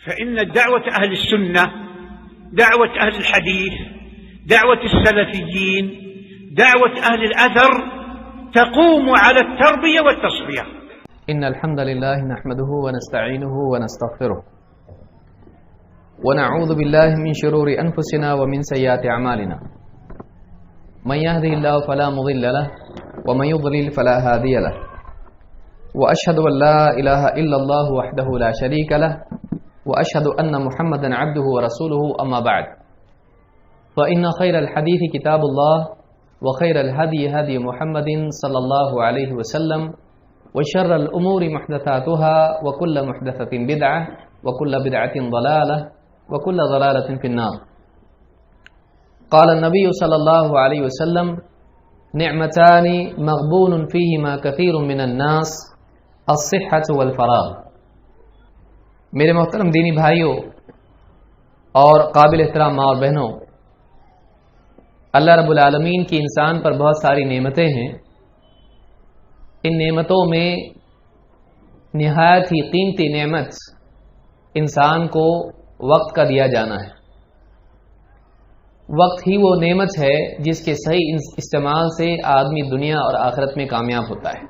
فإن دعوة أهل السنة، دعوة أهل الحديث، دعوة السلفيين، دعوة أهل الأثر تقوم على التربية والتصفية. إن الحمد لله نحمده ونستعينه ونستغفره ونعوذ بالله من شرور أنفسنا ومن سيئات أعمالنا، من يهده الله فلا مضل له ومن يضلل فلا هادي له، وأشهد أن لا إله إلا الله وحده لا شريك له، وأشهد أن محمدا عبده ورسوله. أما بعد، فإن خير الحديث كتاب الله، وخير الهدي هدي محمد صلى الله عليه وسلم، وشر الأمور محدثاتها، وكل محدثة بدعة، وكل بدعة ضلالة، وكل ضلالة في النار. قال النبي صلى الله عليه وسلم: نعمتان مغبون فيهما كثير من الناس، الصحة والفراغ. میرے محترم دینی بھائیوں اور قابل احترام ماں اور بہنوں، اللہ رب العالمین کی انسان پر بہت ساری نعمتیں ہیں. ان نعمتوں میں نہایت ہی قیمتی نعمت انسان کو وقت کا دیا جانا ہے. وقت ہی وہ نعمت ہے جس کے صحیح استعمال سے آدمی دنیا اور آخرت میں کامیاب ہوتا ہے.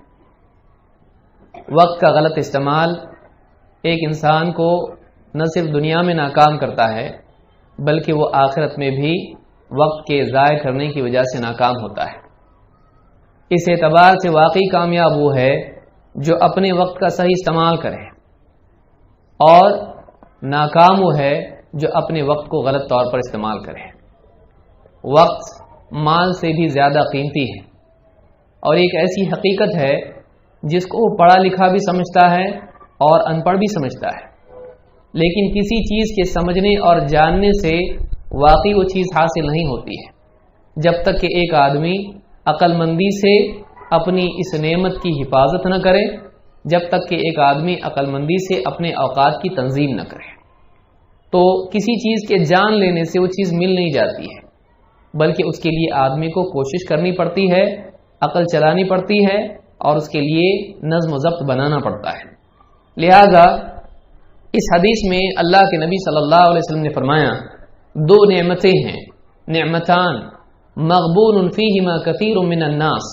وقت کا غلط استعمال ایک انسان کو نہ صرف دنیا میں ناکام کرتا ہے بلکہ وہ آخرت میں بھی وقت کے ضائع کرنے کی وجہ سے ناکام ہوتا ہے. اس اعتبار سے واقعی کامیاب وہ ہے جو اپنے وقت کا صحیح استعمال کرے، اور ناکام وہ ہے جو اپنے وقت کو غلط طور پر استعمال کرے. وقت مال سے بھی زیادہ قیمتی ہے، اور ایک ایسی حقیقت ہے جس کو وہ پڑھا لکھا بھی سمجھتا ہے اور ان پڑھ بھی سمجھتا ہے، لیکن کسی چیز کے سمجھنے اور جاننے سے واقعی وہ چیز حاصل نہیں ہوتی ہے جب تک کہ ایک آدمی عقل مندی سے اپنی اس نعمت کی حفاظت نہ کرے، جب تک کہ ایک آدمی عقل مندی سے اپنے اوقات کی تنظیم نہ کرے. تو کسی چیز کے جان لینے سے وہ چیز مل نہیں جاتی ہے، بلکہ اس کے لیے آدمی کو کوشش کرنی پڑتی ہے، عقل چلانی پڑتی ہے، اور اس کے لیے نظم و ضبط بنانا پڑتا ہے. لہذا اس حدیث میں اللہ کے نبی صلی اللہ علیہ وسلم نے فرمایا، دو نعمتیں ہیں، نعمتان مغبون فیہما کثیر من الناس،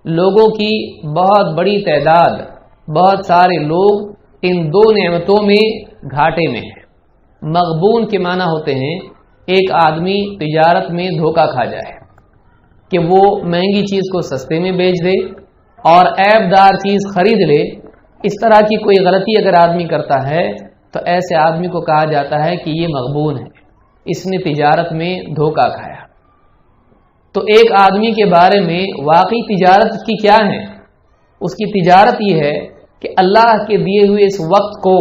لوگوں کی بہت بڑی تعداد، بہت سارے لوگ ان دو نعمتوں میں گھاٹے میں ہیں. مغبون کے معنی ہوتے ہیں ایک آدمی تجارت میں دھوکہ کھا جائے کہ وہ مہنگی چیز کو سستے میں بیچ دے اور عیب دار چیز خرید لے. اس طرح کی کوئی غلطی اگر آدمی کرتا ہے تو ایسے آدمی کو کہا جاتا ہے کہ یہ مغبون ہے، اس نے تجارت میں دھوکہ کھایا. تو ایک آدمی کے بارے میں واقعی تجارت اس کی کیا ہے؟ اس کی تجارت یہ ہے کہ اللہ کے دیے ہوئے اس وقت کو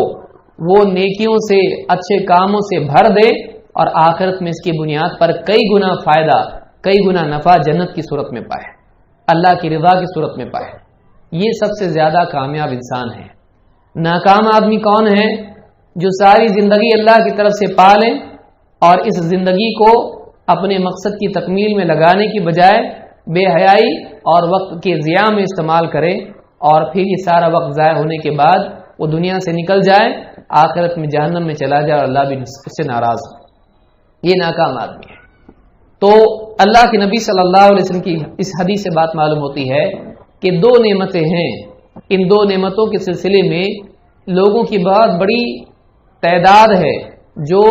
وہ نیکیوں سے، اچھے کاموں سے بھر دے، اور آخرت میں اس کی بنیاد پر کئی گنا فائدہ، کئی گنا نفع جنت کی صورت میں پائے، اللہ کی رضا کی صورت میں پائے. یہ سب سے زیادہ کامیاب انسان ہے. ناکام آدمی کون ہے؟ جو ساری زندگی اللہ کی طرف سے پالے اور اس زندگی کو اپنے مقصد کی تکمیل میں لگانے کی بجائے بے حیائی اور وقت کے ضیاع میں استعمال کرے، اور پھر یہ سارا وقت ضائع ہونے کے بعد وہ دنیا سے نکل جائے، آخرت میں جہنم میں چلا جائے اور اللہ بھی اس سے ناراض ہو. یہ ناکام آدمی ہے. تو اللہ کے نبی صلی اللہ علیہ وسلم کی اس حدیث سے بات معلوم ہوتی ہے کہ دو نعمتیں ہیں، ان دو نعمتوں کے سلسلے میں لوگوں کی بہت بڑی تعداد ہے جو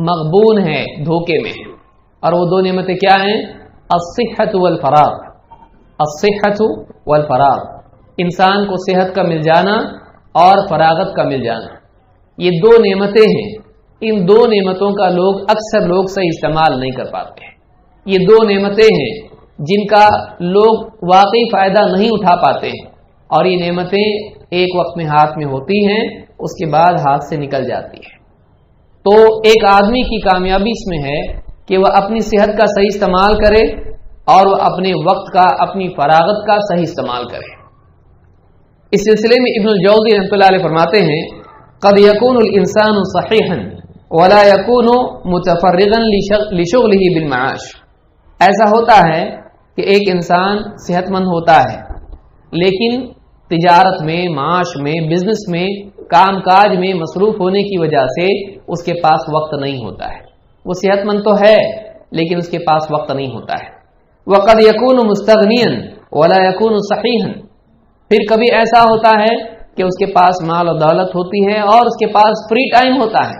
مغبون ہے، دھوکے میں ہے. اور وہ دو نعمتیں کیا ہیں؟ الصحت والفراغ. الصحت والفراغ، انسان کو صحت کا مل جانا اور فراغت کا مل جانا، یہ دو نعمتیں ہیں. ان دو نعمتوں کا اکثر لوگ صحیح استعمال نہیں کر پاتے ہیں. یہ دو نعمتیں ہیں جن کا لوگ واقعی فائدہ نہیں اٹھا پاتے ہیں، اور یہ نعمتیں ایک وقت میں ہاتھ میں ہوتی ہیں، اس کے بعد ہاتھ سے نکل جاتی ہیں. تو ایک آدمی کی کامیابی اس میں ہے کہ وہ اپنی صحت کا صحیح استعمال کرے اور وہ اپنے وقت کا، اپنی فراغت کا صحیح استعمال کرے. اس سلسلے میں ابن الجوزی رحمۃ اللہ علیہ فرماتے ہیں، قد يكون الانسان صحيحا ولا يكون متفرغا لشغله بالمعاش. ایسا ہوتا ہے کہ ایک انسان صحت مند ہوتا ہے لیکن تجارت میں، معاش میں، بزنس میں کام کاج میں مصروف ہونے کی وجہ سے اس کے پاس وقت نہیں ہوتا ہے. وہ صحت مند تو ہے لیکن اس کے پاس وقت نہیں ہوتا ہے. وقد یکون مستغنیا ولا یکون صحیحا، پھر کبھی ایسا ہوتا ہے کہ اس کے پاس مال و دولت ہوتی ہے اور اس کے پاس فری ٹائم ہوتا ہے،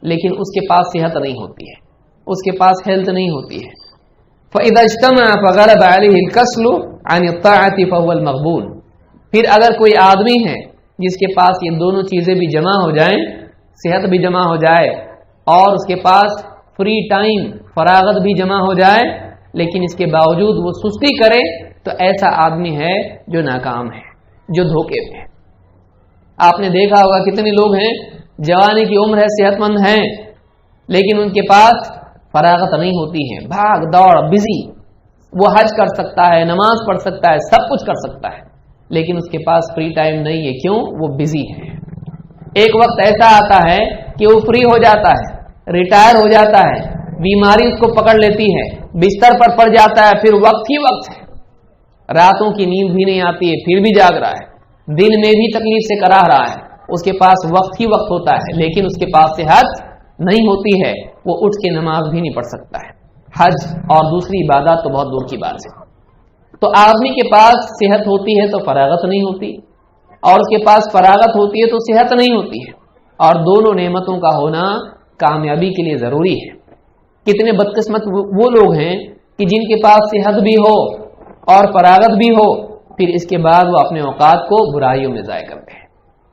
لیکن اس کے پاس صحت نہیں ہوتی ہے، اس کے پاس ہیلتھ نہیں ہوتی ہے. فَإِذَا اجْتَمَعَ فَغَلَبَ عَلَيْهِ الْكَسْلُ عَنِ الطَّاعَةِ فَهُوَ الْمَغْبُونُ، پھر اگر کوئی آدمی ہے جس کے پاس یہ دونوں چیزیں بھی جمع ہو جائیں، صحت بھی جمع ہو جائے اور اس کے پاس فری ٹائم فراغت بھی جمع ہو جائے، لیکن اس کے باوجود وہ سستی کرے، تو ایسا آدمی ہے جو ناکام ہے، جو دھوکے میں ہے. آپ نے دیکھا ہوگا کتنے لوگ ہیں جوانی کی عمر ہے، صحت مند ہیں، لیکن ان کے پاس فراغت نہیں ہوتی ہے، بھاگ دوڑ بزی. وہ حج کر سکتا ہے، نماز پڑھ سکتا ہے، سب کچھ کر سکتا ہے، لیکن اس کے پاس فری ٹائم نہیں ہے. کیوں؟ وہ بزی ہے. ایک وقت ایسا آتا ہے کہ وہ فری ہو جاتا ہے، ریٹائر ہو جاتا ہے، بیماری اس کو پکڑ لیتی ہے، بستر پر پڑ جاتا ہے، پھر وقت ہی وقت ہے، راتوں کی نیند بھی نہیں آتی ہے، پھر بھی جاگ رہا ہے، دن میں بھی تکلیف سے کراہ رہا ہے. اس کے پاس وقت ہی وقت ہوتا ہے لیکن اس کے پاس صحت نہیں ہوتی ہے. وہ اٹھ کے نماز بھی نہیں پڑھ سکتا ہے، حج اور دوسری عبادات تو بہت دور کی بات ہے. تو آدمی کے پاس صحت ہوتی ہے تو فراغت نہیں ہوتی، اور اس کے پاس فراغت ہوتی ہے تو صحت نہیں ہوتی ہے، اور دونوں نعمتوں کا ہونا کامیابی کے لیے ضروری ہے. کتنے بدقسمت وہ لوگ ہیں کہ جن کے پاس صحت بھی ہو اور فراغت بھی ہو، پھر اس کے بعد وہ اپنے اوقات کو برائیوں میں ضائع کرتے ہیں.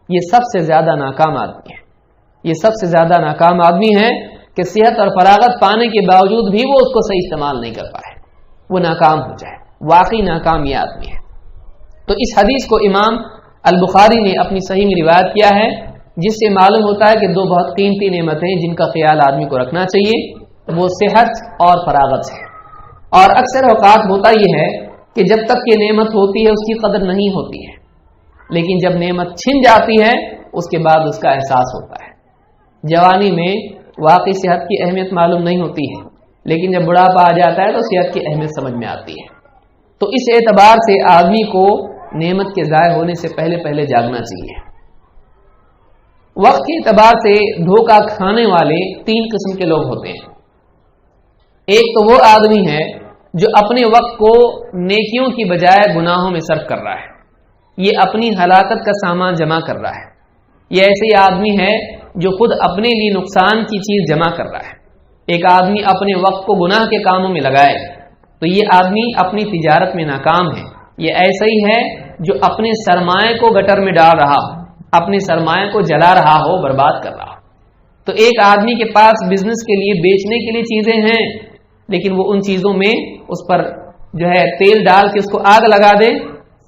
یہ سب سے زیادہ ناکام آدمی ہے. یہ سب سے زیادہ ناکام آدمی ہے کہ صحت اور فراغت پانے کے باوجود بھی وہ اس کو صحیح استعمال نہیں کر پائے، وہ ناکام ہو جائے. واقعی ناکام یہ آدمی ہے. تو اس حدیث کو امام البخاری نے اپنی صحیح میں روایت کیا ہے، جس سے معلوم ہوتا ہے کہ دو بہت قیمتی نعمتیں جن کا خیال آدمی کو رکھنا چاہیے، وہ صحت اور فراغت ہے. اور اکثر اوقات ہوتا یہ ہے کہ جب تک یہ نعمت ہوتی ہے اس کی قدر نہیں ہوتی ہے، لیکن جب نعمت چھن جاتی ہے اس کے بعد اس کا احساس ہوتا ہے. جوانی میں واقعی صحت کی اہمیت معلوم نہیں ہوتی ہے، لیکن جب بڑھاپا آ جاتا ہے تو صحت کی اہمیت سمجھ میں آتی ہے. تو اس اعتبار سے آدمی کو نعمت کے ضائع ہونے سے پہلے جاگنا چاہیے. وقت کے اعتبار سے دھوکہ کھانے والے تین قسم کے لوگ ہوتے ہیں. ایک تو وہ آدمی ہے جو اپنے وقت کو نیکیوں کی بجائے گناہوں میں صرف کر رہا ہے، یہ اپنی ہلاکت کا سامان جمع کر رہا ہے. یہ ایسے ہی آدمی ہے جو خود اپنے لیے نقصان کی چیز جمع کر رہا ہے. ایک آدمی اپنے وقت کو گناہ کے کاموں میں لگائے تو یہ آدمی اپنی تجارت میں ناکام ہے. یہ ایسا ہی ہے جو اپنے سرمایہ کو گٹر میں ڈال رہا ہو، اپنے سرمایہ کو جلا رہا ہو، برباد کر رہا ہو. تو ایک آدمی کے پاس بزنس کے لیے بیچنے کے لیے چیزیں ہیں، لیکن وہ ان چیزوں میں اس پر جو ہے تیل ڈال کے اس کو آگ لگا دے،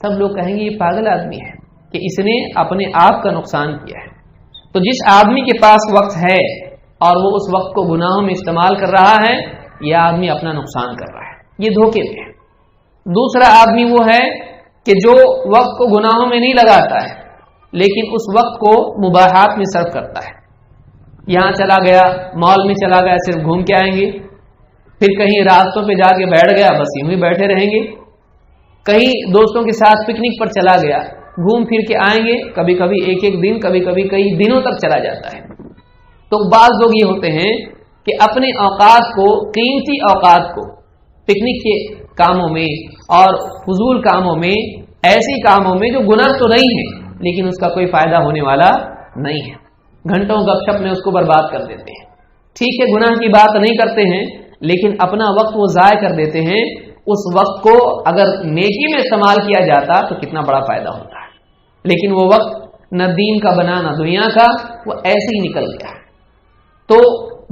سب لوگ کہیں گے یہ پاگل آدمی ہے کہ اس نے اپنے آپ کا نقصان کیا ہے. تو جس آدمی کے پاس وقت ہے اور وہ اس وقت کو گناہوں میں استعمال کر رہا ہے، یہ آدمی اپنا نقصان کر رہا ہے، یہ دھوکے میں ہے. دوسرا آدمی وہ ہے کہ جو وقت کو گناہوں میں نہیں لگاتا ہے لیکن اس وقت کو مباحات میں صرف کرتا ہے. یہاں چلا گیا، مال میں چلا گیا، صرف گھوم کے آئیں گے، پھر کہیں راستوں پہ جا کے بیٹھ گیا، بس یوں ہی بیٹھے رہیں گے. کہیں دوستوں کے ساتھ پکنک پر چلا گیا، گھوم پھر کے آئیں گے، کبھی کبھی ایک دن، کبھی کبھی کئی دنوں تک چلا جاتا ہے. تو بعض لوگ یہ ہوتے ہیں کہ اپنے اوقات کو، قیمتی اوقات کو پکنک کے کاموں میں اور فضول کاموں میں، ایسی کاموں میں جو گناہ تو نہیں ہے لیکن اس کا کوئی فائدہ ہونے والا نہیں ہے، گھنٹوں گپ شپ میں اس کو برباد کر دیتے ہیں. ٹھیک ہے گناہ کی بات نہیں کرتے ہیں لیکن اپنا وقت وہ ضائع کر دیتے ہیں. اس وقت کو اگر نیکی میں استعمال کیا جاتا تو کتنا بڑا فائدہ ہوتا ہے، لیکن وہ وقت نہ دین کا بنا نہ دنیا کا، وہ ایسے ہی نکل گیا. تو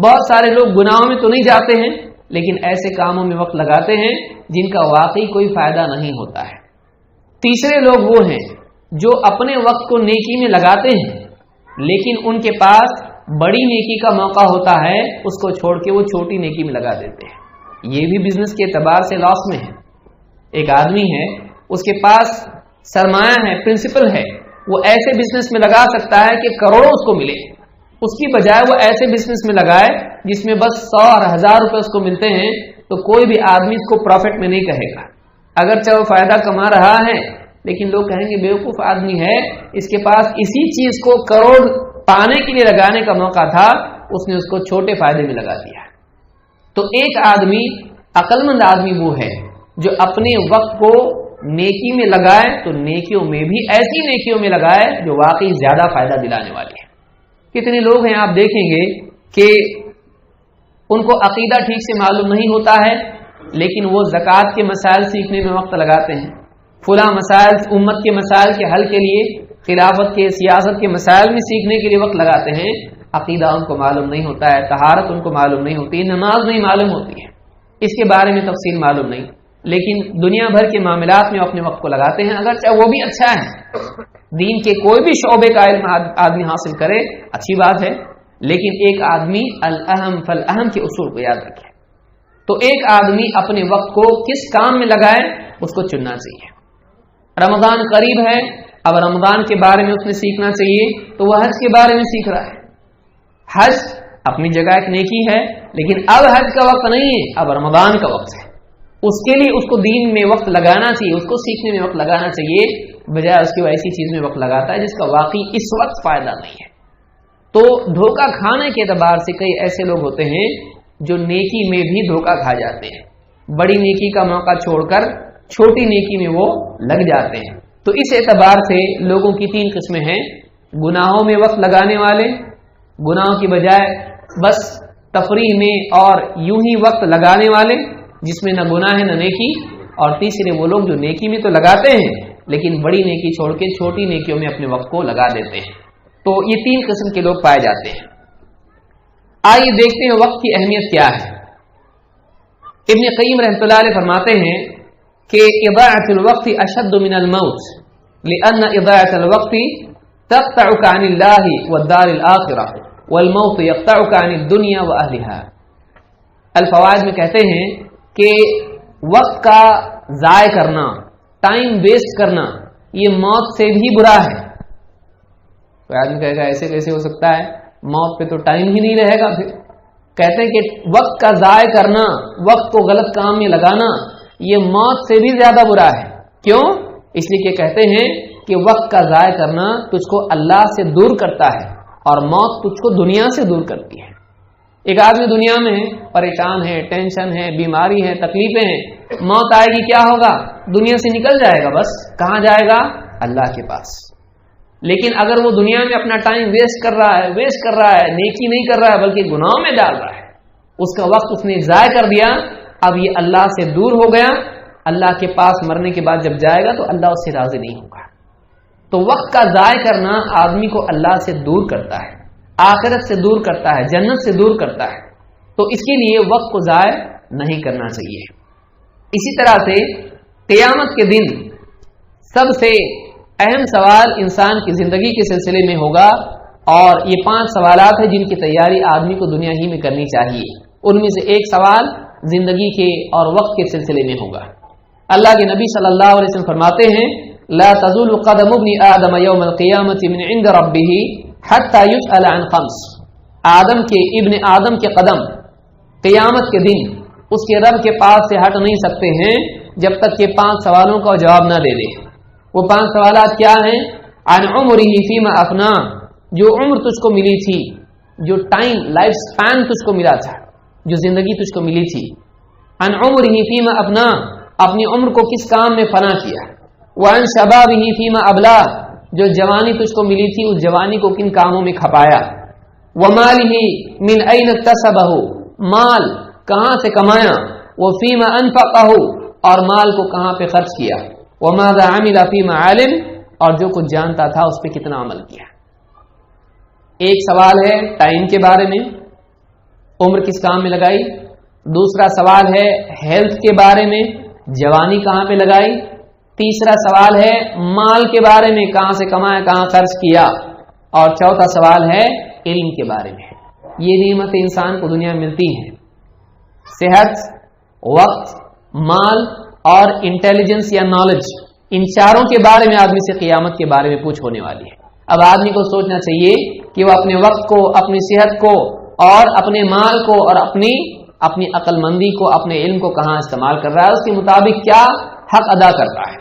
بہت سارے لوگ گناہوں میں تو نہیں جاتے ہیں لیکن ایسے کاموں میں وقت لگاتے ہیں جن کا واقعی کوئی فائدہ نہیں ہوتا ہے. تیسرے لوگ وہ ہیں جو اپنے وقت کو نیکی میں لگاتے ہیں لیکن ان کے پاس بڑی نیکی کا موقع ہوتا ہے، اس کو چھوڑ کے وہ چھوٹی نیکی میں لگا دیتے ہیں. یہ بھی بزنس کے اعتبار سے لاس میں ہے. ایک آدمی ہے، اس کے پاس سرمایہ ہے، پرنسپل ہے، وہ ایسے بزنس میں لگا سکتا ہے کہ کروڑوں اس کو ملے، اس کی بجائے وہ ایسے بزنس میں لگائے جس میں بس 100 اور 1000 روپے اس کو ملتے ہیں، تو کوئی بھی آدمی اس کو پروفٹ میں نہیں کہے گا. اگرچہ وہ فائدہ کما رہا ہے لیکن لوگ کہیں گے بیوقوف آدمی ہے، اس کے پاس اسی چیز کو کروڑ پانے کے لیے لگانے کا موقع تھا، اس نے اس کو چھوٹے فائدے میں لگا دیا۔ تو ایک آدمی، عقل مند آدمی وہ ہے جو اپنے وقت کو نیکی میں لگائے، تو نیکیوں میں بھی ایسی نیکیوں میں لگائے جو واقعی زیادہ فائدہ دلانے والی ہے۔ کتنے لوگ ہیں آپ دیکھیں گے کہ ان کو عقیدہ ٹھیک سے معلوم نہیں ہوتا ہے، لیکن وہ زکوٰۃ کے مسائل سیکھنے میں وقت لگاتے ہیں، فلاں مسائل، امت کے مسائل کے حل کے لیے، خلافت کے، سیاست کے مسائل میں سیکھنے کے لیے وقت لگاتے ہیں۔ عقیدہ ان کو معلوم نہیں ہوتا ہے، طہارت ان کو معلوم نہیں ہوتی، نماز نہیں معلوم ہوتی ہے، اس کے بارے میں تفصیل معلوم نہیں، لیکن دنیا بھر کے معاملات میں اپنے وقت کو لگاتے ہیں۔ اگرچہ وہ بھی اچھا ہے، دین کے کوئی بھی شعبے کا علم آدمی حاصل کرے اچھی بات ہے، لیکن ایک آدمی الاہم فالاہم کے اصول کو یاد رکھے۔ تو ایک آدمی اپنے وقت کو کس کام میں لگائے اس کو چننا چاہیے۔ رمضان قریب ہے، اب رمضان کے بارے میں اس نے سیکھنا چاہیے، تو وہ حج کے بارے میں سیکھ رہا ہے۔ حج اپنی جگہ ایک نیکی ہے، لیکن اب حج کا وقت نہیں ہے، اب رمضان کا وقت ہے، اس کے لیے اس کو دین میں وقت لگانا چاہیے، اس کو سیکھنے میں وقت لگانا چاہیے، بجائے اس کی وہ ایسی چیز میں وقت لگاتا ہے جس کا واقعی اس وقت فائدہ نہیں ہے۔ تو دھوکہ کھانے کے اعتبار سے کئی ایسے لوگ ہوتے ہیں جو نیکی میں بھی دھوکہ کھا جاتے ہیں، بڑی نیکی کا موقع چھوڑ کر چھوٹی نیکی میں وہ لگ جاتے ہیں۔ تو اس اعتبار سے لوگوں کی تین قسمیں ہیں: گناہوں میں وقت لگانے والے، گناہوں کی بجائے بس تفریح میں اور یوں ہی وقت لگانے والے جس میں نہ گناہ ہے نہ نیکی، اور تیسرے وہ لوگ جو نیکی میں تو لگاتے ہیں لیکن بڑی نیکی چھوڑ کے چھوٹی نیکیوں میں اپنے وقت کو لگا دیتے ہیں۔ تو یہ تین قسم کے لوگ پائے جاتے ہیں۔ آئیے دیکھتے ہیں وقت کی اہمیت کیا ہے۔ ابن قیم رحمۃ اللہ علیہ فرماتے ہیں کہ اضاعۃ الوقت اشد من الموت لان اضاعۃ الوقت تقطعك عن الله والدار الاخرہ والموت يقطعك عن الدنيا واهلها۔ الفوائد میں کہتے ہیں کہ وقت کا ضائع کرنا، ٹائم ویسٹ کرنا، یہ موت سے بھی برا ہے۔ کوئی آدمی کہے گا ایسے کیسے ہو سکتا ہے، موت پہ تو ٹائم ہی نہیں رہے گا۔ پھر کہتے ہیں کہ وقت کا ضائع کرنا، وقت کو غلط کام میں لگانا، یہ موت سے بھی زیادہ برا ہے۔ کیوں؟ اس لیے کہ کہتے ہیں کہ وقت کا ضائع کرنا تجھ کو اللہ سے دور کرتا ہے اور موت تجھ کو دنیا سے دور کرتی ہے۔ ایک آدمی دنیا میں ہے، پریشان ہے، ٹینشن ہے، بیماری ہے، تکلیفیں ہیں، موت آئے گی کیا ہوگا؟ دنیا سے نکل جائے گا، بس کہاں جائے گا؟ اللہ کے پاس۔ لیکن اگر وہ دنیا میں اپنا ٹائم ویسٹ کر رہا ہے، نیکی نہیں کر رہا ہے بلکہ گناہوں میں ڈال رہا ہے، اس کا وقت اس نے ضائع کر دیا، اب یہ اللہ سے دور ہو گیا، اللہ کے پاس مرنے کے بعد جب جائے گا تو اللہ اس سے راضی نہیں ہوگا۔ تو وقت کا ضائع کرنا آدمی کو اللہ سے دور کرتا ہے، آخرت سے دور کرتا ہے، جنت سے دور کرتا ہے۔ تو اس کے لیے وقت کو ضائع نہیں کرنا چاہیے۔ اسی طرح سے قیامت کے دن سب سے اہم سوال انسان کی زندگی کے سلسلے میں ہوگا، اور یہ 5 سوالات ہیں جن کی تیاری آدمی کو دنیا ہی میں کرنی چاہیے۔ ان میں سے ایک سوال زندگی کے اور وقت کے سلسلے میں ہوگا۔ اللہ کے نبی صلی اللہ علیہ وسلم فرماتے ہیں لا تزول قدم ابن آدم یوم القیامت من عند ربہ حتی یسأل عن 5۔ ابن آدم کے قدم قیامت کے دن اس کے رب کے پاس سے ہٹ نہیں سکتے ہیں جب تک کہ 5 سوالوں کا جواب نہ دے دے۔ وہ 5 سوالات کیا ہیں؟ عن عمرہ فیما افنا، جو عمر تجھ کو ملی تھی، جو ٹائم، لائف سپین تجھ کو ملا تھا، جو زندگی تجھ کو ملی تھی۔ عن عمرہ فیما افنا، اپنی عمر کو کس کام میں فنا کیا۔ وعن شبابہ فیما ابلا، جو جوانی تجھ کو ملی تھی اس جوانی کو کن کاموں میں کھپایا۔ ومالہ من این اکتسبہ، مال کہاں سے کمایا۔ وفیما انفقہ، اور مال کو کہاں پہ خرچ کیا۔ وماذا عمل فیما علم، اور جو کچھ جانتا تھا اس پہ کتنا عمل کیا۔ ایک سوال ہے ٹائم کے بارے میں، عمر کس کام میں لگائی۔ دوسرا سوال ہے ہیلتھ کے بارے میں، جوانی کہاں پہ لگائی۔ تیسرا سوال ہے مال کے بارے میں، کہاں سے کمایا، کہاں خرچ کیا۔ اور چوتھا سوال ہے علم کے بارے میں۔ یہ نعمت انسان کو دنیا میں ملتی ہیں، صحت، وقت، مال اور انٹیلیجنس یا نالج، ان چاروں کے بارے میں آدمی سے قیامت کے بارے میں پوچھ ہونے والی ہے۔ اب آدمی کو سوچنا چاہیے کہ وہ اپنے وقت کو، اپنی صحت کو اور اپنے مال کو اور اپنی عقل مندی کو، اپنے علم کو کہاں استعمال کر رہا ہے، اس کے مطابق کیا حق ادا کر رہا ہے۔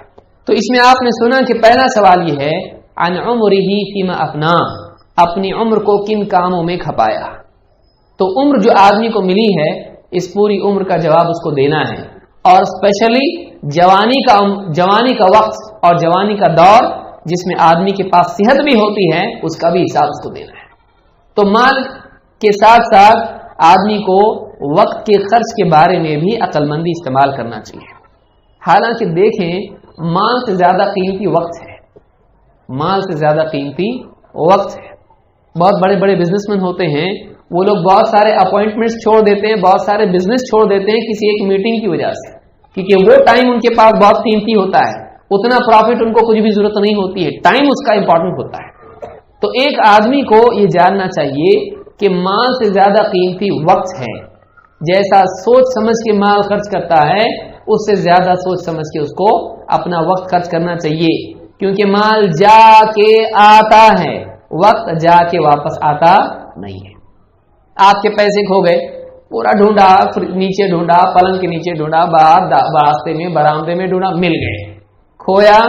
تو اس میں آپ نے سنا کہ پہلا سوال یہ ہے عن عمرہ فیما افنا، اپنی عمر کو کن کاموں میں کھپایا. تو عمر جو آدمی کو ملی ہے اس پوری عمر کا جواب اس کو دینا ہے، اور اسپیشلی جوانی کا وقت اور جوانی کا دور جس میں آدمی کے پاس صحت بھی ہوتی ہے اس کا بھی حساب اس کو دینا ہے. تو مال کے ساتھ ساتھ آدمی کو وقت کے خرچ کے بارے میں بھی عقل مندی استعمال کرنا چاہیے. حالانکہ دیکھیں مال سے زیادہ قیمتی وقت ہے، مال سے زیادہ قیمتی وقت ہے. بہت بڑے بڑے بزنس مین ہوتے ہیں، وہ لوگ بہت سارے اپوائنٹمنٹس چھوڑ دیتے ہیں، بہت سارے بزنس چھوڑ دیتے ہیں کسی ایک میٹنگ کی وجہ سے، کیونکہ وہ ٹائم ان کے پاس بہت قیمتی ہوتا ہے، اتنا پروفٹ ان کو کچھ بھی ضرورت نہیں ہوتی ہے، ٹائم اس کا امپورٹنٹ ہوتا ہے. تو ایک آدمی کو یہ جاننا چاہیے کہ مال سے زیادہ قیمتی وقت ہے. جیسا سوچ سمجھ کے مال خرچ کرتا ہے اس سے زیادہ سوچ سمجھ کے اس کو اپنا وقت خرچ کرنا چاہیے، کیونکہ مال جا کے آتا ہے، وقت جا کے واپس آتا نہیں ہے. آپ کے پیسے کھو گئے، پورا ڈھونڈا، نیچے ڈھونڈا، پلنگ کے نیچے ڈھونڈا، باہر راستے میں برآمدے میں ڈھونڈا، مل گئے. کھویا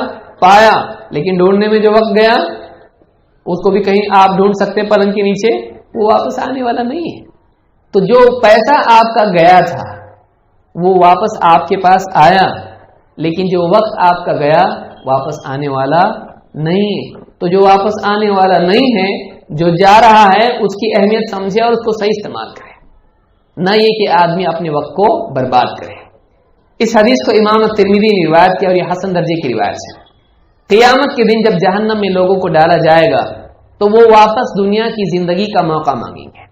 پایا، لیکن ڈھونڈنے میں جو وقت گیا اس کو بھی کہیں آپ ڈھونڈ سکتے پلنگ کے نیچے، وہ واپس آنے والا نہیں ہے. تو جو پیسہ آپ کا گیا تھا وہ واپس آپ کے پاس آیا، لیکن جو وقت آپ کا گیا واپس آنے والا نہیں ہے. تو جو واپس آنے والا نہیں ہے، جو جا رہا ہے اس کی اہمیت سمجھے اور اس کو صحیح استعمال کرے، نہ یہ کہ آدمی اپنے وقت کو برباد کرے. اس حدیث کو امام ترمذی نے روایت کیا اور یہ حسن درجے کی روایت ہے. قیامت کے دن جب جہنم میں لوگوں کو ڈالا جائے گا تو وہ واپس دنیا کی زندگی کا موقع مانگیں گے،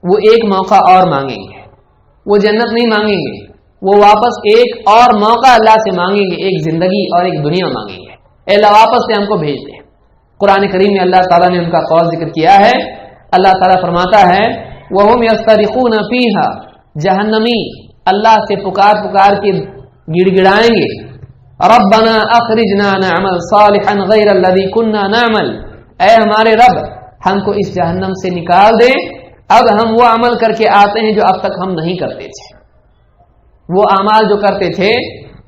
وہ ایک موقع اور مانگیں گے، وہ جنت نہیں مانگیں گے، وہ واپس ایک اور موقع اللہ سے مانگیں گے، ایک زندگی اور ایک دنیا مانگیں گے. اے اللہ واپس سے ہم کو بھیج دے. قرآن کریم میں اللہ تعالیٰ نے ان کا قول ذکر کیا ہے. اللہ تعالیٰ فرماتا ہے وَهُمْ يَصْطَرِخُونَ فِيهَا، جہنمی اللہ سے پکار پکار کے گڑ گڑائیں گے، رَبَّنَا أَخْرِجْنَا نَعْمَلْ صَالِحًا غَيْرَ الَّذِي كُنَّا نَعْمَلْ، اے ہمارے رب ہم کو اس جہنم سے نکال دے، اب ہم وہ عمل کر کے آتے ہیں جو اب تک ہم نہیں کرتے تھے. وہ اعمال جو کرتے تھے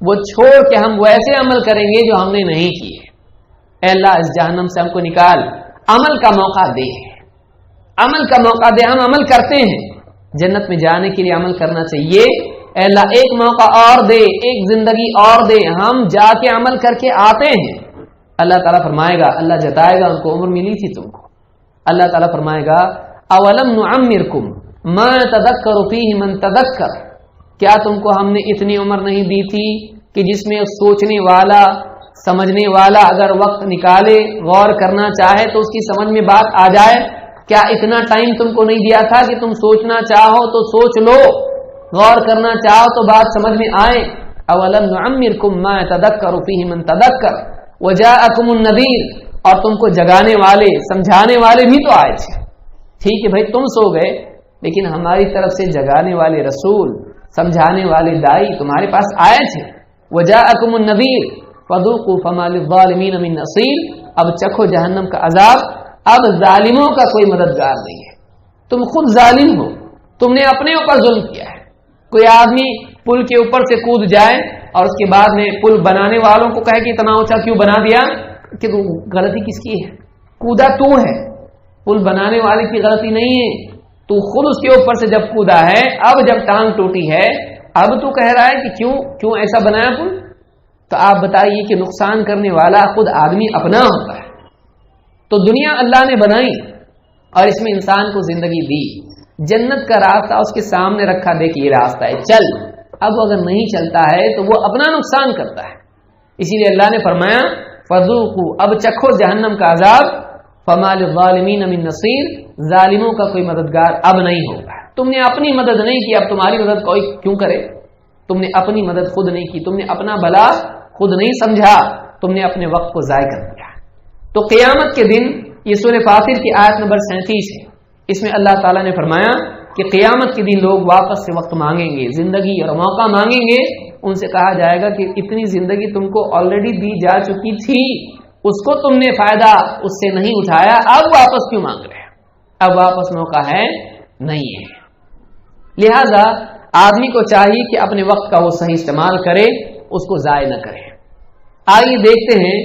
وہ چھوڑ کے ہم ویسے عمل کریں گے جو ہم نے نہیں کیے. اے اللہ اس جہنم سے ہم کو نکال، عمل کا موقع دے، عمل کا موقع دے. ہم عمل کرتے ہیں، جنت میں جانے کے لیے عمل کرنا چاہیے. اے اللہ ایک موقع اور دے، ایک زندگی اور دے، ہم جا کے عمل کر کے آتے ہیں. اللہ تعالیٰ فرمائے گا، اللہ جتائے گا ان کو عمر ملی تھی تم کو. اللہ تعالیٰ فرمائے گا اولم نعمرکم ما تذکر فیہ من تذکر، کیا تم کو ہم نے اتنی عمر نہیں دی تھی کہ جس میں سوچنے والا سمجھنے والا اگر وقت نکالے غور کرنا چاہے تو اس کی سمجھ میں بات آ جائے؟ کیا اتنا ٹائم تم کو نہیں دیا تھا کہ تم سوچنا چاہو تو سوچ لو، غور کرنا چاہو تو بات سمجھ میں آئے؟ اولم نعمرکم ما تذکر فیہ من تذکر وجاءکم النذیر، اور تم کو جگانے والے سمجھانے والے بھی تو آئے تھے. ٹھیک ہے بھائی تم سو گئے، لیکن ہماری طرف سے جگانے والے رسول سمجھانے والے دائی تمہارے پاس آئے تھے. وجاءکم النذیر فذوقوا فما للظالمین من نصیر، اب چکھو جہنم کا عذاب، اب ظالموں کا کوئی مددگار نہیں ہے. تم خود ظالم ہو، تم نے اپنے اوپر ظلم کیا ہے. کوئی آدمی پل کے اوپر سے کود جائے اور اس کے بعد میں پل بنانے والوں کو کہے کہ اتنا اونچا کیوں بنا دیا، کہ غلطی کس کی ہے؟ کودا تو ہے، پل بنانے والے کی غلطی نہیں ہے. تو خود اس کے اوپر سے جب کودا ہے، اب جب ٹانگ ٹوٹی ہے اب تو کہہ رہا ہے کہ کیوں ایسا بنایا پل. تو آپ بتائیے کہ نقصان کرنے والا خود آدمی اپنا ہوتا ہے. تو دنیا اللہ نے بنائی اور اس میں انسان کو زندگی دی، جنت کا راستہ اس کے سامنے رکھا، دیکھ یہ راستہ ہے چل. اب اگر نہیں چلتا ہے تو وہ اپنا نقصان کرتا ہے. اسی لیے اللہ نے فرمایا فذوقوا، اب چکھو جہنم کا عذاب، فما للظالمین من نصیر، ظالموں کا کوئی مددگار اب نہیں ہوگا. تم نے اپنی مدد نہیں کی، اب تمہاری مدد کوئی کیوں کرے؟ تم نے اپنی مدد خود نہیں کی، تم نے اپنا بھلا خود نہیں سمجھا، تم نے اپنے وقت کو ضائع کر دیا. تو قیامت کے دن یہ سورہ فاطر کی آیت نمبر 37 ہے، اس میں اللہ تعالیٰ نے فرمایا کہ قیامت کے دن لوگ واپس سے وقت مانگیں گے، زندگی اور موقع مانگیں گے. ان سے کہا جائے گا کہ اتنی زندگی تم کو آلریڈی دی جا چکی تھی، اس کو تم نے فائدہ اس سے نہیں اٹھایا، اب واپس کیوں مانگ رہے ہیں؟ اب واپس موقع ہے نہیں ہے. لہذا آدمی کو چاہیے کہ اپنے وقت کا وہ صحیح استعمال کرے، اس کو ضائع نہ کرے. آئیے دیکھتے ہیں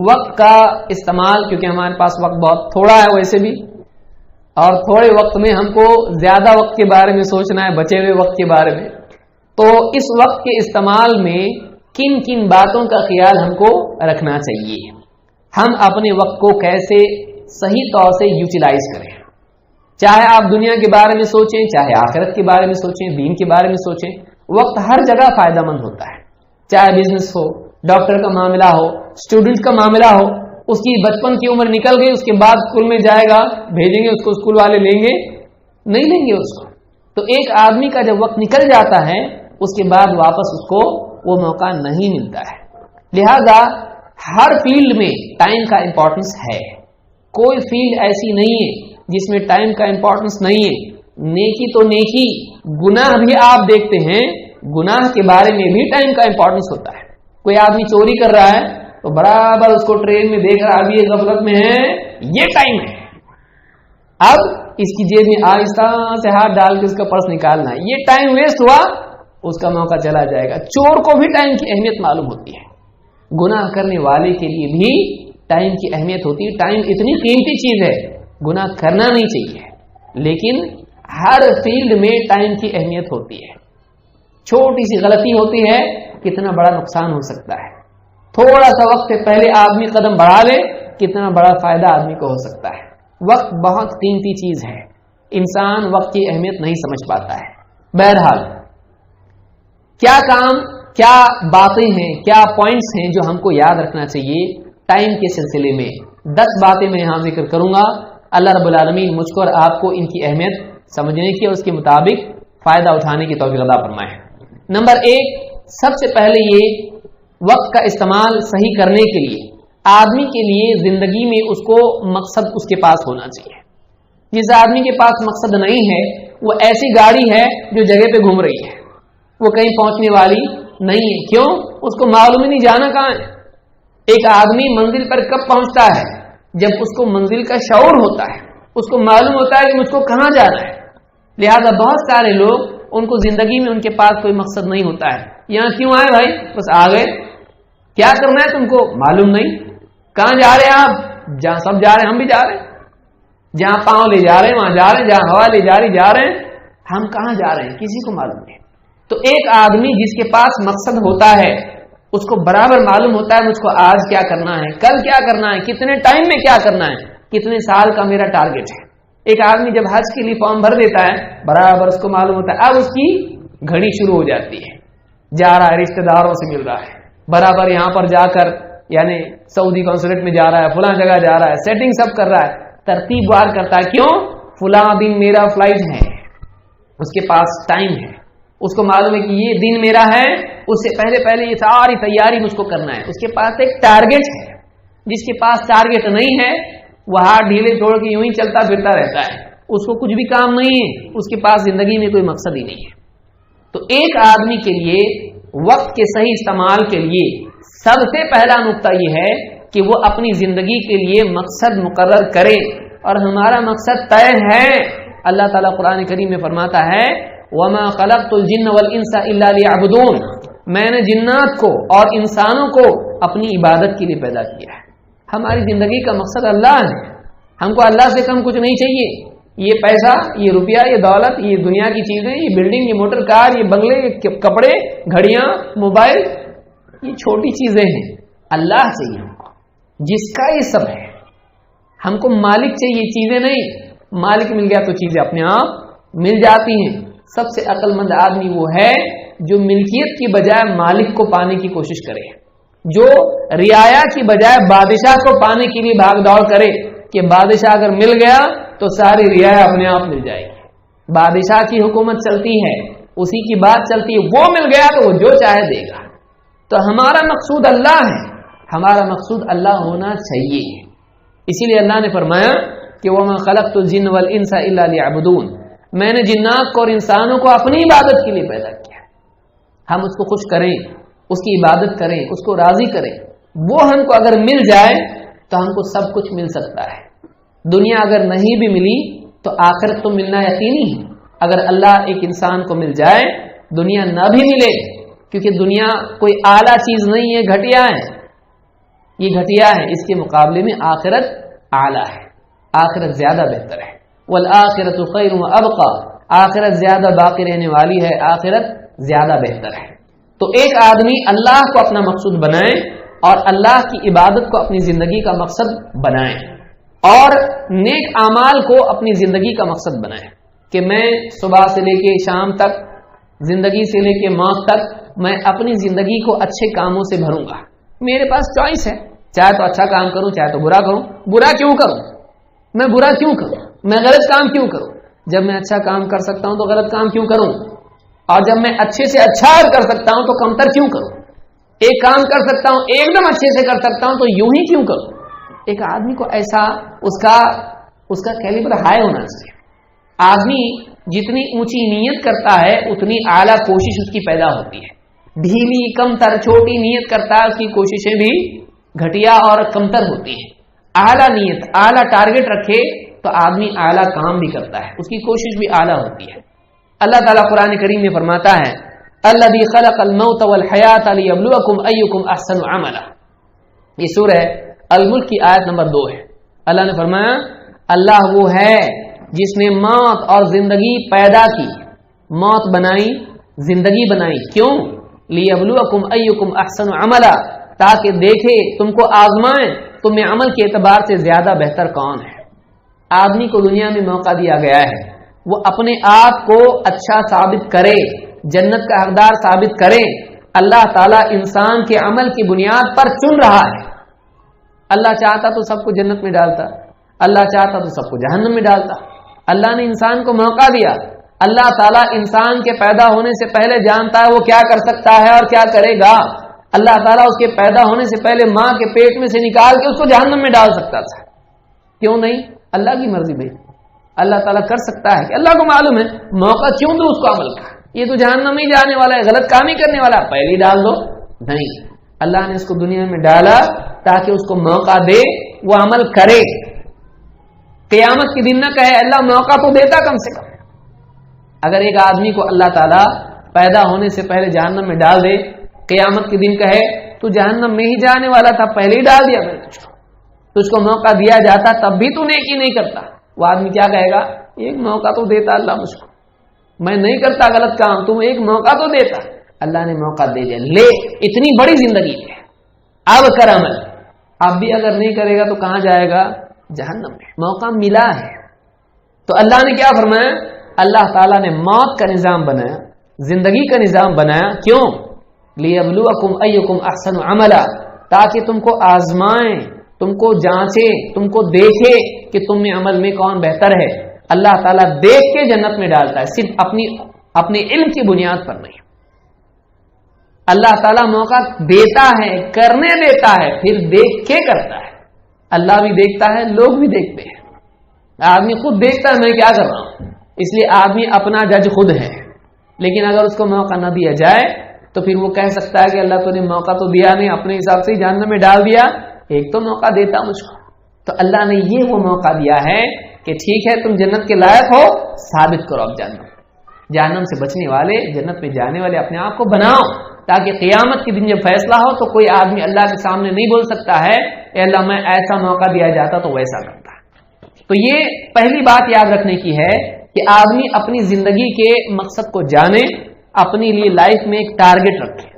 وقت کا استعمال، کیونکہ ہمارے پاس وقت بہت تھوڑا ہے ویسے بھی، اور تھوڑے وقت میں ہم کو زیادہ وقت کے بارے میں سوچنا ہے، بچے ہوئے وقت کے بارے میں. تو اس وقت کے استعمال میں کن کن باتوں کا خیال ہم کو رکھنا چاہیے، ہم اپنے وقت کو کیسے صحیح طور سے یوٹیلائز کریں. چاہے آپ دنیا کے بارے میں سوچیں، چاہے آخرت کے بارے میں سوچیں، دین کے بارے میں سوچیں، وقت ہر جگہ فائدہ مند ہوتا ہے. چاہے بزنس ہو، ڈاکٹر کا معاملہ ہو، اسٹوڈنٹ کا معاملہ ہو، اس کی بچپن کی عمر نکل گئی، اس کے بعد اسکول میں جائے گا، بھیجیں گے اس کو، اسکول والے لیں گے نہیں لیں گے اس کو. تو ایک آدمی کا جب وقت نکل جاتا ہے اس کے بعد واپس اس کو وہ موقع نہیں ملتا ہے. لہذا ہر فیلڈ میں ٹائم کا امپورٹنس ہے، کوئی فیلڈ ایسی نہیں ہے جس میں ٹائم کا امپورٹنس نہیں ہے. نیکی تو نیکی، گناہ بھی آپ دیکھتے ہیں، گناہ کے بارے میں بھی ٹائم کا امپورٹنس ہوتا ہے. کوئی آدمی چوری کر رہا ہے تو برابر اس کو ٹرین میں دیکھ رہا ابھی یہ غفلت میں ہے، یہ ٹائم ہے، اب اس کی جیب میں آہستہ سے ہاتھ ڈال کے اس کا پرس نکالنا ہے، یہ ٹائم ویسٹ ہوا، اس کا موقع چلا جائے گا. چور کو بھی ٹائم کی اہمیت معلوم ہوتی ہے، گناہ کرنے والے کے لیے بھی ٹائم کی اہمیت ہوتی ہے. ٹائم اتنی قیمتی چیز ہے، گناہ کرنا نہیں چاہیے، لیکن ہر فیلڈ میں ٹائم کی اہمیت ہوتی ہے. چھوٹی سی غلطی ہوتی ہے، کتنا بڑا نقصان ہو سکتا ہے. تھوڑا سا وقت سے پہلے آدمی قدم بڑھا لے، کتنا بڑا فائدہ آدمی کو ہو سکتا ہے. وقت بہت قیمتی چیز ہے، انسان وقت کی اہمیت نہیں سمجھ پاتا ہے. بہرحال کیا کام، کیا باتیں ہیں، کیا پوائنٹس ہیں جو ہم کو یاد رکھنا چاہیے ٹائم کے سلسلے میں. 10 باتیں میں یہاں ذکر کروں گا. اللہ رب العالمین مجھ کو اور آپ کو ان کی اہمیت سمجھنے کی اور اس کے مطابق فائدہ اٹھانے کی توفیق عطا فرمائے. نمبر 1، سب سے پہلے یہ وقت کا استعمال صحیح کرنے کے لیے آدمی کے لیے زندگی میں اس کو مقصد اس کے پاس ہونا چاہیے. جس آدمی کے پاس مقصد نہیں ہے وہ ایسی گاڑی ہے جو جگہ پہ گھوم رہی ہے، وہ کہیں پہنچنے والی نہیں ہے. کیوں؟ اس کو معلوم ہی نہیں جانا کہاں ہے. ایک آدمی منزل پر کب پہنچتا ہے؟ جب اس کو منزل کا شعور ہوتا ہے، اس کو معلوم ہوتا ہے کہ مجھ کو کہاں جانا ہے. لہذا بہت سارے لوگ ان کو زندگی میں ان کے پاس کوئی مقصد نہیں ہوتا ہے. یہاں کیوں آئے بھائی؟ بس آ گئے. کیا کرنا ہے تم کو معلوم نہیں. کہاں جا رہے ہیں آپ؟ جہاں سب جا رہے ہیں ہم بھی جا رہے ہیں. جہاں پاؤں لے جا رہے ہیں وہاں جا رہے ہیں، جہاں ہوا لے جا رہی جا رہے ہیں. ہم کہاں جا رہے ہیں کسی کو معلوم نہیں. تو ایک آدمی جس کے پاس مقصد ہوتا ہے اس کو برابر معلوم ہوتا ہے مجھ کو آج کیا کرنا ہے، کل کیا کرنا ہے، کتنے ٹائم میں کیا کرنا ہے، کتنے سال کا میرا ٹارگیٹ ہے. ایک آدمی جب حج کے لیے فارم بھر دیتا ہے برابر اس کو معلوم ہوتا ہے اب اس کی گھڑی شروع ہو جاتی ہے. جا رہا ہے، رشتہ داروں سے مل رہا ہے، برابر یہاں پر جا کر یعنی سعودی کانسولیٹ میں جا رہا ہے، فلاں جگہ جا رہا ہے، سیٹنگ سب کر رہا ہے، ترتیب وار کرتا ہے. کیوں؟ فلاں دن میرا فلائٹ ہے، اس کے پاس ٹائم ہے، اس کو معلوم ہے کہ یہ دن میرا ہے، اس سے پہلے یہ ساری تیاری مجھ کو کرنا ہے. اس کے پاس ایک ٹارگیٹ ہے. جس کے پاس ٹارگیٹ نہیں ہے وہ ہاتھ ڈھیلے چھوڑ کے یوں ہی چلتا پھرتا رہتا ہے، اس کو کچھ بھی کام نہیں ہے، اس کے پاس زندگی میں کوئی مقصد ہی نہیں ہے. تو ایک آدمی کے لیے وقت کے صحیح استعمال کے لیے سب سے پہلا نقطہ یہ ہے کہ وہ اپنی زندگی کے لیے مقصد مقرر کرے. اور ہمارا مقصد طے ہے. اللہ تعالیٰ قرآن کریم میں فرماتا ہے وَمَا خَلَقْتُ الْجِنَّ وَالْإِنسَ إِلَّا لِيَعْبُدُونَ، میں نے جنات کو اور انسانوں کو اپنی عبادت کے لیے پیدا کیا ہے. ہماری زندگی کا مقصد اللہ ہے. ہم کو اللہ سے کم کچھ نہیں چاہیے. یہ پیسہ، یہ روپیہ، یہ دولت، یہ دنیا کی چیزیں، یہ بلڈنگ، یہ موٹر کار، یہ بنگلے، یہ کپڑے، گھڑیاں، موبائل، یہ چھوٹی چیزیں ہیں. اللہ چاہیے ہم کو جس کا یہ سب ہے. ہم کو مالک چاہیے، چیزیں نہیں. مالک مل گیا تو چیزیں اپنے آپ مل جاتی ہیں. سب سے عقل مند آدمی وہ ہے جو ملکیت کی بجائے مالک کو پانے کی کوشش کرے، جو رعایا کی بجائے بادشاہ کو پانے کے لیے بھاگ دوڑ کرے کہ بادشاہ اگر مل گیا تو ساری رعایا اپنے آپ مل جائے گی. بادشاہ کی حکومت چلتی ہے، اسی کی بات چلتی ہے، وہ مل گیا تو وہ جو چاہے دے گا. تو ہمارا مقصود اللہ ہے، ہمارا مقصود اللہ ہونا چاہیے. اسی لیے اللہ نے فرمایا کہ وَمَا خَلَقْتُ الْجِنَّ وَالْإِنسَ إِلَّا لِيَعْبُدُونَ، میں نے جنات کو اور انسانوں کو اپنی عبادت کے لیے پیدا کیا. ہم اس کو خوش کریں، اس کی عبادت کریں، اس کو راضی کریں. وہ ہم کو اگر مل جائے تو ہم کو سب کچھ مل سکتا ہے. دنیا اگر نہیں بھی ملی تو آخرت تو ملنا یقینی ہے. اگر اللہ ایک انسان کو مل جائے، دنیا نہ بھی ملے، کیونکہ دنیا کوئی اعلیٰ چیز نہیں ہے، گھٹیا ہے. یہ گھٹیا ہے، اس کے مقابلے میں آخرت اعلیٰ ہے، آخرت زیادہ بہتر ہے۔ والآخرۃ خیر وابقی، آخرت زیادہ باقی رہنے والی ہے، آخرت زیادہ بہتر ہے۔ تو ایک آدمی اللہ کو اپنا مقصود بنائے اور اللہ کی عبادت کو اپنی زندگی کا مقصد بنائے، اور نیک اعمال کو اپنی زندگی کا مقصد بنائے کہ میں صبح سے لے کے شام تک، زندگی سے لے کے موت تک، میں اپنی زندگی کو اچھے کاموں سے بھروں گا۔ میرے پاس چوائس ہے، چاہے تو اچھا کام کروں، چاہے تو برا کروں۔ برا کیوں کروں؟ میں برا کیوں کروں؟ میں غلط کام کیوں کروں؟ جب میں اچھا کام کر سکتا ہوں تو غلط کام کیوں کروں؟ اور جب میں اچھے سے اچھا کر سکتا ہوں تو کمتر کیوں کروں؟ ایک کام کر سکتا ہوں، ایک دم اچھے سے کر سکتا ہوں تو یوں ہی کیوں کروں؟ ایک آدمی کو ایسا اس کا کیلیبر ہائی ہونا چاہیے۔ آدمی جتنی اونچی نیت کرتا ہے اتنی اعلیٰ کوشش اس کی پیدا ہوتی ہے۔ ڈھیلی، کمتر، چھوٹی نیت کرتا ہے، اس کی کوششیں بھی گھٹیا اور کمتر ہوتی ہیں۔ اعلیٰ نیت، اعلیٰ ٹارگٹ رکھے تو آدمی اعلیٰ کام بھی کرتا ہے، اس کی کوشش بھی اعلیٰ ہوتی ہے۔ اللہ تعالیٰ قرآن کریم میں فرماتا ہے الذی خلق الموت والحیات لیبلوکم ایکم احسن عملا، یہ سورہ الملک کی آیت نمبر 2 ہے۔ اللہ نے فرمایا اللہ وہ ہے جس نے موت اور زندگی پیدا کی، موت بنائی، زندگی بنائی، کیوں؟ لیبلوکم ایکم احسن عملا، تاکہ دیکھے، تم کو آزمائیں تم میں عمل کے اعتبار سے زیادہ بہتر کون ہے۔ آدمی کو دنیا میں موقع دیا گیا ہے وہ اپنے آپ کو اچھا ثابت کرے، جنت کا حقدار ثابت کرے۔ اللہ تعالیٰ انسان کے عمل کی بنیاد پر چن رہا ہے۔ اللہ چاہتا تو سب کو جنت میں ڈالتا، اللہ چاہتا تو سب کو جہنم میں ڈالتا۔ اللہ نے انسان کو موقع دیا۔ اللہ تعالیٰ انسان کے پیدا ہونے سے پہلے جانتا ہے وہ کیا کر سکتا ہے اور کیا کرے گا۔ اللہ تعالیٰ اس کے پیدا ہونے سے پہلے ماں کے پیٹ میں سے نکال کے اس کو جہنم میں ڈال سکتا تھا، کیوں نہیں؟ اللہ کی مرضی بھائی، اللہ تعالیٰ کر سکتا ہے کہ اللہ کو معلوم ہے، موقع کیوں دو اس کو عمل کا، یہ تو جہنم ہی جانے والا ہے، غلط کام ہی کرنے والا ہے، پہلے ہی ڈال دو۔ نہیں، اللہ نے اس کو دنیا میں ڈالا تاکہ اس کو موقع دے وہ عمل کرے۔ قیامت کے دن نہ کہے اللہ موقع تو دیتا کم سے کم۔ اگر ایک آدمی کو اللہ تعالیٰ پیدا ہونے سے پہلے جہنم میں ڈال دے، قیامت کے دن کہے تو جہنم میں ہی جانے والا تھا، پہلے ہی ڈال دیا میں نے تجھ کو موقع دیا جاتا تب بھی تو نیکی نہیں کرتا، وہ آدمی کیا کہے گا؟ ایک موقع تو دیتا اللہ مجھ کو، میں نہیں کرتا غلط کام، تم ایک موقع تو دیتا۔ اللہ نے موقع دے دیا، لے اتنی بڑی زندگی ہے، اب کر عمل۔ اب بھی اگر نہیں کرے گا تو کہاں جائے گا؟ جہنم میں۔ موقع ملا ہے تو اللہ نے کیا فرمایا؟ اللہ تعالیٰ نے موت کا نظام بنایا، زندگی کا نظام بنایا، کیوں؟ لیبلوکم ایکم احسن عملا، تاکہ تم کو آزمائیں، تم کو جانچے، تم کو دیکھے کہ تم میں عمل میں کون بہتر ہے۔ اللہ تعالیٰ دیکھ کے جنت میں ڈالتا ہے، صرف اپنے علم کی بنیاد پر نہیں۔ اللہ تعالیٰ موقع دیتا ہے، کرنے دیتا ہے، پھر دیکھ کے کرتا ہے۔ اللہ بھی دیکھتا ہے، لوگ بھی دیکھتے ہیں، آدمی خود دیکھتا ہے میں کیا کر رہا ہوں، اس لیے آدمی اپنا جج خود ہے۔ لیکن اگر اس کو موقع نہ دیا جائے تو پھر وہ کہہ سکتا ہے کہ اللہ تو نے موقع تو دیا نہیں، اپنے حساب سے جہنم میں ڈال دیا، ایک تو موقع دیتا مجھ کو۔ تو اللہ نے یہ وہ موقع دیا ہے کہ ٹھیک ہے تم جنت کے لائق ہو، ثابت کرو اب جہنم سے بچنے والے، جنت میں جانے والے اپنے آپ کو بناؤ، تاکہ قیامت کے دن جب فیصلہ ہو تو کوئی آدمی اللہ کے سامنے نہیں بول سکتا ہے اے اللہ میں ایسا موقع دیا جاتا تو ویسا کرتا۔ تو یہ پہلی بات یاد رکھنے کی ہے کہ آدمی اپنی زندگی کے مقصد کو جانے، اپنے لیے لائف میں ایک ٹارگٹ رکھے۔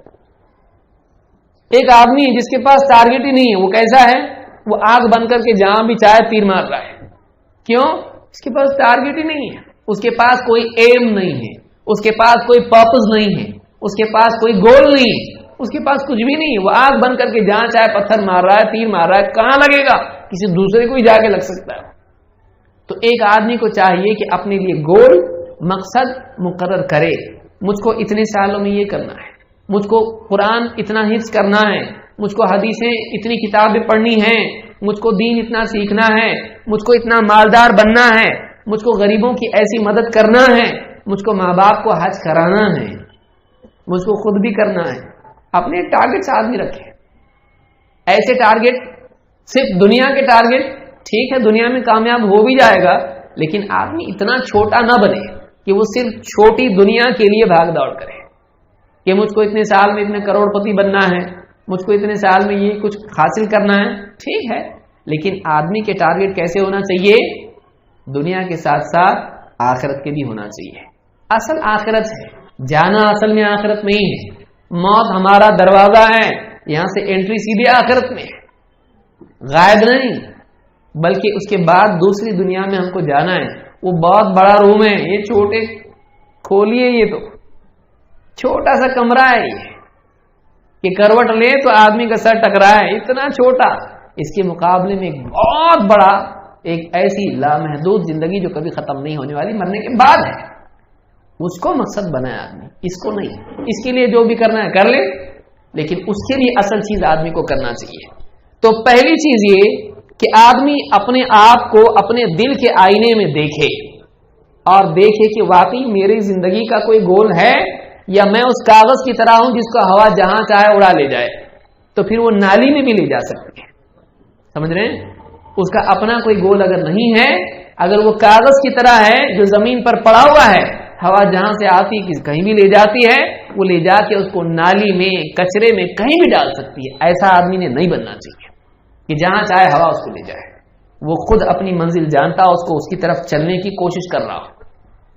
ایک آدمی جس کے پاس ٹارگٹ ہی نہیں ہے وہ کیسا ہے؟ وہ آگ بن کر کے جہاں بھی چاہے تیر مار رہا ہے، کیوں؟ اس کے پاس ٹارگٹ ہی نہیں ہے، اس کے پاس کوئی ایم نہیں ہے، اس کے پاس کوئی پرپز نہیں ہے، اس کے پاس کوئی گول نہیں ہے، اس کے پاس کچھ بھی نہیں ہے، وہ آگ بن کر کے جہاں چاہے پتھر مار رہا ہے، تیر مار رہا ہے، کہاں لگے گا؟ کسی دوسرے کو ہی جا کے لگ سکتا ہے۔ تو ایک آدمی کو چاہیے کہ اپنے لیے گول، مقصد مقرر کرے، مجھ کو اتنے سالوں میں یہ کرنا ہے، مجھ کو قرآن اتنا حفظ کرنا ہے، مجھ کو حدیثیں اتنی کتابیں پڑھنی ہیں، مجھ کو دین اتنا سیکھنا ہے، مجھ کو اتنا مالدار بننا ہے، مجھ کو غریبوں کی ایسی مدد کرنا ہے، مجھ کو ماں باپ کو حج کرانا ہے، مجھ کو خود بھی کرنا ہے۔ اپنے ٹارگٹ آدمی رکھے، ایسے ٹارگٹ، صرف دنیا کے ٹارگٹ، ٹھیک ہے دنیا میں کامیاب ہو بھی جائے گا، لیکن آدمی اتنا چھوٹا نہ بنے کہ وہ صرف چھوٹی دنیا کے لیے بھاگ دوڑ کرے کہ مجھ کو اتنے سال میں اتنے کروڑ پتی بننا ہے، مجھ کو اتنے سال میں یہ کچھ حاصل کرنا ہے، ٹھیک ہے، لیکن آدمی کے ٹارگٹ کیسے ہونا چاہیے؟ دنیا کے ساتھ ساتھ آخرت کے بھی ہونا چاہیے۔ اصل آخرت ہے، جانا اصل میں آخرت میں ہی ہے، موت ہمارا دروازہ ہے، یہاں سے انٹری سیدھی آخرت میں ہے، غائب نہیں، بلکہ اس کے بعد دوسری دنیا میں ہم کو جانا ہے۔ وہ بہت بڑا روم ہے، یہ چھوٹے کھولیے، یہ تو چھوٹا سا کمرہ ہے، یہ کہ کروٹ لے تو آدمی کا سر ٹکرائے، اتنا چھوٹا، اس کے مقابلے میں ایک بہت بڑا، ایک ایسی لامحدود زندگی جو کبھی ختم نہیں ہونے والی، مرنے کے بعد ہے۔ اس کو مقصد بنایا آدمی، اس کو نہیں۔ اس کے لیے جو بھی کرنا ہے کر لے، لیکن اس کے لیے اصل چیز آدمی کو کرنا چاہیے۔ تو پہلی چیز یہ کہ آدمی اپنے آپ کو اپنے دل کے آئینے میں دیکھے اور دیکھے کہ واقعی میری زندگی کا کوئی گول ہے، یا میں اس کاغذ کی طرح ہوں جس کو ہوا جہاں چاہے اڑا لے جائے، تو پھر وہ نالی میں بھی لے جا سکتی ہے۔ سمجھ رہے ہیں؟ اس کا اپنا کوئی گول اگر نہیں ہے، اگر وہ کاغذ کی طرح ہے جو زمین پر پڑا ہوا ہے، ہوا جہاں سے آتی کہیں بھی لے جاتی ہے، وہ لے جا کے اس کو نالی میں، کچرے میں، کہیں بھی ڈال سکتی ہے۔ ایسا آدمی نے نہیں بننا چاہیے کہ جہاں چاہے ہوا اس کو لے جائے۔ وہ خود اپنی منزل جانتا ہو، اس کو اس کی طرف چلنے کی کوشش کر رہا ہو۔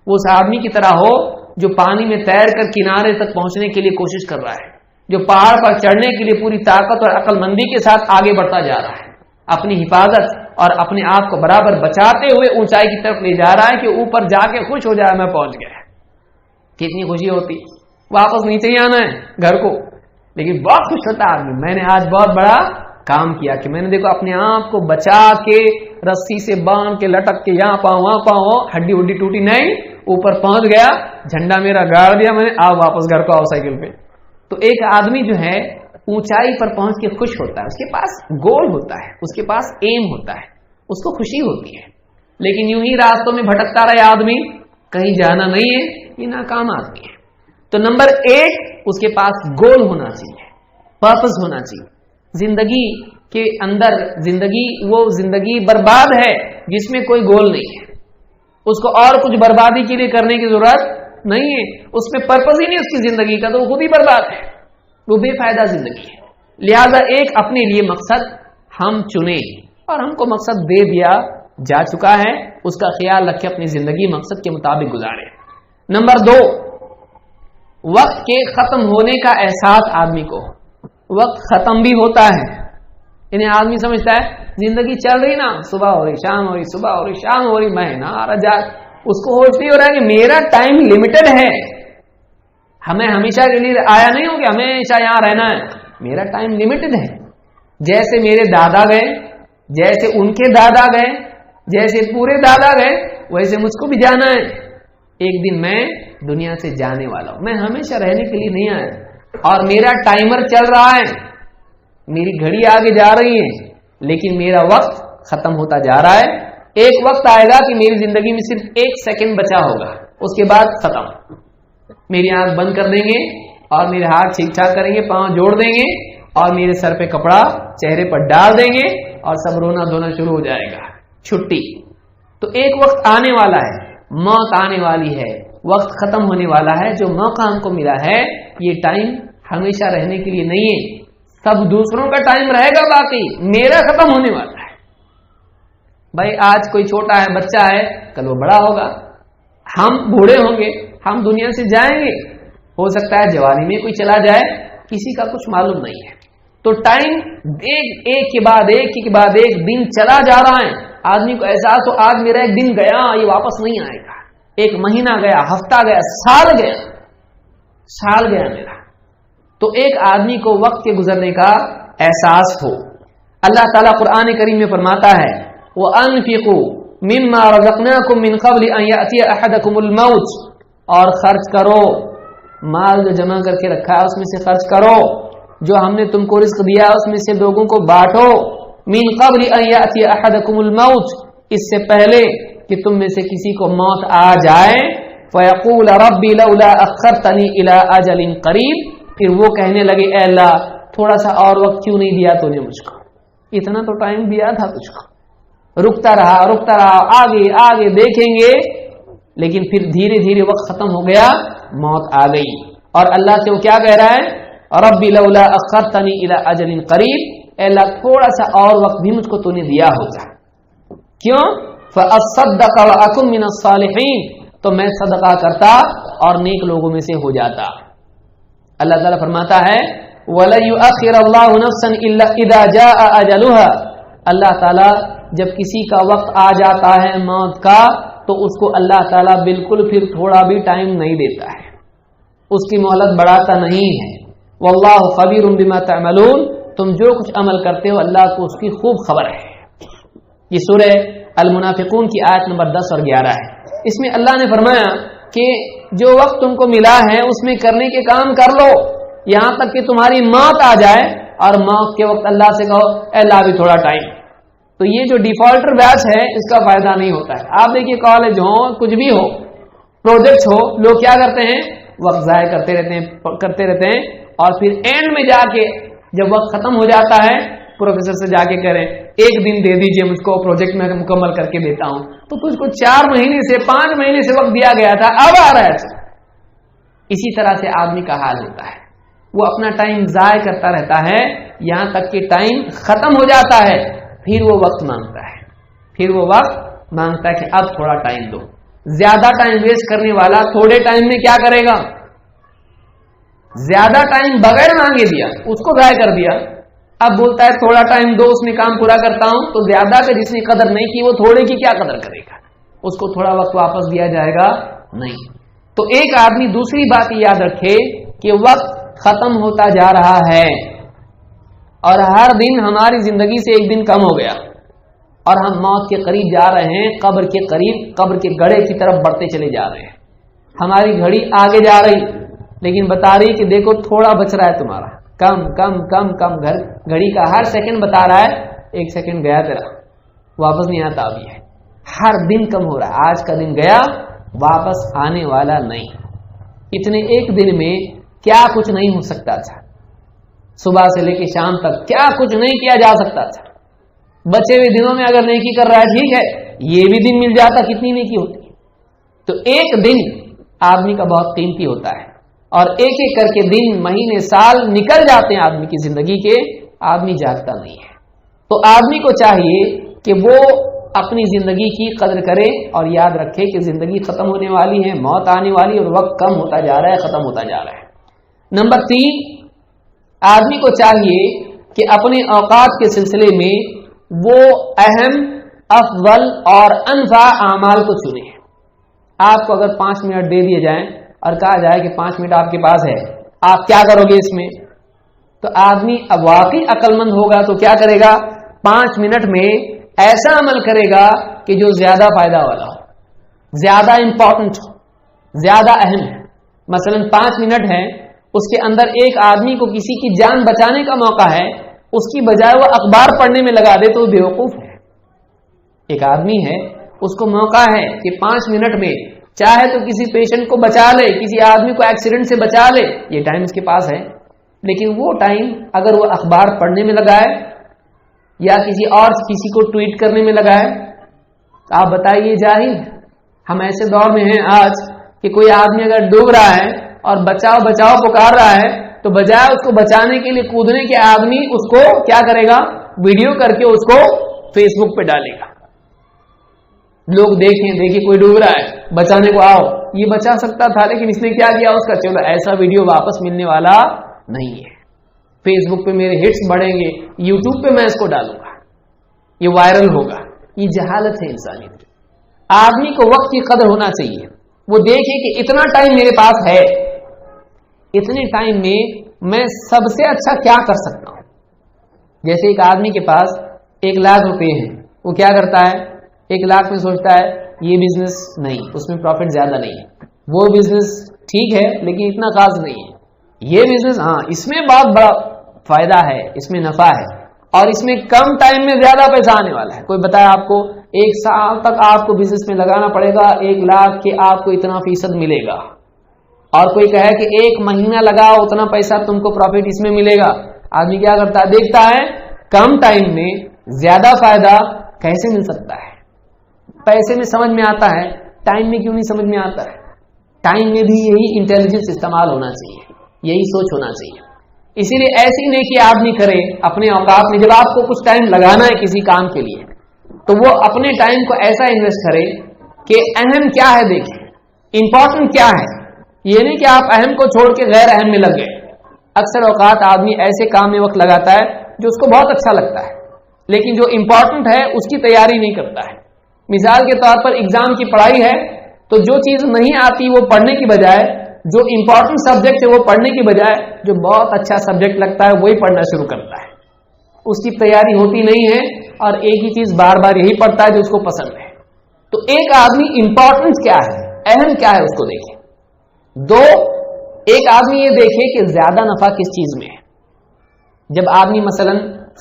وہ اس آدمی کی طرح ہو جو پانی میں تیر کر کنارے تک پہنچنے کے لیے کوشش کر رہا ہے، جو پہاڑ پر چڑھنے کے لیے پوری طاقت اور عقل مندی کے ساتھ آگے بڑھتا جا رہا ہے، اپنی حفاظت اور اپنے آپ کو برابر بچاتے ہوئے اونچائی کی طرف لے جا رہا ہے کہ اوپر جا کے خوش ہو جائے میں پہنچ گیا۔ کتنی خوشی ہوتی، واپس نیچے ہی آنا ہے گھر کو، لیکن بہت خوش ہوتا آدمی، میں نے آج بہت بڑا کام کیا کہ میں نے دیکھو اپنے آپ کو بچا کے رسی سے باندھ کے لٹک کے یہاں پاؤں وہاں پاؤں، ہڈی وڈی ٹوٹی نہیں، اوپر پہنچ گیا، جھنڈا میرا گاڑ دیا میں نے، آؤ واپس گھر کو آؤ سائیکل پہ۔ تو ایک آدمی جو ہے اونچائی پر پہنچ کے خوش ہوتا ہے، اس کے پاس گول ہوتا ہے، اس کے پاس ایم ہوتا ہے، اس کو خوشی ہوتی ہے۔ لیکن یوں ہی راستوں میں بھٹکتا رہے آدمی، کہیں جانا نہیں ہے، یہ ناکام آدمی ہے۔ تو نمبر 1 اس کے پاس گول ہونا چاہیے، پرپس ہونا چاہیے۔ زندگی کے اندر وہ زندگی برباد ہے جس میں کوئی گول نہیں ہے، اس کو اور کچھ بربادی کے لیے کرنے کی ضرورت نہیں ہے، اس میں پرپس ہی نہیں اس کی زندگی کا، تو وہ خود ہی برباد ہے، وہ بے فائدہ زندگی ہے۔ لہذا ایک اپنے لیے مقصد ہم چنیں، اور ہم کو مقصد دے دیا جا چکا ہے، اس کا خیال رکھے، اپنی زندگی مقصد کے مطابق گزارے۔ نمبر 2، وقت کے ختم ہونے کا احساس آدمی کو، وقت ختم بھی ہوتا ہے، انہیں آدمی سمجھتا ہے زندگی چل رہی نا، صبح ہو رہی شام ہو رہی، صبح ہو رہی شام ہو رہی، میں نہ رجا، اس کو ہوش نہیں ہو رہا ہے کہ میرا ٹائم لمیٹڈ ہے، ہمیں ہمیشہ کے لیے آیا نہیں ہو کہ ہمیشہ یہاں رہنا ہے، میرا ٹائم لمیٹڈ ہے۔ جیسے میرے دادا گئے، جیسے ان کے دادا گئے، جیسے پورے دادا گئے، ویسے مجھ کو بھی جانا ہے، ایک دن میں دنیا سے جانے والا ہوں، میں ہمیشہ رہنے کے لیے نہیں آیا، اور میرا ٹائمر چل رہا ہے، میری گھڑی آگے جا رہی ہے، لیکن میرا وقت ختم ہوتا جا رہا ہے۔ ایک وقت آئے گا کہ میری زندگی میں صرف 1 سیکنڈ بچا ہوگا، اس کے بعد ختم، میری آنکھ بند کر دیں گے اور میرے ہاتھ ٹھیک ٹھاک کریں گے، پاؤں جوڑ دیں گے اور میرے سر پہ کپڑا چہرے پر ڈال دیں گے اور سب رونا دھونا شروع ہو جائے گا، چھٹی۔ تو ایک وقت آنے والا ہے، موت آنے والی ہے، وقت ختم ہونے والا ہے۔ جو موقع ہم کو ملا ہے، یہ ٹائم ہمیشہ رہنے کے لیے نہیں ہے، سب دوسروں کا ٹائم رہے گا، باقی میرا ختم ہونے والا ہے۔ بھائی آج کوئی چھوٹا ہے، بچہ ہے، کل وہ بڑا ہوگا، ہم بوڑھے ہوں گے، ہم دنیا سے جائیں گے، ہو سکتا ہے جوانی میں کوئی چلا جائے، کسی کا کچھ معلوم نہیں ہے۔ تو ٹائم ایک کے بعد ایک دن چلا جا رہا ہے، آدمی کو احساس ہو آج میرا ایک دن گیا، یہ واپس نہیں آئے گا، ایک مہینہ گیا، ہفتہ گیا، سال گیا میرا۔ تو ایک آدمی کو وقت کے گزرنے کا احساس ہو۔ اللہ تعالیٰ قرآن کریم میں فرماتا ہے وَأَنفِقُوا مِمَّا رَزَقْنَاكُم مِّن قَبْلِ أَن يَأْتِيَ أَحَدَكُمُ الْمَوْتُ، اور خرچ کرو، مال جو جمع کر کے رکھا ہے اس میں سے خرچ کرو، جو ہم نے تم کو رزق دیا اس میں سے لوگوں کو بانٹو، مِن قَبْلِ أَن يَأْتِيَ أَحَدَكُمُ الْمَوْتُ، اس سے پہلے کہ تم میں سے کسی کو موت آ جائے، فَيَقُولَ رَبِّ لَوْلَا أَخَّرْتَنِي إِلَىٰ أَجَلٍ قَرِيبٍ، پھر وہ کہنے لگے اے اللہ تھوڑا سا اور وقت کیوں نہیں دیا تو نے مجھ کو، اتنا تو ٹائم دیا تھا تجھ کو، رکتا رہا، آگے دیکھیں گے، لیکن پھر دھیرے دھیرے وقت ختم ہو گیا، موت آ گئی، اور اللہ سے وہ کیا کہہ رہا ہے ربی لولا اخرتنی الی اجل قریب، اے اللہ تھوڑا سا اور وقت بھی مجھ کو تو نے دیا ہوتا. کیوں؟ فاصدق واکن من الصالحین، تو میں صدقہ کرتا اور نیک لوگوں میں سے ہو جاتا. اللہ تعالیٰ فرماتا ہے وَلَن يُؤَخِّرَ اللَّهُ نَفْسًا إِذَا جَاءَ أَجَلُهَا، اللہ تعالیٰ جب کسی کا وقت آ جاتا ہے موت کا تو اس کو اللہ تعالیٰ بالکل پھر تھوڑا بھی ٹائم نہیں دیتا ہے، اس کی مہلت بڑھاتا نہیں ہے. واللہ خبیر بما تعملون، تم جو کچھ عمل کرتے ہو اللہ کو اس کی خوب خبر ہے. یہ سورہ المنافقون کی آیت نمبر 10 اور 11 ہے. اس میں اللہ نے فرمایا کہ جو وقت تم کو ملا ہے اس میں کرنے کے کام کر لو، یہاں تک کہ تمہاری موت آ جائے اور موت کے وقت اللہ سے کہو اے اللہ بھی تھوڑا ٹائم. تو یہ جو ڈیفالٹر بیچ ہے اس کا فائدہ نہیں ہوتا ہے. آپ دیکھیے کالج ہو، کچھ بھی ہو، پروجیکٹ ہو، لوگ کیا کرتے ہیں وقت ضائع کرتے رہتے ہیں اور پھر اینڈ میں جا کے جب وقت ختم ہو جاتا ہے پروفیسر سے جا کے کریں ایک دن دے دیجئے مجھ کو، پروجیکٹ میں مکمل کر کے دیتا ہوں. تو تجھ کو 4 مہینے سے 5 مہینے سے وقت دیا گیا تھا، اب آ رہا ہے. اسی طرح سے آدمی کا حال ہوتا ہے، وہ اپنا ٹائم ضائع کرتا رہتا ہے یہاں تک کہ ٹائم ختم ہو جاتا ہے، پھر وہ وقت مانگتا ہے کہ اب تھوڑا ٹائم دو. زیادہ ٹائم ویسٹ کرنے والا تھوڑے ٹائم میں کیا کرے گا؟ زیادہ ٹائم بغیر مانگے دیا، اس کو ضائع کر دیا. اب بولتا ہے تھوڑا ٹائم دو، اس میں کام پورا کرتا ہوں. تو زیادہ کا جس نے قدر نہیں کی وہ تھوڑے کی کیا قدر کرے گا؟ اس کو تھوڑا وقت واپس دیا جائے گا نہیں. تو ایک آدمی دوسری بات یاد رکھے کہ وقت ختم ہوتا جا رہا ہے اور ہر دن ہماری زندگی سے ایک دن کم ہو گیا اور ہم موت کے قریب جا رہے ہیں، قبر کے قریب، قبر کے گڑھے کی طرف بڑھتے چلے جا رہے ہیں. ہماری گھڑی آگے جا رہی لیکن بتا رہی کہ دیکھو تھوڑا بچ رہا ہے تمہارا، کم کم کم کم. گھڑی کا ہر سیکنڈ بتا رہا ہے 1 سیکنڈ گیا تیرا، واپس نہیں آتا. ابھی ہے ہر دن کم ہو رہا ہے، آج کا دن گیا واپس آنے والا نہیں. اتنے ایک دن میں کیا کچھ نہیں ہو سکتا تھا، صبح سے لے کے شام تک کیا کچھ نہیں کیا جا سکتا تھا. بچے ہوئے دنوں میں اگر نیکی کر رہا ہے ٹھیک ہے، یہ بھی دن مل جاتا کتنی نیکی ہوتی. تو ایک دن آدمی کا بہت قیمتی ہوتا ہے اور ایک ایک کر کے دن، مہینے، سال نکل جاتے ہیں آدمی کی زندگی کے، آدمی جاگتا نہیں ہے. تو آدمی کو چاہیے کہ وہ اپنی زندگی کی قدر کرے اور یاد رکھے کہ زندگی ختم ہونے والی ہے، موت آنے والی اور وقت کم ہوتا جا رہا ہے، ختم ہوتا جا رہا ہے. نمبر 3، آدمی کو چاہیے کہ اپنے اوقات کے سلسلے میں وہ اہم، افضل اور انفع اعمال کو چنے. آپ کو اگر 5 منٹ دے دیے جائیں اور کہا جائے کہ 5 منٹ آپ کے پاس ہے، آپ کیا کرو گے اس میں؟ تو آدمی اب واقعی عقل مند ہوگا تو کیا کرے گا؟ 5 منٹ میں ایسا عمل کرے گا کہ جو زیادہ فائدہ والا ہو، زیادہ امپورٹنٹ ہو، زیادہ اہم ہے. مثلا 5 منٹ ہے، اس کے اندر ایک آدمی کو کسی کی جان بچانے کا موقع ہے، اس کی بجائے وہ اخبار پڑھنے میں لگا دے تو وہ بیوقوف ہے. ایک آدمی ہے، اس کو موقع ہے کہ 5 منٹ میں چاہے تو کسی پیشنٹ کو بچا لے، کسی آدمی کو ایکسیڈنٹ سے بچا لے، یہ ٹائم اس کے پاس ہے. لیکن وہ ٹائم اگر وہ اخبار پڑھنے میں لگائے یا کسی کو ٹویٹ کرنے میں لگائے، آپ بتائیے جاہل. ہم ایسے دور میں ہیں آج کہ کوئی آدمی اگر ڈوب رہا ہے اور بچاؤ بچاؤ پکار رہا ہے تو بجائے اس کو بچانے کے لیے کودنے کے آدمی اس کو کیا کرے گا؟ ویڈیو کر کے اس کو فیس بک پہ ڈالے گا. لوگ دیکھیں کوئی ڈوب رہا ہے، بچانے کو آؤ. یہ بچا سکتا تھا لیکن اس نے کیا کیا؟ اس کا چلو ایسا ویڈیو واپس ملنے والا نہیں ہے. فیس بک پہ میرے ہٹس بڑھیں گے، یوٹیوب پہ میں اس کو ڈالوں گا، یہ وائرل ہوگا. یہ جہالت ہے انسانیت کی. آدمی کو وقت کی قدر ہونا چاہیے. وہ دیکھے کہ اتنا ٹائم میرے پاس ہے، اتنے ٹائم میں میں سب سے اچھا کیا کر سکتا ہوں. جیسے ایک آدمی کے پاس 1 لاکھ روپے ہیں، وہ کیا کرتا ہے؟ 1 لاکھ میں سوچتا ہے یہ بزنس نہیں، اس میں پروفٹ زیادہ نہیں ہے، وہ بزنس ٹھیک ہے لیکن اتنا خاص نہیں ہے، یہ بزنس ہاں اس میں بہت بڑا فائدہ ہے، اس میں نفع ہے اور اس میں کم ٹائم میں زیادہ پیسہ آنے والا ہے. کوئی بتایا آپ کو 1 سال تک آپ کو بزنس میں لگانا پڑے گا، 1 لاکھ کے آپ کو اتنا فیصد ملے گا. اور کوئی کہے کہ 1 مہینہ لگاؤ اتنا پیسہ تم کو پروفٹ اس میں ملے گا. آدمی کیا کرتا ہے؟ دیکھتا ہے کم ٹائم میں زیادہ فائدہ کیسے مل سکتا ہے. پیسے میں سمجھ میں آتا ہے، ٹائم میں کیوں نہیں سمجھ میں آتا ہے؟ ٹائم میں بھی یہی انٹیلیجنس استعمال ہونا چاہیے، یہی سوچ ہونا چاہیے. اسی لیے ایسی نیکی آدمی کرے اپنے اوقات میں، جب آپ کو کچھ ٹائم لگانا ہے کسی کام کے لیے تو وہ اپنے ٹائم کو ایسا انویسٹ کرے کہ اہم کیا ہے دیکھیں، امپورٹنٹ کیا ہے. یہ نہیں کہ آپ اہم کو چھوڑ کے غیر اہم میں لگ گئے. اکثر اوقات آدمی ایسے کام میں وقت لگاتا ہے جو اس کو بہت اچھا لگتا ہے، لیکن جو امپورٹنٹ ہے اس کی تیاری نہیں کرتا ہے. مثال کے طور پر ایگزام کی پڑھائی ہے تو جو چیز نہیں آتی وہ پڑھنے کی بجائے، جو امپورٹنٹ سبجیکٹ ہے وہ پڑھنے کی بجائے جو بہت اچھا سبجیکٹ لگتا ہے وہی پڑھنا شروع کرتا ہے. اس کی تیاری ہوتی نہیں ہے اور ایک ہی چیز بار بار یہی پڑھتا ہے جو اس کو پسند ہے. تو ایک آدمی امپورٹنٹ کیا ہے، اہم کیا ہے اس کو دیکھے. دو، ایک آدمی یہ دیکھے کہ زیادہ نفع کس چیز میں ہے. جب آدمی مثلا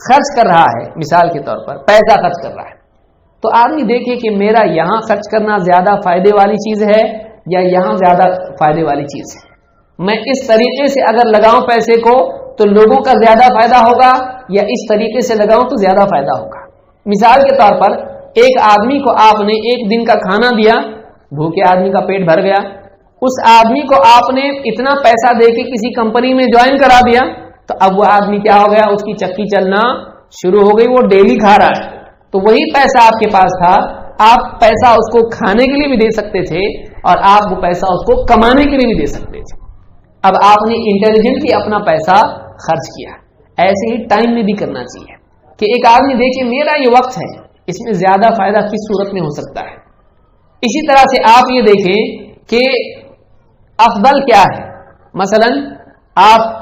خرچ کر رہا ہے، مثال کے طور پر پیسہ خرچ کر رہا ہے، تو آدمی دیکھے کہ میرا یہاں خرچ کرنا زیادہ فائدے والی چیز ہے یا یہاں زیادہ فائدے والی چیز ہے. میں اس طریقے سے اگر لگاؤں پیسے کو تو لوگوں کا زیادہ فائدہ ہوگا یا اس طریقے سے لگاؤں تو زیادہ فائدہ ہوگا. مثال کے طور پر ایک آدمی کو آپ نے ایک دن کا کھانا دیا، بھوکے آدمی کا پیٹ بھر گیا. اس آدمی کو آپ نے اتنا پیسہ دے کے کسی کمپنی میں جوائن کرا دیا تو اب وہ آدمی کیا ہو گیا، اس کی چکی چلنا شروع ہو گئی، وہ ڈیلی کھا رہا ہے. تو وہی پیسہ آپ کے پاس تھا، آپ پیسہ اس کو کھانے کے لیے بھی دے سکتے تھے اور آپ وہ پیسہ اس کو کمانے کے لیے بھی دے سکتے تھے. اب آپ نے انٹیلیجنٹلی اپنا پیسہ خرچ کیا. ایسے ہی ٹائم میں بھی کرنا چاہیے کہ ایک آدمی دیکھے میرا یہ وقت ہے، اس میں زیادہ فائدہ کس صورت میں ہو سکتا ہے. اسی طرح سے آپ یہ دیکھیں کہ افضل کیا ہے. مثلا آپ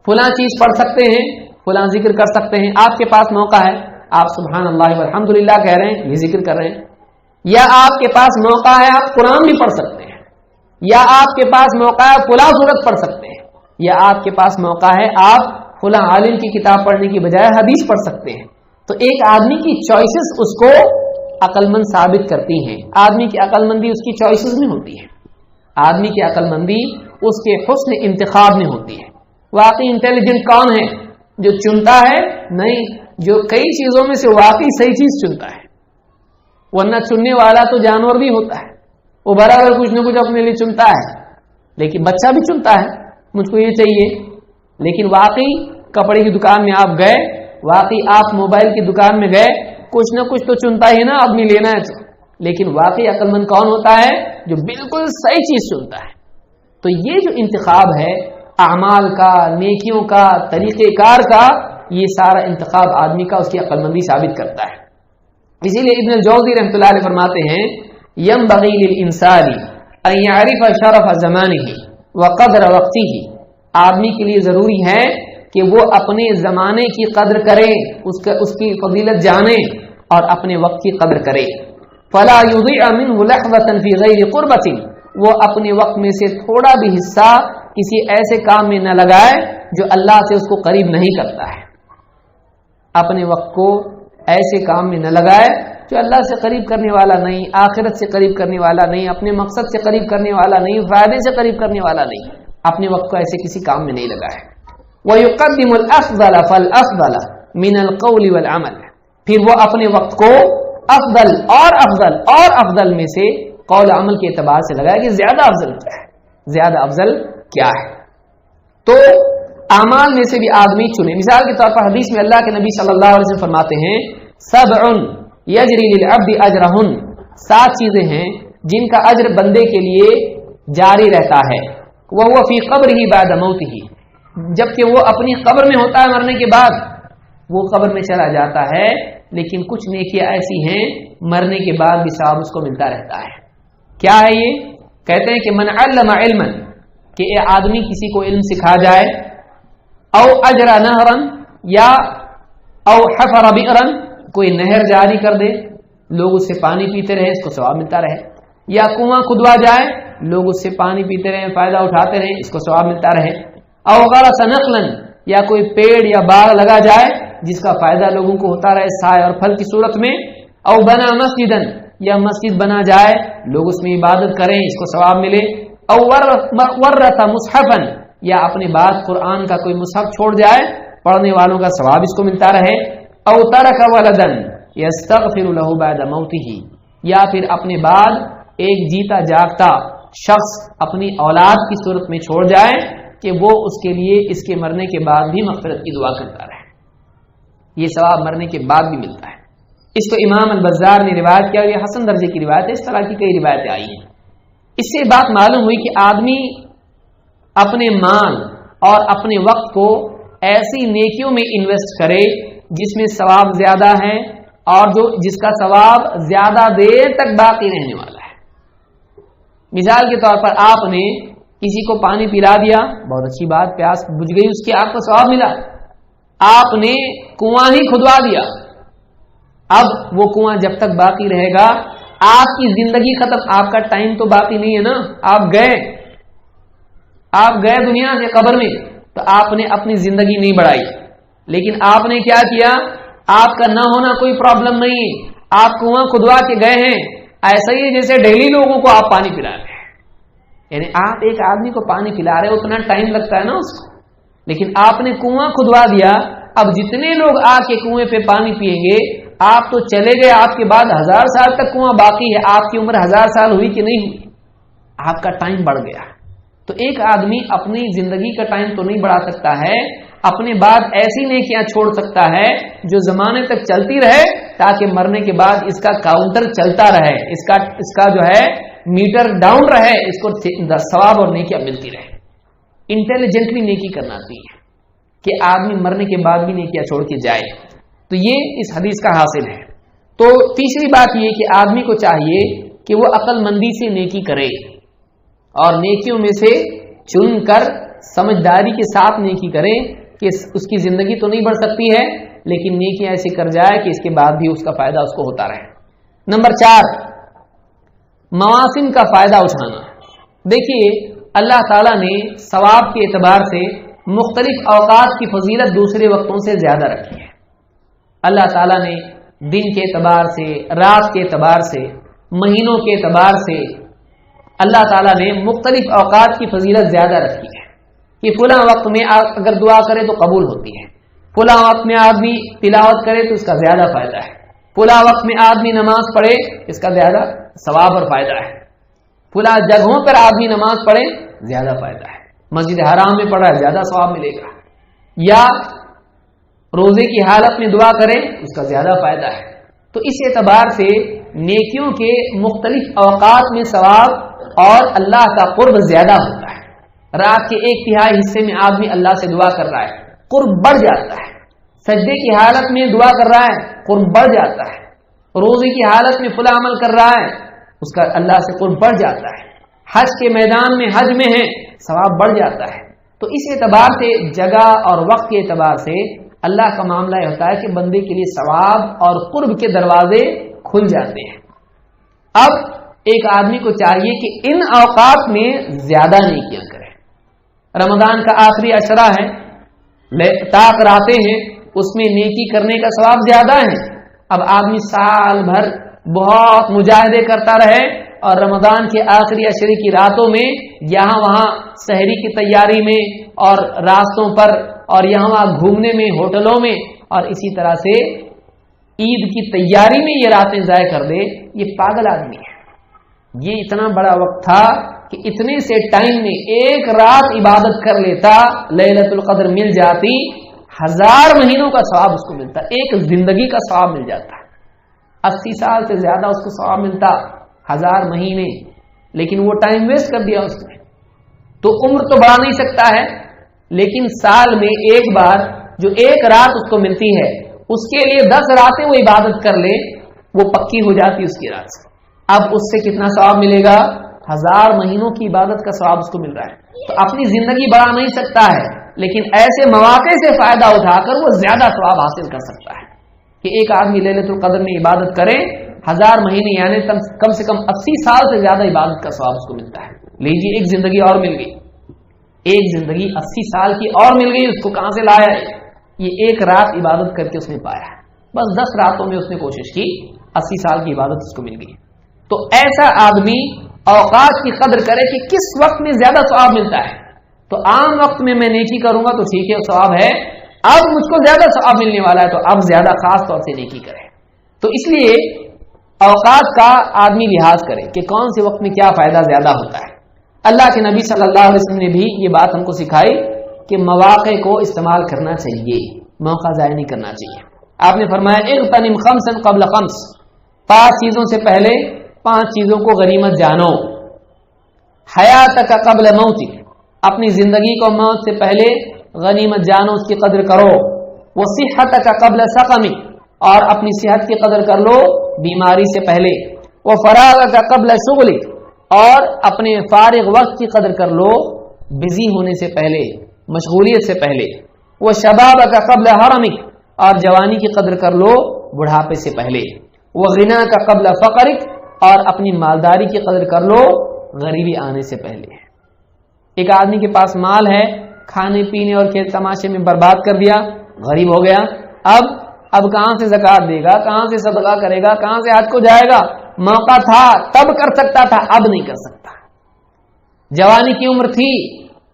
فلاں چیز پڑھ سکتے ہیں، فلاں ذکر کر سکتے ہیں، آپ کے پاس موقع ہے، آپ سبحان اللہ والحمدللہ کہہ رہے ہیں، یہ ذکر کر رہے ہیں. یا آپ کے پاس موقع ہے آپ قرآن بھی پڑھ سکتے ہیں، یا آپ کے پاس موقع ہے فلاں سورت پڑھ سکتے ہیں، یا آپ کے پاس موقع ہے آپ فلاں عالم کی کتاب پڑھنے کی بجائے حدیث پڑھ سکتے ہیں. تو ایک آدمی کی چوائسز اس کو عقل مند ثابت کرتی ہیں. آدمی کی عقل مندی اس کی چوائسز میں ہوتی ہے. آدمی کی عقل مندی اس کے حسن انتخاب میں ہوتی ہے. واقعی انٹیلیجنٹ کون ہے؟ جو چنتا ہے؟ نہیں، جو کئی چیزوں میں سے واقعی صحیح چیز چنتا ہے. ورنہ چننے والا تو جانور بھی ہوتا ہے، وہ برابر کچھ نہ کچھ اپنے لیے چنتا ہے. لیکن بچہ بھی چنتا ہے مجھ کو یہ چاہیے. لیکن واقعی کپڑے کی دکان میں آپ گئے، واقعی آپ موبائل کی دکان میں گئے، کچھ نہ کچھ تو چنتا ہی نا آدمی لینا ہے تو. لیکن واقعی عقل مند کون ہوتا ہے؟ جو بالکل صحیح چیز چنتا ہے. تو یہ جو انتخاب ہے اعمال کا، نیکیوں کا، طریقہ کار کا، یہ سارا انتخاب آدمی کا اس کی عقل مندی ثابت کرتا ہے. اسی لیے ابن الجوزی رحمۃ اللہ علیہ فرماتے ہیں ينبغي للانسان ان يعرف شرف زمانه وقدر وقته. آدمی کے لیے ضروری ہے کہ وہ اپنے زمانے کی قدر کرے، اس کی فضیلت جانے اور اپنے وقت کی قدر کرے. فلا يضيع منه لحظة في غير قربة. وہ اپنے وقت میں سے تھوڑا بھی حصہ کسی ایسے کام میں نہ لگائے جو اللہ سے اس کو قریب نہیں کرتا ہے. اپنے وقت کو ایسے کام میں نہ لگائے جو اللہ سے قریب کرنے والا نہیں، آخرت سے قریب کرنے والا نہیں، اپنے مقصد سے قریب کرنے والا نہیں، فائدے سے قریب کرنے والا نہیں. اپنے وقت کو ایسے کسی کام میں نہیں لگائے. وَيُقَدِّمُ الْأَفْضَلَ فَالْأَفْضَلَ مِنَ الْقَوْلِ وَالْعَمَلِ. پھر وہ اپنے وقت کو افضل اور افضل اور افضل میں سے قول عمل کے اعتبار سے لگائے کہ زیادہ افضل کیا ہے، زیادہ افضل کیا ہے. تو اعمال میں سے بھی آدمی چنے. مثال کے طور پر حدیث میں اللہ کے نبی صلی اللہ علیہ وسلم فرماتے ہیں سبع یجری للعبد اجرہن. 7 چیزیں ہیں جن کا اجر بندے کے لیے جاری رہتا ہے. وہو فی قبرہ بعد موتہ. جبکہ وہ اپنی قبر میں ہوتا ہے، مرنے کے بعد وہ قبر میں چلا جاتا ہے، لیکن کچھ نیکیاں ایسی ہیں مرنے کے بعد بھی ثواب اس کو ملتا رہتا ہے. کیا ہے یہ؟ کہتے ہیں کہ من علم علما، کہ آدمی کسی کو علم سکھا جائے، او اجرا نہرا، یا او حفر بئرا، کوئی نہر جاری کر دے، لوگ اس سے پانی پیتے رہے، اس کو ثواب ملتا رہے. یا کنواں کھدوا جائے، لوگ اس سے پانی پیتے رہے، فائدہ اٹھاتے رہے، اس کو ثواب ملتا رہے. او غرس نخلا، یا کوئی پیڑ یا باغ لگا جائے جس کا فائدہ لوگوں کو ہوتا رہے سایہ اور پھل کی صورت میں. او بنا مسجدا، یا مسجد بنا جائے، لوگ اس میں عبادت کریں، اس کو ثواب ملے. او ورث مصحفا، یا اپنے بعد قرآن کا کوئی مصحف چھوڑ جائے، پڑھنے والوں کا ثواب اس کو ملتا رہے. او ترک ولدا یستغفر له بعد موته، یا پھر اپنے بعد ایک جیتا جاگتا شخص اپنی اولاد کی صورت میں چھوڑ جائے کہ وہ اس کے لیے اس کے مرنے کے بعد بھی مغفرت کی دعا کرتا رہے. یہ ثواب مرنے کے بعد بھی ملتا ہے. اس کو امام البزار نے روایت کیا، یہ حسن درجے کی روایت ہے. اس طرح کی کئی روایتیں آئی ہیں. اس سے بات معلوم ہوئی کہ آدمی اپنے مال اور اپنے وقت کو ایسی نیکیوں میں انویسٹ کرے جس میں ثواب زیادہ ہے اور جس کا ثواب زیادہ دیر تک باقی رہنے والا ہے. مثال کے طور پر آپ نے کسی کو پانی پلا دیا، بہت اچھی بات، پیاس بجھ گئی، اس کی آپ کو ثواب ملا. آپ نے کنواں ہی کھدوا دیا، اب وہ کنواں جب تک باقی رہے گا آپ کی زندگی ختم، آپ کا ٹائم تو باقی نہیں ہے نا. آپ گئے دنیا سے قبر میں، تو آپ نے اپنی زندگی نہیں بڑھائی. لیکن آپ نے کیا کیا، آپ کا نہ ہونا کوئی پرابلم نہیں، آپ کنواں کھدوا کے گئے ہیں. ایسا ہی جیسے ڈیلی لوگوں کو آپ پانی پلا رہے ہیں، یعنی آپ ایک آدمی کو پانی پلا رہے ہیں، اتنا ٹائم لگتا ہے نا اس کو، لیکن آپ نے کنواں کھدوا دیا. اب جتنے لوگ آ کے کنویں پہ پانی پیئیں گے، آپ تو چلے گئے، آپ کے بعد 1000 سال تک کنواں باقی ہے. آپ کی عمر 1000 سال ہوئی کہ نہیں ہوئی، آپ کا ٹائم بڑھ گیا. تو ایک آدمی اپنی زندگی کا ٹائم تو نہیں بڑھا سکتا ہے، اپنے بعد ایسی نیکیاں چھوڑ سکتا ہے جو زمانے تک چلتی رہے، تاکہ مرنے کے بعد اس کا کاؤنٹر چلتا رہے، اس کا جو ہے میٹر ڈاؤن رہے، اس کو ثواب اور نیکیاں ملتی رہے. انٹیلیجنٹلی نیکی کرنا چاہیے کہ آدمی مرنے کے بعد بھی نیکیاں چھوڑ کے جائے. تو یہ اس حدیث کا حاصل ہے. تو تیسری بات یہ کہ آدمی کو چاہیے کہ وہ عقل مندی سے نیکی کرے اور نیکیوں میں سے چن کر سمجھداری کے ساتھ نیکی کرے کہ اس کی زندگی تو نہیں بڑھ سکتی ہے، لیکن نیکی ایسی کر جائے کہ اس کے بعد بھی اس کا فائدہ اس کو ہوتا رہے. نمبر 4، مواسم کا فائدہ اٹھانا. دیکھیے اللہ تعالیٰ نے ثواب کے اعتبار سے مختلف اوقات کی فضیلت دوسرے وقتوں سے زیادہ رکھی ہے. اللہ تعالیٰ نے دن کے اعتبار سے، رات کے اعتبار سے، مہینوں کے اعتبار سے اللہ تعالیٰ نے مختلف اوقات کی فضیلت زیادہ رکھی ہے کہ فلاں وقت میں اگر دعا کرے تو قبول ہوتی ہے، فلاں وقت میں آدمی تلاوت کرے تو اس کا زیادہ فائدہ ہے، فلاں وقت میں آدمی نماز پڑھے اس کا زیادہ ثواب اور فائدہ ہے، فلاں جگہوں پر آدمی نماز پڑھے زیادہ فائدہ ہے، مسجد حرام میں پڑھا زیادہ ثواب ملے گا، یا روزے کی حالت میں دعا کرے اس کا زیادہ فائدہ ہے. تو اس اعتبار سے نیکیوں کے مختلف اوقات میں ثواب اور اللہ کا قرب زیادہ ہوتا ہے. رات کے 1/3 حصے میں آدمی اللہ سے دعا کر رہا ہے، قرب بڑھ جاتا ہے. سجدے کی حالت میں دعا کر رہا ہے، قرب بڑھ جاتا ہے. روزے کی حالت میں فلاں عمل کر رہا ہے، اس کا اللہ سے قرب بڑھ جاتا ہے. حج کے میدان میں حج میں ہے، ثواب بڑھ جاتا ہے. تو اس اعتبار سے جگہ اور وقت کے اعتبار سے اللہ کا معاملہ یہ ہوتا ہے کہ بندے کے لیے ثواب اور قرب کے دروازے کھل جاتے ہیں. اب ایک آدمی کو چاہیے کہ ان اوقات میں زیادہ نیکیاں کرے. رمضان کا آخری عشرہ ہے، طاق راتیں ہیں، اس میں نیکی کرنے کا ثواب زیادہ ہے. اب آدمی سال بھر بہت مجاہدے کرتا رہے اور رمضان کے آخری عشرے کی راتوں میں یہاں وہاں سحری کی تیاری میں اور راستوں پر اور یہاں وہاں گھومنے میں، ہوٹلوں میں، اور اسی طرح سے عید کی تیاری میں یہ راتیں ضائع کر دے، یہ پاگل آدمی ہے. یہ اتنا بڑا وقت تھا کہ اتنے سے ٹائم میں ایک رات عبادت کر لیتا، لیلۃ القدر مل جاتی، 1000 مہینوں کا ثواب اس کو ملتا، ایک زندگی کا ثواب مل جاتا. 80 سال سے زیادہ اس کو ثواب ملتا، 1000 مہینے. لیکن وہ ٹائم ویسٹ کر دیا اس نے. تو عمر تو بڑھا نہیں سکتا ہے، لیکن سال میں ایک بار جو ایک رات اس کو ملتی ہے، اس کے لیے 10 راتیں وہ عبادت کر لے، وہ پکی ہو جاتی اس کی رات سے. اب اس سے کتنا ثواب ملے گا؟ 1000 مہینوں کی عبادت کا ثواب اس کو مل رہا ہے. تو اپنی زندگی بڑھا نہیں سکتا ہے، لیکن ایسے مواقع سے فائدہ اٹھا کر وہ زیادہ ثواب حاصل کر سکتا ہے. کہ ایک آدمی لیلۃ القدر میں عبادت کرے، 1000 مہینے یعنی کم سے کم 80 سال سے زیادہ عبادت کا ثواب اس کو ملتا ہے. لیجیے ایک زندگی اور مل گئی، ایک زندگی 80 سال کی اور مل گئی. اس کو کہاں سے لایا؟ یہ ایک رات عبادت کر کے اس نے پایا. بس 10 راتوں میں اس نے کوشش کی، 80 سال کی عبادت اس کو مل گئی. تو ایسا آدمی اوقات کی قدر کرے کہ کس وقت میں زیادہ ثواب ملتا ہے. تو عام وقت میں نیکی کروں گا تو ٹھیک ہے، ثواب ہے. اب مجھ کو زیادہ ثواب ملنے والا ہے تو اب زیادہ خاص طور سے نیکی کرے. تو اس لیے اوقات کا آدمی لحاظ کرے کہ کون سے وقت میں کیا فائدہ زیادہ ہوتا ہے. اللہ کے نبی صلی اللہ علیہ وسلم نے بھی یہ بات ہم کو سکھائی کہ مواقع کو استعمال کرنا چاہیے، موقع ضائع نہیں کرنا چاہیے. آپ نے فرمایا اغتنم خمسا قبل خمس، 5 چیزوں سے پہلے 5 چیزوں کو غنیمت جانو. حیاتک قبل موتک، اپنی زندگی کو موت سے پہلے غنیمت جانو، اس کی قدر کرو. وصحتک قبل سقمک، اور اپنی صحت کی قدر کر لو بیماری سے پہلے. وفراغک قبل شغلک، اور اپنے فارغ وقت کی قدر کر لو بزی ہونے سے پہلے، مشغولیت سے پہلے. وشبابک قبل حرمک، اور جوانی کی قدر کر لو بڑھاپے سے پہلے. وغناک قبل فقرک، اور اپنی مالداری کی قدر کر لو غریبی آنے سے پہلے. ایک آدمی کے پاس مال ہے، کھانے پینے اور کھیل تماشے میں برباد کر دیا، غریب ہو گیا. اب کہاں سے زکات دے گا، کہاں سے صدقہ کرے گا، کہاں سے حج کو جائے گا؟ موقع تھا تب کر سکتا تھا، اب نہیں کر سکتا. جوانی کی عمر تھی،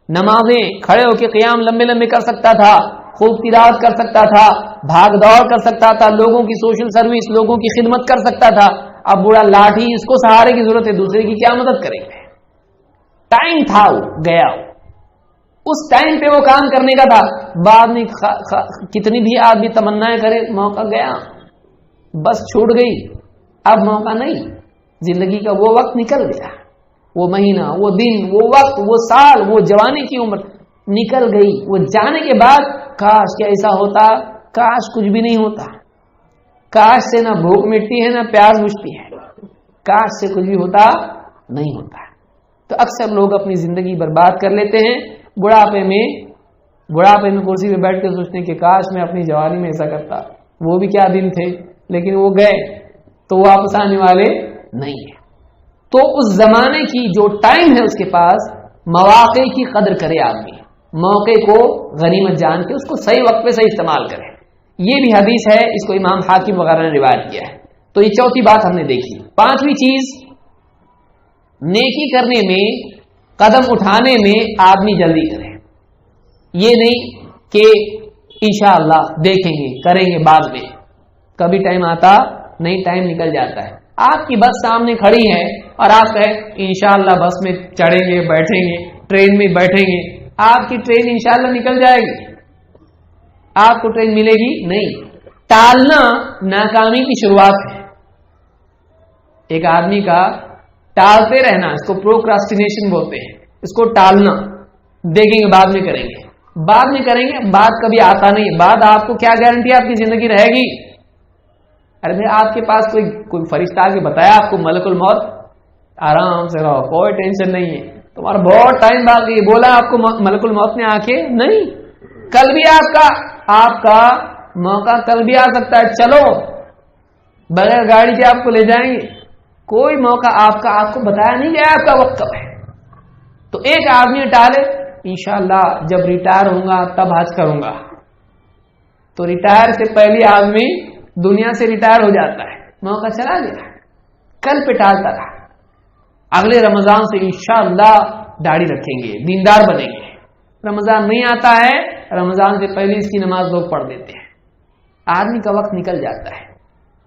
نمازیں کھڑے ہو کے قیام لمبے لمبے کر سکتا تھا، خوب تلاوت کر سکتا تھا، بھاگ دوڑ کر سکتا تھا، لوگوں کی سوشل سروس، لوگوں کی خدمت کر سکتا تھا. اب بوڑھا لاٹھی، اس کو سہارے کی ضرورت ہے، دوسرے کی کیا مدد کریں گے؟ ٹائم تھا، وہ گیا، اس ٹائم پہ وہ کام کرنے کا تھا. بعد میں کتنی بھی آدمی تمنائیں کرے، موقع گیا، بس چھوٹ گئی، اب موقع نہیں. زندگی کا وہ وقت نکل گیا، وہ مہینہ، وہ دن، وہ وقت، وہ سال، وہ جوانی کی عمر نکل گئی. وہ جانے کے بعد کاش کہ ایسا ہوتا، کاش کچھ بھی نہیں ہوتا، کاش سے نہ بھوک مٹتی ہے نہ پیاس بجھتی ہے، کاش سے کچھ بھی ہوتا نہیں ہوتا. تو اکثر لوگ اپنی زندگی برباد کر لیتے ہیں. بڑھاپے میں کرسی پہ بیٹھ کے سوچتے ہیں کہ کاش میں اپنی جوانی میں ایسا کرتا، وہ بھی کیا دن تھے، لیکن وہ گئے تو واپس آنے والے نہیں ہیں. تو اس زمانے کی جو ٹائم ہے اس کے پاس، مواقع کی قدر کرے آدمی، موقع کو غنیمت جان کے اس کو صحیح وقت پہ صحیح استعمال کرے. یہ بھی حدیث ہے، اس کو امام حاکم وغیرہ نے روایت کیا ہے. تو یہ چوتھی بات ہم نے دیکھی. 5ویں چیز، نیکی کرنے میں، قدم اٹھانے میں آدمی جلدی کرے. یہ نہیں کہ انشاءاللہ دیکھیں گے، کریں گے بعد میں، کبھی ٹائم آتا نہیں، ٹائم نکل جاتا ہے. آپ کی بس سامنے کھڑی ہے اور آپ کہیں انشاءاللہ بس میں چڑھیں گے، بیٹھیں گے، ٹرین میں بیٹھیں گے. آپ کی ٹرین انشاءاللہ نکل جائے گی، آپ کو ٹرین ملے گی نہیں. ٹالنا ناکامی کی شروعات ہے. ایک آدمی کا ٹالتے رہنا، اس کو پروکراسٹینیشن بولتے ہیں. اس کو ٹالنا، دیکھیں گے بعد میں کریں گے، بعد میں کریں گے، بعد کبھی آتا نہیں. بعد آپ کو کیا گارنٹی آپ کی زندگی رہے گی؟ ارے آپ کے پاس کوئی فرشتہ آ کے بتایا آپ کو ملک الموت، آرام سے رہو، کوئی ٹینشن نہیں ہے، تمہارا بہت ٹائم باقی. بولا آپ کو ملک الموت نے آ کے؟ نہیں. کل بھی آپ کا موقع کل بھی آ سکتا ہے. چلو بغیر گاڑی کے آپ کو لے جائیں گے. کوئی موقع آپ کو بتایا نہیں گیا آپ کا وقت کب ہے. تو ایک آدمی ٹالے، انشاءاللہ جب ریٹائر ہوں گا تب حج کروں گا. تو ریٹائر سے پہلے آدمی دنیا سے ریٹائر ہو جاتا ہے، موقع چلا گیا، کل پہ ٹالتا رہا. اگلے رمضان سے انشاءاللہ داڑھی رکھیں گے، دیندار بنیں گے. رمضان نہیں آتا ہے، رمضان سے پہلے اس کی نماز لوگ پڑھ دیتے ہیں. آدمی کا وقت نکل جاتا ہے.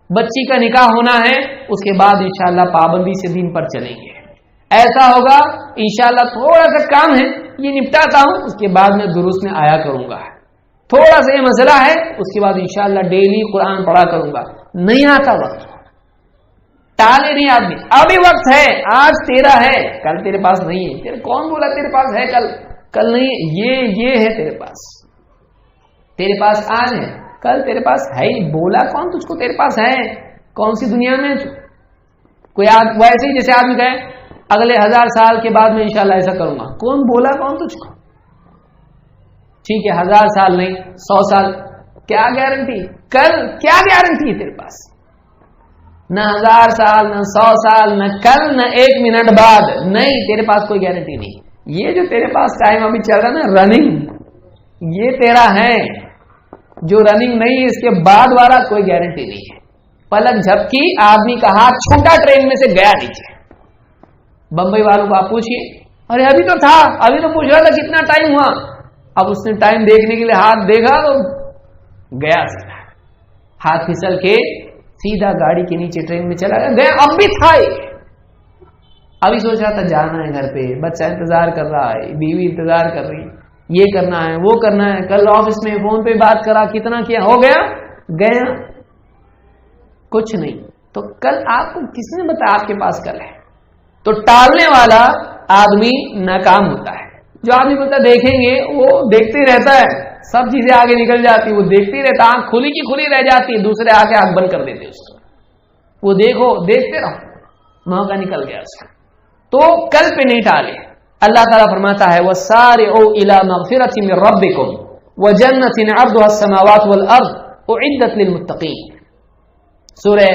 بچی کا نکاح ہونا ہے، اس کے بعد انشاءاللہ پابندی سے دین پر چلیں گے. ایسا ہوگا انشاءاللہ تھوڑا سا کام ہے یہ نپٹاتا ہوں، اس کے بعد میں دروس میں آیا کروں گا. تھوڑا سا یہ مسئلہ ہے، اس کے بعد انشاءاللہ ڈیلی قرآن پڑھا کروں گا. نہیں آتا وقت، ٹالے نہیں آدمی. ابھی وقت ہے، آج تیرا ہے، کل تیرے پاس نہیں ہے. تیرے کون بولا تیرے پاس ہے کل نہیں؟ یہ ہے تیرے پاس آج ہے، کل تیرے پاس ہے ہی. بولا کون تجھ کو تیرے پاس ہے؟ کون سی دنیا میں کوئی ویسے ہی جیسے آدمی کہے اگلے 1000 سال کے بعد میں انشاءاللہ ایسا کروں گا. کون بولا کون تجھ کو؟ ٹھیک ہے 1000 سال نہیں 100 سال، کیا گارنٹی؟ کل کیا گارنٹی ہے تیرے پاس؟ نہ 1000 سال، نہ 100 سال، نہ کل، نہ 1 منٹ بعد. نہیں، تیرے پاس کوئی گارنٹی نہیں. یہ جو تیرے پاس ٹائم ابھی چل رہا نا رننگ، یہ تیرا ہے. جو رننگ نہیں ہے اس کے بعد والا کوئی گارنٹی نہیں ہے. پلک جھپکی، آدمی کا ہاتھ چھوٹا ٹرین میں سے گیا نیچے. بمبئی والوں کو آپ پوچھیے، ارے ابھی تو تھا، ابھی تو پوچھ رہا تھا کتنا ٹائم ہوا. اب اس نے ٹائم دیکھنے کے لیے ہاتھ دیکھا تو گیا سیدھا، ہاتھ پھسل کے سیدھا گاڑی کے نیچے ٹرین میں چلا گیا. اب بھی تھا. ابھی سوچ رہا تھا جانا ہے گھر پہ، بچہ انتظار کر رہا ہے، بیوی انتظار کر رہی، یہ کرنا ہے وہ کرنا ہے، کل آفس میں فون پہ بات کرا، کتنا کیا، ہو گیا گیا کچھ نہیں. تو کل آپ کو کس نے بتایا آپ کے پاس کل ہے؟ تو ٹالنے والا آدمی ناکام ہوتا ہے. جو آدمی بولتا دیکھیں گے، وہ دیکھتے ہی رہتا ہے، سب چیزیں آگے نکل جاتی، وہ دیکھتے ہی رہتا، آنکھ کھلی کی کھلی رہ جاتی ہے، دوسرے آگے آنکھ بند کر دیتے اس کو. وہ دیکھو دیکھتے رہو، موقع نکل گیا اس کا. تو کل پہ نہیں ٹالے. اللہ تعالیٰ فرماتا ہے وَسَارِعُوا إِلَى مَغْفِرَةٍ مِّن رَّبِّكُمْ وَجَنَّةٍ عَرْضُهَا السَّمَاوَاتُ وَالْأَرْضُ أُعِدَّتْ لِلْمُتَّقِينَ. سورہ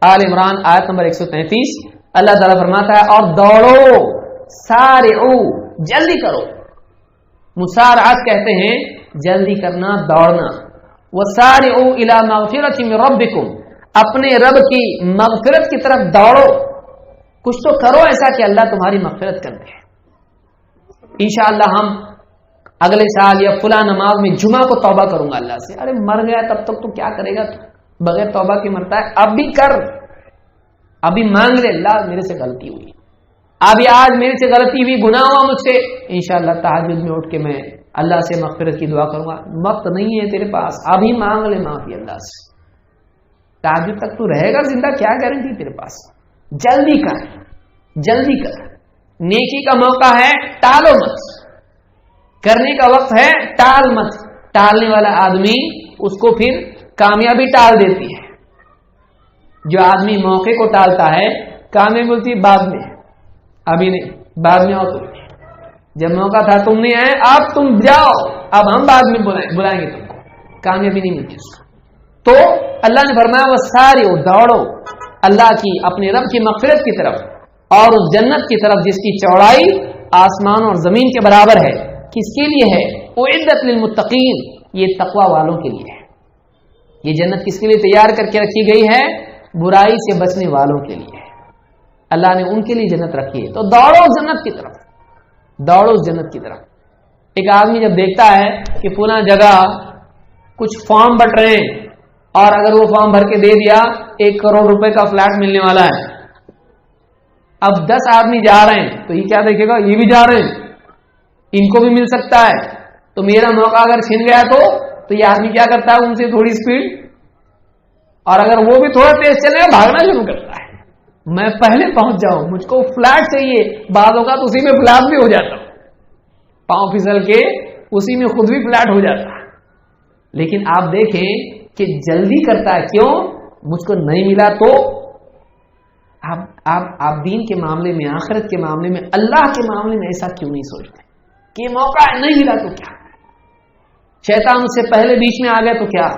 آل عمران آیت نمبر 133. اللہ تعالیٰ فرماتا ہے اور دوڑو، سارعو جلدی کرو. مسارعات کہتے ہیں جلدی کرنا، دوڑنا. وَسَارِعُوا إِلَى مَغْفِرَةٍ مِّن رَّبِّكُمْ، اپنے رب کی مغفرت کی طرف دوڑو. کچھ تو کرو ایسا کہ اللہ تمہاری مغفرت کر دے. انشاءاللہ ہم اگلے سال یا فلاں نماز میں جمعہ کو توبہ کروں گا اللہ سے. ارے مر گیا تب تک تو کیا کرے گا، تو بغیر توبہ کے مرتا ہے. اب بھی کر، ابھی مانگ لے اللہ میرے سے غلطی ہوئی، ابھی آج میرے سے غلطی ہوئی، گناہ ہوا مجھ سے، انشاءاللہ تہجد میں اٹھ کے میں اللہ سے مغفرت کی دعا کروں گا. وقت نہیں ہے تیرے پاس، ابھی مانگ لے معافی اللہ سے. تہجد تک تو رہے گا زندہ، کیا گارنٹی تیرے پاس. جلدی کر، جلدی کر. نیکی کا موقع ہے، ٹالو مت. کرنے کا وقت ہے، ٹال مت. ٹالنے والا آدمی اس کو پھر کامیابی ٹال دیتی ہے. جو آدمی موقع کو ٹالتا ہے کامیابی بولتی ہے بعد میں، ابھی نہیں، بعد میں آؤ. تم جب موقع تھا تم نہیں آئے، اب تم جاؤ، اب ہم بعد میں بلائیں گے تم کو. کامیابی نہیں ملتی اس کو. تو اللہ نے فرمایا وہ سارے دوڑو اللہ کی، اپنے رب کی مغفرت کی طرف اور اس جنت کی طرف جس کی چوڑائی آسمان اور زمین کے برابر ہے. کس کے لیے ہے؟ اعدت للمتقین، یہ تقوی والوں کے لیے ہے. یہ جنت کس کے لیے تیار کر کے رکھی گئی ہے؟ برائی سے بچنے والوں کے لیے ہے. اللہ نے ان کے لیے جنت رکھی ہے. تو دوڑو جنت کی طرف، دوڑو جنت کی طرف. ایک آدمی جب دیکھتا ہے کہ فلاں جگہ کچھ فارم بٹ رہے ہیں اور اگر وہ فارم بھر کے دے دیا 1 کروڑ روپے کا فلیٹ ملنے والا ہے، اب 10 آدمی جا رہے ہیں تو یہ کیا دیکھے گا، یہ بھی جا رہے ہیں، ان کو بھی مل سکتا ہے، تو میرا موقع اگر چھن گیا تو یہ آدمی کیا کرتا ہے، ان سے تھوڑی سپیڈ، اور اگر وہ بھی تھوڑا تیز چلے گا بھاگنا شروع کرتا ہے. میں پہلے پہنچ جاؤں، مجھ کو فلیٹ چاہیے. بعض اوقات اسی میں فلیٹ بھی ہو جاتا، پاؤں پھسل کے اسی میں خود بھی فلیٹ ہو جاتا. لیکن آپ دیکھیں کہ جلدی کرتا ہے، کیوں؟ مجھ کو نہیں ملا تو. آپ دین کے معاملے میں، آخرت کے معاملے میں، اللہ کے معاملے میں ایسا کیوں نہیں سوچتے کہ موقع نہیں ملا تو کیا، شیطان اس سے پہلے بیچ میں آ گئے تو کیا،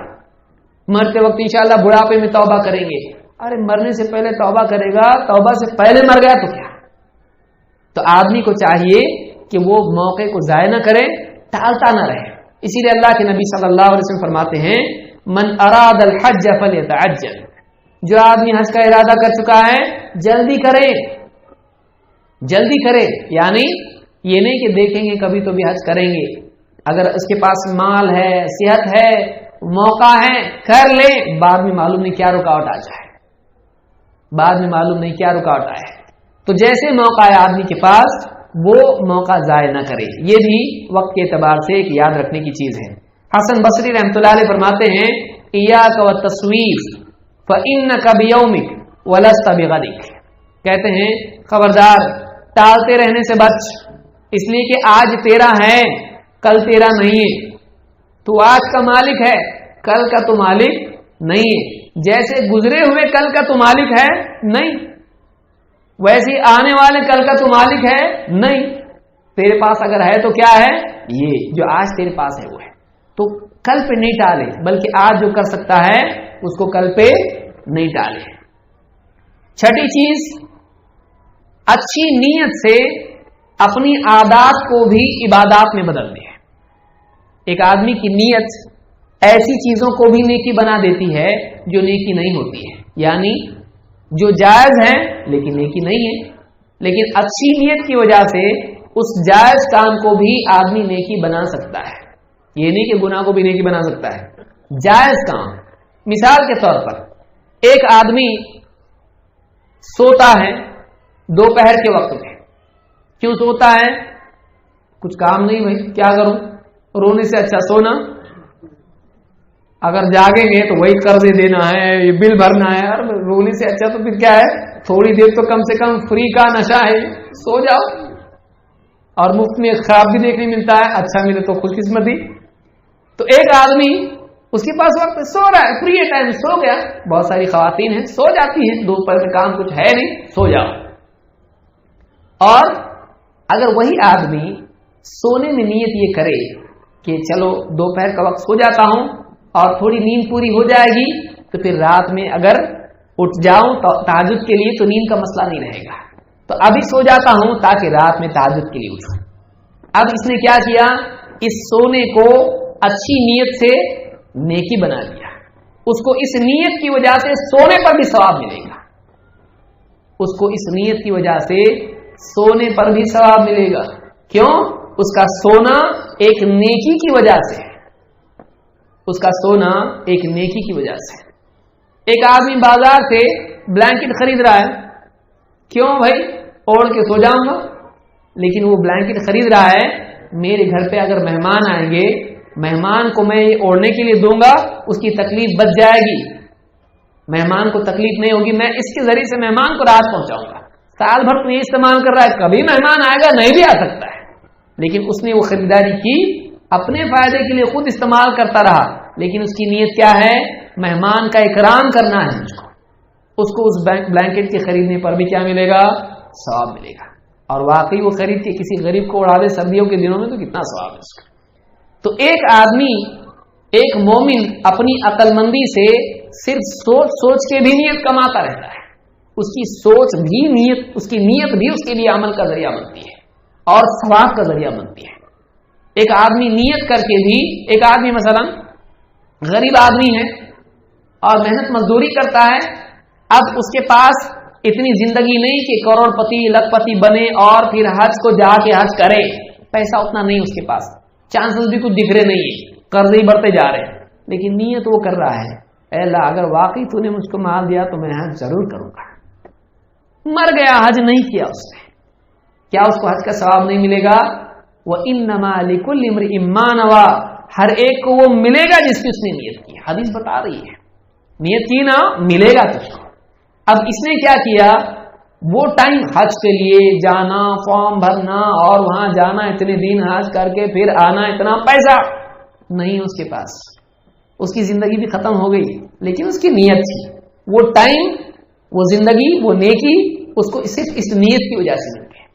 مرتے وقت انشاءاللہ بڑھاپے میں توبہ کریں گے. ارے مرنے سے پہلے توبہ کرے گا، توبہ سے پہلے مر گیا تو کیا. تو آدمی کو چاہیے کہ وہ موقع کو ضائع نہ کرے، ٹالتا نہ رہے. اسی لیے اللہ کے نبی صلی اللہ علیہ وسلم فرماتے ہیں من اراد الحج فلیتعجل، جو آدمی حج کا ارادہ کر چکا ہے جلدی کرے، جلدی کرے. یعنی یہ نہیں کہ دیکھیں گے کبھی تو بھی حج کریں گے، اگر اس کے پاس مال ہے، صحت ہے، موقع ہے، کر لے، بعد میں معلوم نہیں کیا رکاوٹ آ جائے، بعد میں معلوم نہیں کیا رکاوٹ آئے. تو جیسے موقع ہے آدمی کے پاس وہ موقع ضائع نہ کرے. یہ بھی وقت کے اعتبار سے ایک یاد رکھنے کی چیز ہے. حسن بصری رحمۃ اللہ علیہ فرماتے ہیں ایاک والتسویف فإنک بیومک ولست بغدک، کہتے ہیں خبردار ٹالتے رہنے سے بچ، اس لیے کہ آج تیرا ہے کل تیرا نہیں ہے. تو آج کا مالک ہے، کل کا تو مالک نہیں ہے. جیسے گزرے ہوئے کل کا تو مالک ہے نہیں، ویسے آنے والے کل کا تو مالک ہے نہیں. تیرے پاس اگر ہے تو کیا ہے، یہ جو آج تیرے پاس ہے وہ ہے. تو کل پہ نہیں ٹالے، بلکہ آج جو کر سکتا ہے اس کو کل پہ نہیں ٹالے. چھٹی چیز، اچھی نیت سے اپنی عادات کو بھی عبادات میں بدل دے. ایک آدمی کی نیت ایسی چیزوں کو بھی نیکی بنا دیتی ہے جو نیکی نہیں ہوتی ہے، یعنی جو جائز ہے لیکن نیکی نہیں ہے. لیکن اچھی نیت کی وجہ سے اس جائز کام کو بھی آدمی نیکی بنا سکتا ہے. یہ نہیں کہ گناہ کو بھی نیکی بنا سکتا ہے، جائز کام. مثال کے طور پر ایک آدمی سوتا ہے، دوپہر کے وقت میں کیوں سوتا ہے؟ کچھ کام نہیں بھائی، کیا کروں، رونے سے اچھا سونا، اگر جاگیں گے تو وہی قرض دینا ہے، یہ بل بھرنا ہے، اور رونے سے اچھا تو پھر کیا ہے، تھوڑی دیر تو کم سے کم فری کا نشہ ہے، سو جاؤ، اور مفت میں خواب بھی دیکھنے ملتا ہے، اچھا ملے تو خوش قسمتی۔ تو ایک آدمی اس کے پاس وقت سو رہا ہے، فری ٹائم سو گیا، بہت ساری خواتین ہیں سو جاتی ہیں، دوپہر میں کام کچھ ہے نہیں، سو جاؤ۔ اور اگر وہی آدمی سونے میں نیت یہ کرے کہ چلو دوپہر کا وقت سو جاتا ہوں اور تھوڑی نیند پوری ہو جائے گی، تو پھر رات میں اگر اٹھ جاؤں تو تہجد کے لیے تو نیند کا مسئلہ نہیں رہے گا، تو ابھی سو جاتا ہوں تاکہ رات میں تہجد کے لیے اٹھوں۔ اب اس نے کیا کیا، اس سونے کو اچھی نیت سے نیکی بنا دیا، اس کو اس نیت کی وجہ سے سونے پر بھی ثواب ملے گا، اس کو اس نیت کی وجہ سے سونے پر بھی ثواب ملے گا۔ کیوں؟ اس کا سونا ایک نیکی کی وجہ سے، اس کا سونا ایک نیکی کی وجہ سے۔ ایک آدمی بازار سے بلینکٹ خرید رہا ہے، کیوں بھائی، اوڑھ کے سو جاؤں گا، لیکن وہ بلینکٹ خرید رہا ہے میرے گھر پہ اگر مہمان آئیں گے، مہمان کو میں یہ اوڑھنے کے لیے دوں گا، اس کی تکلیف بچ جائے گی، مہمان کو تکلیف نہیں ہوگی، میں اس کے ذریعے سے مہمان کو راحت پہنچاؤں گا۔ سال بھر تو یہ استعمال کر رہا ہے، کبھی مہمان آئے گا نہیں بھی آ سکتا ہے، لیکن اس نے وہ خریداری کی، اپنے فائدے کے لیے خود استعمال کرتا رہا، لیکن اس کی نیت کیا ہے، مہمان کا اکرام کرنا ہے مجھ کو، اس کو اس بلینکٹ کے خریدنے پر بھی کیا ملے گا، ثواب ملے گا، اور واقعی وہ خرید کے کسی غریب کو اڑا دے سردیوں کے دنوں میں تو کتنا ثواب ہے اس کا۔ تو ایک آدمی، ایک مومن اپنی عقل مندی سے صرف سوچ سوچ کے بھی نیت کماتا رہتا ہے، اس کی سوچ بھی نیت، اس کی نیت بھی اس کے لیے عمل کا ذریعہ بنتی ہے اور ثواب کا ذریعہ بنتی ہے۔ ایک آدمی نیت کر کے بھی، ایک آدمی مثلا غریب آدمی ہے اور محنت مزدوری کرتا ہے، اب اس کے پاس اتنی زندگی نہیں کہ کروڑ پتی لکھ پتی بنے اور پھر حج کو جا کے حج کرے، پیسہ اتنا نہیں اس کے پاس، چانسز بھی کچھ دکھ رہے نہیں ہے، قرضے ہی بڑھتے جا رہے ہیں، لیکن نیت وہ کر رہا ہے، اے اللہ اگر واقعی تو نے مجھ کو مال دیا تو میں حج ضرور کروں گا۔ مر گیا، حج نہیں کیا اس نے، کیا اس کو حج کا ثواب نہیں ملے گا؟ وَإِنَّمَا لِكُلِّ امْرِئٍ مَّا نَوَىٰ، ہر ایک کو وہ ملے گا جس کی اس نے نیت کی، حدیث بتا رہی ہے، نیت کی نا ملے گا تجھ کو۔ اب اس نے کیا کیا، وہ ٹائم حج کے لیے جانا، فارم بھرنا اور وہاں جانا، اتنے دن حج کر کے پھر آنا، اتنا پیسہ نہیں اس کے پاس، اس کی زندگی بھی ختم ہو گئی، لیکن اس کی نیت تھی، وہ ٹائم، وہ زندگی، وہ نیکی اس کو صرف اس نیت کی وجہ سے ملتی ہے۔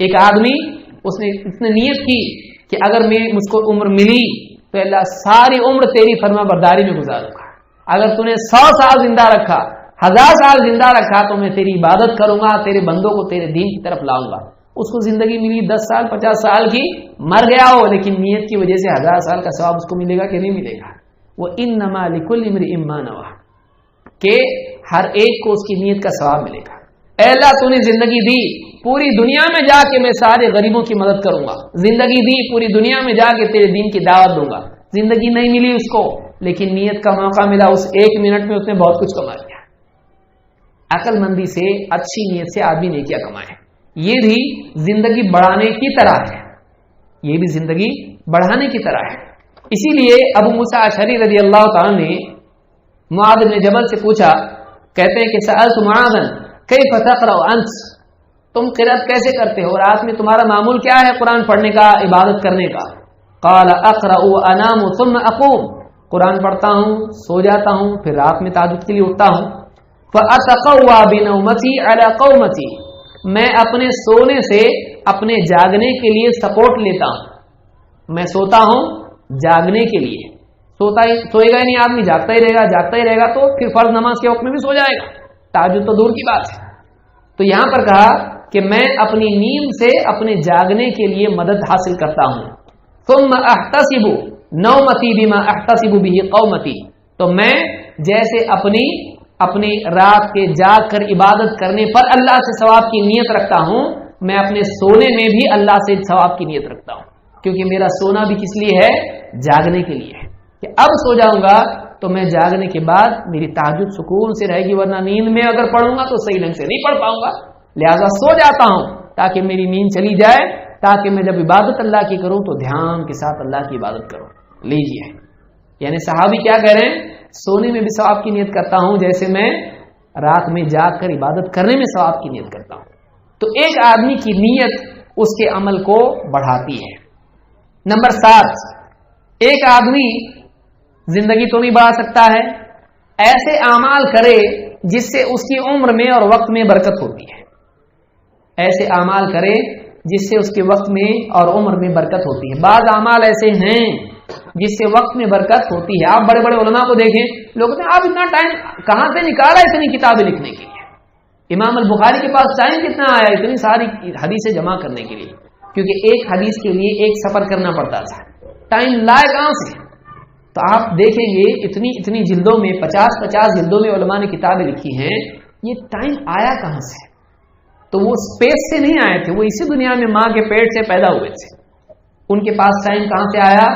ایک آدمی اس نے نیت کی کہ اگر مجھ کو عمر ملی تو اللہ ساری عمر تیری فرما برداری میں گزاروں گا، اگر تو نے 100 سال زندہ رکھا، 1000 سال زندہ رکھا تو میں تیری عبادت کروں گا، تیرے بندوں کو تیرے دین کی طرف لاؤں گا۔ اس کو زندگی ملی 10 سال 50 سال کی، مر گیا ہو، لیکن نیت کی وجہ سے 1000 سال کا ثواب اس کو ملے گا کہ نہیں ملے گا؟ وَإِنَّمَا لِكُلِّ امْرِئٍ مَّا نَوَىٰ، کہ ہر ایک کو اس کی نیت کا ثواب ملے گا۔ اے اللہ تو نے زندگی دی، پوری دنیا میں جا کے میں سارے غریبوں کی مدد کروں گا، زندگی دی پوری دنیا میں جا کے تیرے دین کی دعوت دوں گا، زندگی نہیں ملی اس کو، لیکن نیت کا موقع ملا، اس 1 منٹ میں اس نے بہت کچھ کما لیا۔ عقل مندی سے، اچھی نیت سے آدمی نے کیا کمائے، یہ بھی زندگی بڑھانے کی طرح ہے، یہ بھی زندگی بڑھانے کی طرح ہے۔ اسی لیے ابو موسیٰ اشعری رضی اللہ تعالیٰ نے معاذ بن جبل سے پوچھا، کہتے ہیں کہ سألت معاذا کیف تقرأ انت، تم قرأت کیسے کرتے ہو، رات میں تمہارا معمول کیا ہے قرآن پڑھنے کا، عبادت کرنے کا؟ قال اقرأ وانام ثم اقوم، قرآن پڑھتا ہوں، سو جاتا ہوں، پھر رات میں تہجد کے لیے اٹھتا ہوں۔ فأتقوى بنومتي على قومتي، میں اپنے سونے سے اپنے جاگنے کے لیے سپورٹ لیتا ہوں، میں سوتا ہوں جاگنے کے لیے، سوئے گا ہی نہیں آدمی، جاگتا ہی رہے گا تو پھر فرض نماز کے وقت میں بھی سو جائے گا، تہجد تو دور کی بات ہے۔ تو یہاں پر کہا کہ میں اپنی نیند سے اپنے جاگنے کے لیے مدد حاصل کرتا ہوں۔ ثم احتسب نومتی بما احتسب به قومتی، تو میں جیسے اپنی رات کے جاگ کر عبادت کرنے پر اللہ سے ثواب کی نیت رکھتا ہوں، میں اپنے سونے میں بھی اللہ سے ثواب کی نیت رکھتا ہوں، کیونکہ میرا سونا بھی کس لیے ہے، جاگنے کے لیے ہے، کہ اب سو جاؤں گا تو میں جاگنے کے بعد میری تہجد سکون سے رہے گی، ورنہ نیند میں اگر پڑھوں گا تو صحیح ڈھنگ سے نہیں پڑھ پاؤں گا، لہذا سو جاتا ہوں تاکہ میری نیند چلی جائے، تاکہ میں جب عبادت اللہ کی کروں تو دھیان کے ساتھ اللہ کی عبادت کروں. لیجیے، یعنی صحابی کیا کہہ رہے ہیں؟ سونے میں بھی ثواب کی نیت کرتا ہوں جیسے میں رات میں جاگ کر عبادت کرنے میں ثواب کی نیت کرتا ہوں. تو ایک آدمی کی نیت اس کے عمل کو بڑھاتی ہے. نمبر 7، ایک آدمی زندگی تو نہیں بڑھا سکتا ہے، ایسے اعمال کرے جس سے اس کی عمر میں اور وقت میں برکت ہوتی ہے. ایسے اعمال کرے جس سے اس کے وقت میں اور عمر میں برکت ہوتی ہے. بعض اعمال ایسے ہیں جس سے وقت میں برکت ہوتی ہے. آپ بڑے بڑے علماء کو دیکھیں، لوگ کہتے ہیں آپ اتنا ٹائم کہاں سے نکالا اتنی کتابیں لکھنے کے لیے؟ امام البخاری کے پاس ٹائم کتنا آیا اتنی ساری حدیثیں جمع کرنے کے لیے؟ کیونکہ ایک حدیث کے لیے ایک سفر کرنا پڑتا تھا. ٹائم لائے کہاں سے؟ تو آپ دیکھیں گے اتنی جلدوں میں 50 جلدوں میں علماء نے کتابیں لکھی ہیں. یہ ٹائم آیا کہاں سے؟ تو وہ اسپیس سے نہیں آئے تھے، وہ اسی دنیا میں ماں کے پیٹ سے پیدا ہوئے تھے. ان کے پاس ٹائم کہاں سے آیا؟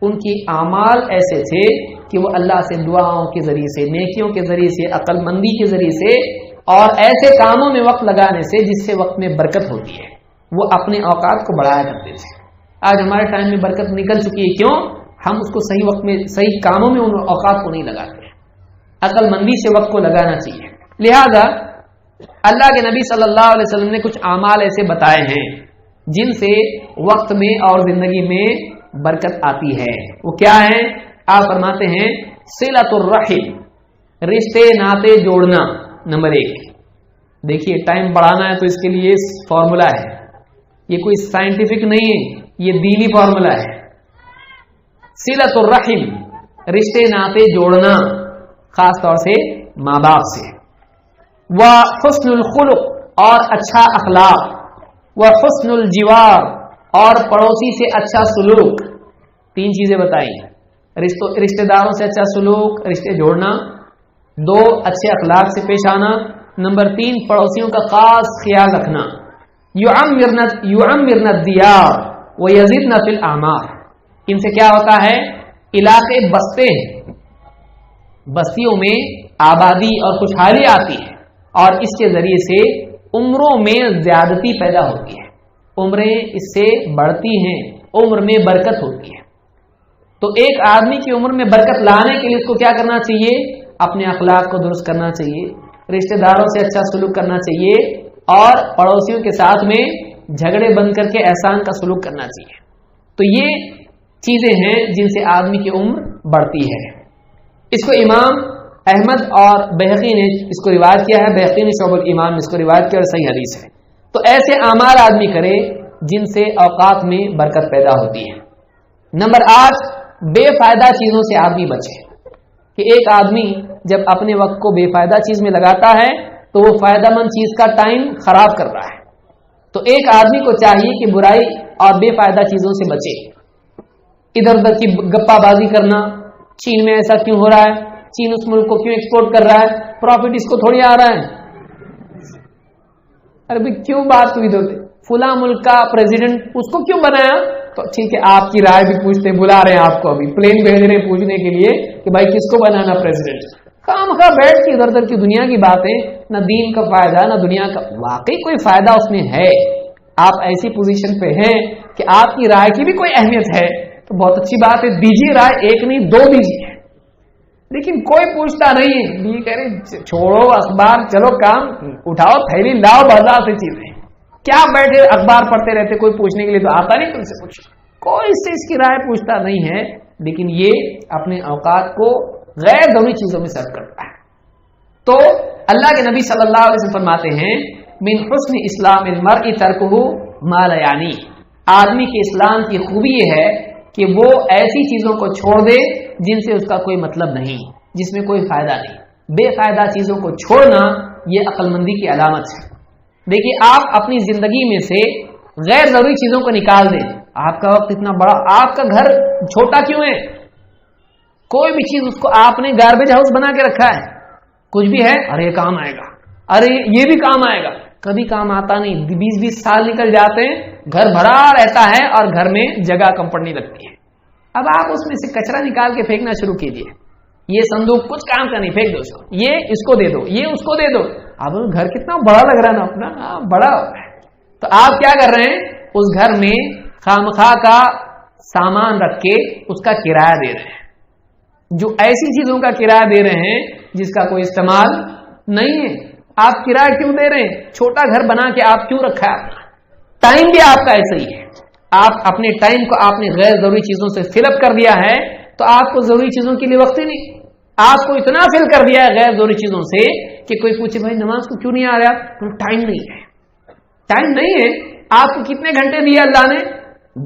ان کی اعمال ایسے تھے کہ وہ اللہ سے دعاؤں کے ذریعے سے، نیکیوں کے ذریعے سے، عقل مندی کے ذریعے سے اور ایسے کاموں میں وقت لگانے سے جس سے وقت میں برکت ہوتی ہے، وہ اپنے اوقات کو بڑھایا کرتے تھے. آج ہمارے ٹائم میں برکت نکل چکی ہے. کیوں؟ ہم اس کو صحیح وقت میں صحیح کاموں میں ان اوقات کو نہیں لگاتے. عقل مندی سے وقت کو لگانا چاہیے. لہذا اللہ کے نبی صلی اللہ علیہ وسلم نے کچھ اعمال ایسے بتائے ہیں جن سے وقت میں اور زندگی میں برکت آتی ہے. وہ کیا ہیں؟ آپ فرماتے ہیں صلۃ الرحم، رشتے ناطے جوڑنا. نمبر 1، دیکھیے ٹائم بڑھانا ہے تو اس کے لیے فارمولا ہے، یہ کوئی سائنٹیفک نہیں ہے، یہ دینی فارمولا ہے. صلۃ الرحم، رشتے ناطے جوڑنا، خاص طور سے ماں باپ سے. وحسن الخلق، اور اچھا اخلاق. وحسن الجوار، اور پڑوسی سے اچھا سلوک. 3 چیزیں بتائی. رشتہ داروں سے اچھا سلوک، رشتے جوڑنا. 2، اچھے اخلاق سے پیش آنا. نمبر 3، پڑوسیوں کا خاص خیال رکھنا. یعمرن الدیار ویزدن فی الاعمار. ان سے کیا ہوتا ہے؟ علاقے بستے ہیں، بستیوں میں آبادی اور خوشحالی آتی ہے، اور اس کے ذریعے سے عمروں میں زیادتی پیدا ہوتی ہے، عمریں اس سے بڑھتی ہیں، عمر میں برکت ہوتی ہے. تو ایک آدمی کی عمر میں برکت لانے کے لیے اس کو کیا کرنا چاہیے؟ اپنے اخلاق کو درست کرنا چاہیے، رشتہ داروں سے اچھا سلوک کرنا چاہیے، اور پڑوسیوں کے ساتھ میں جھگڑے بند کر کے احسان کا سلوک کرنا چاہیے. تو یہ چیزیں ہیں جن سے آدمی کی عمر بڑھتی ہے. اس کو امام احمد اور بہقی نے اس کو روایت کیا ہے. بہقی نے شعب الایمان میں اس کو روایت کیا اور صحیح حدیث ہے. تو ایسے اعمال آدمی کرے جن سے اوقات میں برکت پیدا ہوتی ہے. نمبر 8، بے فائدہ چیزوں سے آدمی بچے. کہ ایک آدمی جب اپنے وقت کو بے فائدہ چیز میں لگاتا ہے تو وہ فائدہ مند چیز کا ٹائم خراب کر رہا ہے. تو ایک آدمی کو چاہیے کہ برائی اور بے فائدہ چیزوں سے بچے. ادھر ادھر کی گپا بازی کرنا، چین میں ایسا کیوں ہو رہا ہے، چین اس ملک کو کیوں ایکسپورٹ کر رہا ہے، پروفٹ اس کو تھوڑی آ رہا ہے. ارے بھائی کیوں بات ہوئی تو فلاں ملک کا پریزیڈنٹ اس کو کیوں بنایا؟ تو ٹھیک ہے آپ کی رائے بھی پوچھتے، بلا رہے ہیں آپ کو، ابھی پلین بھیج رہے ہیں پوچھنے کے لیے کہ بھائی کس کو بنانا پریزیڈنٹ. خام خواہ بیٹھ کے ادھر ادھر کی دنیا کی باتیں، نہ دین کا فائدہ نہ دنیا کا واقعی کوئی فائدہ اس میں ہے. آپ ایسی پوزیشن پہ ہیں کہ آپ کی رائے کی بھی کوئی اہمیت ہے تو بہت اچھی بات ہے، دیجیے رائے، 1 نہیں 2 دیجیے. لیکن کوئی پوچھتا نہیں، کہہ رہے چھوڑو اخبار، چلو کام اٹھاؤ، تھیلی لاؤ بازار سے چیزیں. کیا بیٹھے اخبار پڑھتے رہتے، کوئی پوچھنے کے لیے تو آتا نہیں تم سے کچھ، کوئی اس سے اس کی رائے پوچھتا نہیں ہے. لیکن یہ اپنے اوقات کو غیر ضروری چیزوں میں صرف کرتا ہے. تو اللہ کے نبی صلی اللہ علیہ وسلم فرماتے ہیں من حسن اسلام المرء ترکہ ما لا یعنی. آدمی کے اسلام کی خوبی یہ ہے کہ وہ ایسی چیزوں کو چھوڑ دے جن سے اس کا کوئی مطلب نہیں، جس میں کوئی فائدہ نہیں. بے فائدہ چیزوں کو چھوڑنا یہ عقل مندی کی علامت ہے. دیکھیے آپ اپنی زندگی میں سے غیر ضروری چیزوں کو نکال دیں. آپ کا وقت اتنا بڑا، آپ کا گھر چھوٹا کیوں ہے؟ کوئی بھی چیز اس کو آپ نے گاربیج ہاؤس بنا کے رکھا ہے، کچھ بھی ہے ارے یہ کام آئے گا، ارے یہ بھی کام آئے گا. کبھی کام آتا نہیں. 20 سال نکل جاتے ہیں، گھر بھرا رہتا ہے اور گھر میں جگہ کم پڑنے لگتی ہے. اب آپ اس میں سے کچرا نکال کے پھینکنا شروع کیجیے. یہ صندوق کچھ کام کا نہیں، پھینک دو اس کو، یہ اس کو دے دو، یہ اس کو دے دو. آپ گھر کتنا بڑا لگ رہا ہے نا اپنا، بڑا ہے. تو آپ کیا کر رہے ہیں، اس گھر میں خامخواہ کا سامان رکھ کے اس کا کرایہ دے رہے ہیں، جو ایسی چیزوں کا کرایہ دے رہے ہیں جس کا کوئی استعمال نہیں ہے. آپ کرایہ کیوں دے رہے ہیں؟ چھوٹا گھر بنا کے آپ کیوں رکھا ہے؟ ٹائم بھی آپ کا ایسا ہی ہے. آپ اپنے ٹائم کو آپ نے غیر ضروری چیزوں سے فل اپ کر دیا ہے، تو آپ کو ضروری چیزوں کے لیے وقت ہی نہیں. آپ کو اتنا فل کر دیا ہے غیر ضروری چیزوں سے کہ کوئی پوچھے بھائی نماز کو کیوں نہیں آ رہا، ٹائم نہیں ہے. ٹائم نہیں ہے. آپ کو کتنے گھنٹے دیے اللہ نے؟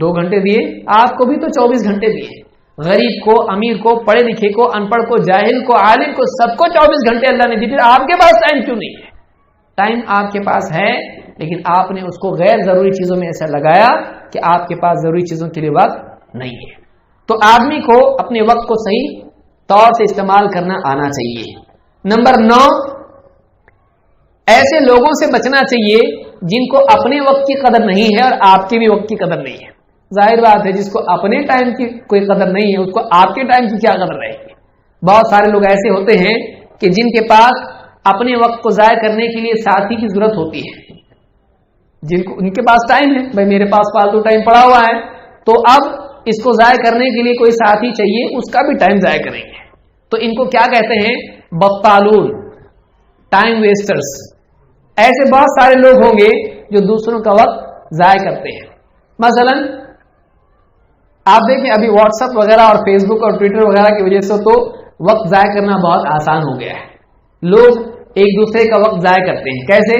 2 گھنٹے دیے. آپ کو بھی تو 24 گھنٹے دیے. غریب کو، امیر کو، پڑھے لکھے کو، ان پڑھ کو، جاہل کو، عالم کو، سب کو 24 گھنٹے اللہ نے دی. پھر آپ کے پاس ٹائم کیوں نہیں ہے؟ ٹائم آپ کے پاس ہے، لیکن آپ نے اس کو غیر ضروری چیزوں میں ایسا لگایا کہ آپ کے پاس ضروری چیزوں کے لیے وقت نہیں ہے. تو آدمی کو اپنے وقت کو صحیح طور سے استعمال کرنا آنا چاہیے. نمبر 9، ایسے لوگوں سے بچنا چاہیے جن کو اپنے وقت کی قدر نہیں ہے اور آپ کے بھی وقت کی قدر نہیں ہے. ظاہر بات ہے جس کو اپنے ٹائم کی کوئی قدر نہیں ہے اس کو آپ کے ٹائم کی کیا قدر رہے گی. بہت سارے لوگ ایسے ہوتے ہیں کہ جن کے پاس اپنے وقت کو ضائع کرنے کے لیے ساتھی کی ضرورت ہوتی ہے. ان کے پاس ٹائم ہے، بھائی میرے پاس فالتو ٹائم پڑا ہوا ہے، تو اب اس کو ضائع کرنے کے لیے کوئی ساتھی چاہیے، اس کا بھی ٹائم ضائع کریں گے. تو ان کو کیا کہتے ہیں؟ بطالون، ٹائم ویسٹرز. ایسے بہت سارے لوگ ہوں گے جو دوسروں کا وقت ضائع کرتے ہیں. مثلا آپ دیکھیں ابھی واٹس ایپ وغیرہ اور فیس بک اور ٹویٹر وغیرہ کی وجہ سے تو وقت ضائع کرنا بہت آسان ہو گیا ہے. لوگ ایک دوسرے کا وقت ضائع کرتے ہیں. کیسے؟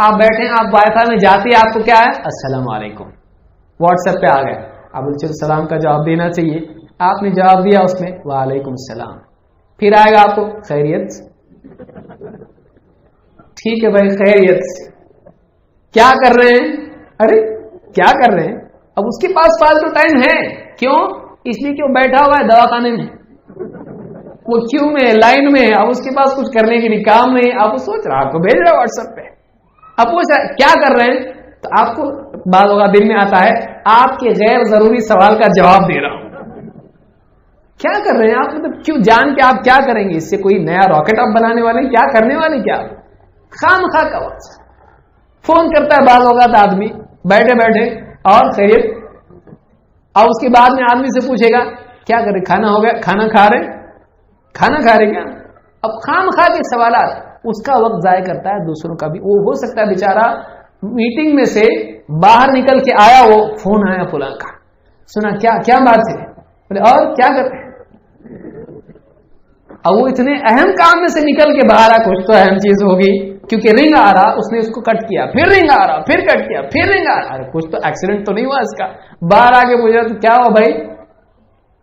آپ بیٹھے، آپ وائی فائی میں جاتے ہیں، آپ کو کیا ہے؟ السلام علیکم، واٹس ایپ پہ آ گئے. اب السلام کا جواب دینا چاہیے، آپ نے جواب دیا اس میں وعلیکم السلام. پھر آئے گا آپ کو خیریت، ٹھیک ہے بھائی خیریت. کیا کر رہے ہیں؟ ارے کیا کر رہے ہیں؟ اب اس کے پاس فالتو ٹائم ہے. کیوں؟ اس لیے کہ وہ بیٹھا ہوا ہے دواخانے میں، وہ کیوں میں لائن میں ہے. اب اس کے پاس کچھ کرنے کے لیے کام نہیں. اب وہ سوچ رہا آپ کو بھیج رہا واٹس ایپ پہ. اب وہ کیا کر رہے ہیں؟ تو آپ کو بعض اوقات دل میں آتا ہے آپ کے غیر ضروری سوال کا جواب دے رہا ہوں. کیا کر رہے ہیں آپ؟ مطلب کیوں جان کے آپ کیا کریں گے؟ اس سے کوئی نیا راکٹ آپ بنانے والے ہیں؟ کیا کرنے والے؟ کیا خام خواہ کا وقت. فون کرتا ہے بعض اوقات آدمی بیٹھے بیٹھے اور خیریت، اور اس کے بعد میں آدمی سے پوچھے گا کیا کر رہے، کھانا ہو گیا، کھانا کھا رہے کیا؟ اب خام خواہ کے سوالات، اس کا وقت ضائع کرتا ہے دوسروں کا بھی. وہ ہو سکتا ہے بیچارہ میٹنگ میں سے باہر نکل کے آیا، وہ فون آیا فلاں کا، سنا کیا بات ہے، بولے اور کیا کرتے ہیں. اب وہ اتنے اہم کام میں سے نکل کے باہر آ، کچھ تو اہم چیز ہوگی کیونکہ رنگ آ رہا، اس نے اس کو کٹ کیا، پھر رنگ آ رہا، پھر کٹ کیا، پھر رنگ آ رہا. ارے کچھ تو ایکسیڈنٹ تو نہیں ہوا اس کا. باہر آ کے پوچھا تو کیا ہوا بھائی،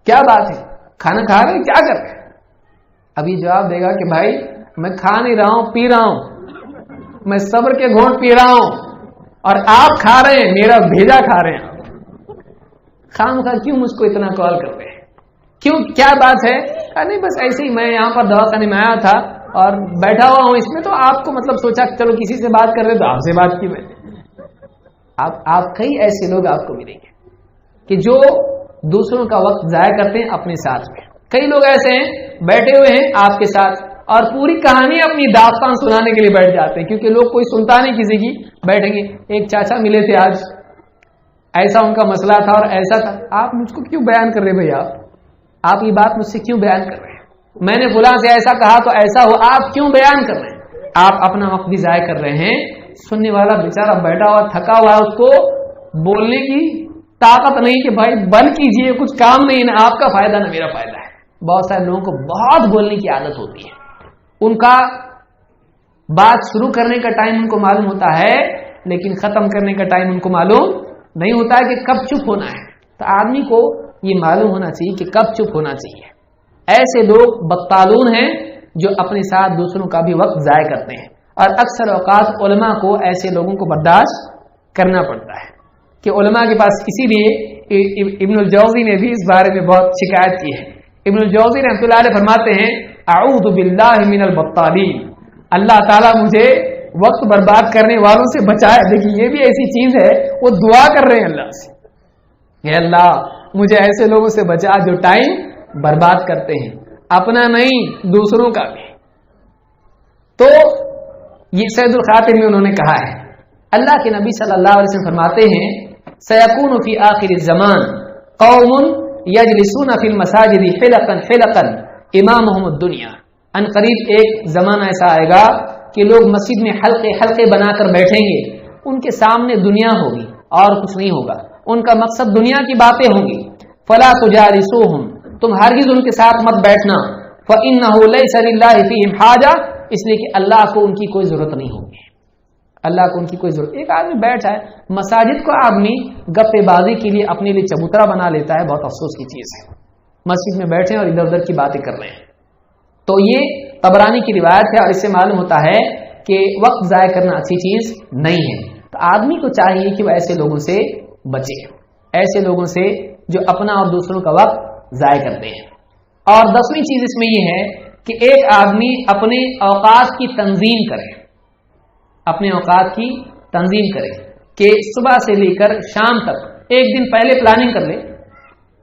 کیا بات ہے، کھانا کھا رہے ہیں، کیا کر رہے ہیں؟ ابھی جواب دے گا کہ بھائی میں کھا نہیں رہا ہوں، پی رہا ہوں، میں صبر کے گھونٹ پی رہا ہوں، اور آپ کھا رہے ہیں، میرا بھیجا کھا رہے ہیں. خام خواہ کیوں مجھ کو اتنا کال کر رہے ہیں؟ کیوں، کیا بات ہے؟ نہیں بس ایسے ہی، میں یہاں پر دواخانے میں آیا تھا اور بیٹھا ہوا ہوں اس میں، تو آپ کو مطلب سوچا چلو کسی سے بات کر رہے تو آپ سے بات کی میں. آپ کئی ایسے لوگ آپ کو ملیں گے کہ جو دوسروں کا وقت ضائع کرتے ہیں اپنے ساتھ میں. کئی لوگ ایسے ہیں بیٹھے ہوئے ہیں آپ کے ساتھ اور پوری کہانی اپنی داستان سنانے کے لیے بیٹھ جاتے ہیں، کیونکہ لوگ کوئی سنتا نہیں کسی کی. بیٹھیں گے، ایک چاچا ملے تھے آج، ایسا ان کا مسئلہ تھا اور ایسا تھا. آپ مجھ کو کیوں بیان کر رہے بھائی، آپ یہ بات مجھ سے کیوں بیان کر رہے ہیں؟ میں نے فلاں سے ایسا کہا تو ایسا ہو، آپ کیوں بیان کر رہے ہیں؟ آپ اپنا وقت بھی ضائع کر رہے ہیں. سننے والا بیچارہ بیٹھا ہوا تھکا ہوا ہے، اس کو بولنے کی طاقت نہیں کہ بھائی بند کیجئے، کچھ کام نہیں، نہ آپ کا فائدہ نہ میرا فائدہ ہے. بہت سارے لوگوں کو بہت بولنے کی عادت ہوتی ہے. ان کا بات شروع کرنے کا ٹائم ان کو معلوم ہوتا ہے لیکن ختم کرنے کا ٹائم ان کو معلوم نہیں ہوتا ہے کہ کب چپ ہونا ہے. تو آدمی کو یہ معلوم ہونا چاہیے کہ کب چپ ہونا چاہیے. ایسے لوگ بطالون ہیں جو اپنے ساتھ دوسروں کا بھی وقت ضائع کرتے ہیں، اور اکثر اوقات علماء کو ایسے لوگوں کو برداشت کرنا پڑتا ہے کہ علماء کے پاس. اسی لیے ابن الجوزی نے بھی اس بارے میں بہت شکایت کی ہے. ابن الجوزی رحمۃ اللہ علیہ فرماتے ہیں اعوذ باللہ من البطالین، اللہ تعالیٰ مجھے وقت برباد کرنے والوں سے بچائے. دیکھیے یہ بھی ایسی چیز ہے، وہ دعا کر رہے ہیں اللہ سے کہ اللہ مجھے ایسے لوگوں سے بچا جو ٹائم برباد کرتے ہیں، اپنا نہیں دوسروں کا بھی. تو یہ سید الخاتم میں انہوں نے کہا ہے. اللہ کے نبی صلی اللہ علیہ وسلم فرماتے ہیں سیکون فی آخر الزمان قوم یجلسون فی المساجد حلقا حلقا امامہم الدنیا. ان قریب ایک زمانہ ایسا آئے گا کہ لوگ مسجد میں حلقے حلقے بنا کر بیٹھیں گے, ان کے سامنے دنیا ہوگی اور کچھ نہیں ہوگا, ان کا مقصد دنیا کی باتیں ہوں گی. فلا تجالسوہم, تم ہرگز ان کے ساتھ مت بیٹھنا. فإنہ لیس للہ فیہم حاجہ, اس لیے کہ اللہ کو ان کی کوئی ضرورت نہیں ہوگی, اللہ کو ان کی کوئی ضرورت. ایک آدمی بیٹھا ہے مساجد کو, آدمی گپے بازی کے لیے اپنے لیے چبوترا بنا لیتا ہے, بہت افسوس کی چیز ہے. مسجد میں بیٹھے اور ادھر ادھر کی باتیں کر رہے ہیں. تو یہ طبرانی کی روایت ہے اور اس سے معلوم ہوتا ہے کہ وقت ضائع کرنا اچھی چیز نہیں ہے. تو آدمی کو چاہیے کہ وہ ایسے لوگوں سے بچے, ایسے لوگوں سے جو اپنا اور دوسروں کا وقت ضائع کرتے ہیں. اور 10ویں چیز اس میں یہ ہے کہ ایک آدمی اپنے اوقات کی تنظیم کرے, اپنے اوقات کی تنظیم کرے کہ صبح سے لے کر شام تک ایک دن پہلے پلاننگ کر لے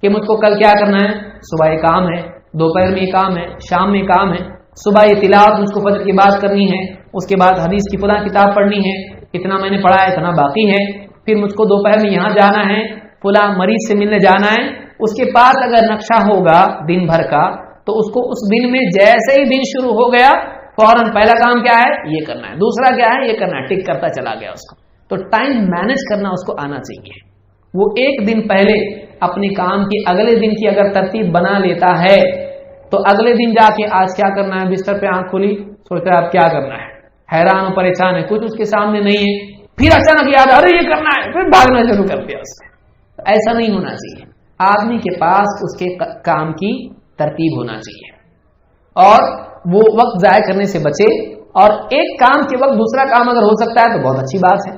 کہ مجھ کو کل کیا کرنا ہے. صبح یہ کام ہے, دوپہر میں یہ کام ہے, شام میں کام ہے. صبح یہ تلاوت مجھ کو فجر کی بات کرنی ہے, اس کے بعد حدیث کی فلاں کتاب پڑھنی ہے, اتنا میں نے پڑھا ہے, اتنا باقی ہے. پھر مجھ کو دوپہر میں یہاں جانا ہے, فلاں مریض سے ملنے جانا ہے. اس کے پاس اگر نقشہ ہوگا دن بھر کا تو اس کو اس دن میں جیسے ہی دن شروع ہو گیا فوراً پہلا کام کیا ہے, یہ کرنا ہے, دوسرا کیا ہے, یہ کرنا ہے, ٹک کرتا چلا گیا اس کو. تو ٹائم مینج کرنا اس کو آنا چاہیے. وہ ایک دن پہلے اپنے کام کی اگلے دن کی اگر ترتیب بنا لیتا ہے تو اگلے دن جا کے آج کیا کرنا ہے, بستر پہ آنکھ کھولی, سوچتا ہے اب کیا کرنا ہے, حیران و پریشان ہے, کچھ اس کے سامنے نہیں ہے. پھر اچانک یاد ارے یہ کرنا ہے, پھر بھاگنا شروع کر دیا اس نے. ایسا نہیں ہونا چاہیے. آدمی کے پاس اس کے کام کی ترتیب ہونا چاہیے اور وہ وقت ضائع کرنے سے بچے. اور ایک کام کے وقت دوسرا کام اگر ہو سکتا ہے تو بہت اچھی بات ہے.